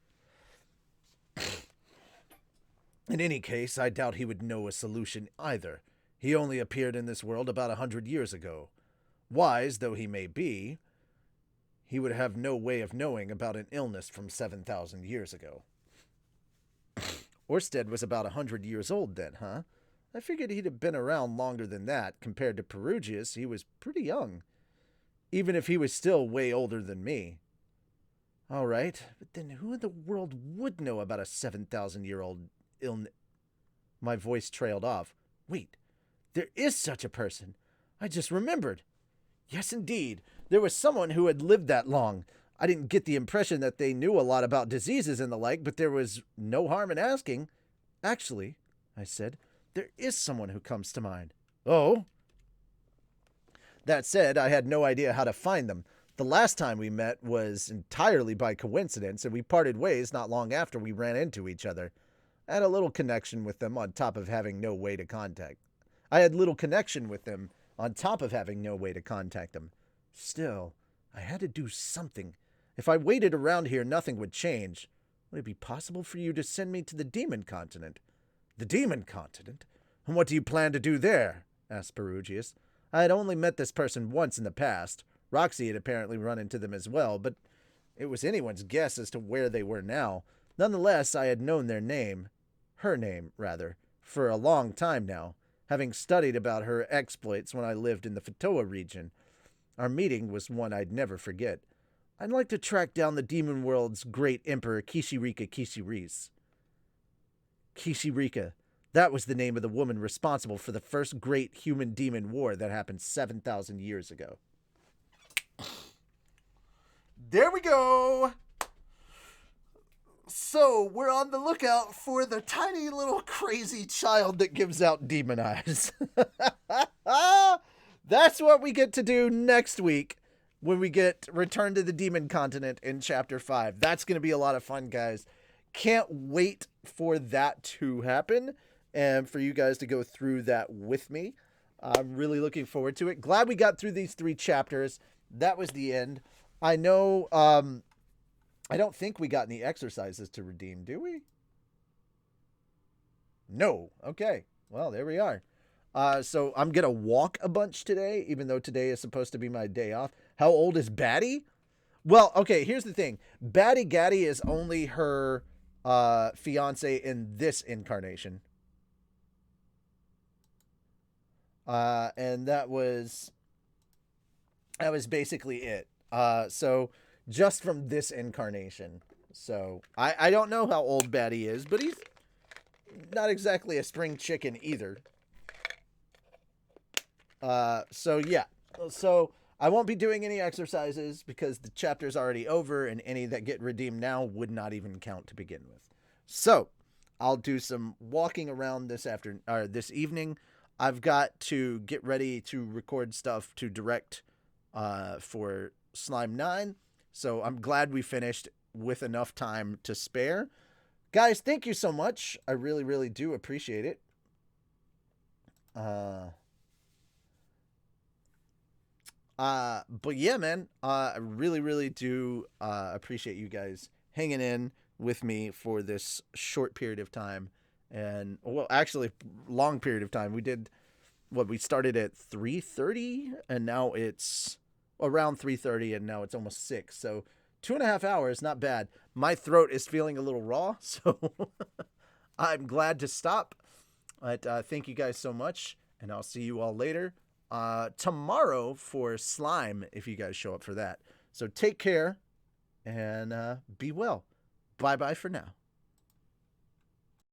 In any case, I doubt he would know a solution either. He only appeared in this world about 100 years ago. Wise though he may be, he would have no way of knowing about an illness from 7,000 years ago. Orsted was about 100 years old then, huh? I figured he'd have been around longer than that. Compared to Perugius, he was pretty young. Even if he was still way older than me. All right, but then who in the world would know about a 7,000-year-old illness? My voice trailed off. Wait, there is such a person. I just remembered. Yes, indeed. There was someone who had lived that long. I didn't get the impression that they knew a lot about diseases and the like, but there was no harm in asking. Actually, I said, there is someone who comes to mind. Oh? That said, I had no idea how to find them. The last time we met was entirely by coincidence, and we parted ways not long after we ran into each other. I had little connection with them on top of having no way to contact them. Still, I had to do something. If I waited around here, nothing would change. Would it be possible for you to send me to the Demon Continent? The Demon Continent? And what do you plan to do there? Asked Perugius. I had only met this person once in the past. Roxy had apparently run into them as well, but it was anyone's guess as to where they were now. Nonetheless, I had known her name, for a long time now, having studied about her exploits when I lived in the Fatoa region. Our meeting was one I'd never forget. I'd like to track down the demon world's great emperor, Kishirika Kishiris. Kishirika. That was the name of the woman responsible for the first great human-demon war that happened 7,000 years ago. There we go! So, we're on the lookout for the tiny little crazy child that gives out demon eyes. That's what we get to do next week when we get Return to the Demon Continent in Chapter 5. That's going to be a lot of fun, guys. Can't wait for that to happen and for you guys to go through that with me. I'm really looking forward to it. Glad we got through these 3 chapters. That was the end. I know, I don't think we got any exercises to redeem, do we? No. Okay. Well, there we are. So I'm going to walk a bunch today, even though today is supposed to be my day off. How old is Batty? Well, okay, here's the thing. Batty Gaddy is only her fiance in this incarnation. And that was basically it. So just from this incarnation. So I don't know how old Batty is, but he's not exactly a spring chicken either. So yeah. So I won't be doing any exercises because the chapter's already over and any that get redeemed now would not even count to begin with. So I'll do some walking around this evening. I've got to get ready to record stuff to direct for Slime 9. So I'm glad we finished with enough time to spare. Guys, thank you so much. I really, really do appreciate it. But yeah, man, I really, really do appreciate you guys hanging in with me for this short period of time. And, well, actually, long period of time. We started at 3:30, and now it's around 3:30, and now it's almost 6. So 2.5 hours, not bad. My throat is feeling a little raw, so I'm glad to stop. But thank you guys so much, and I'll see you all later. Tomorrow for Slime, if you guys show up for that. So take care. and be well. Bye bye for now.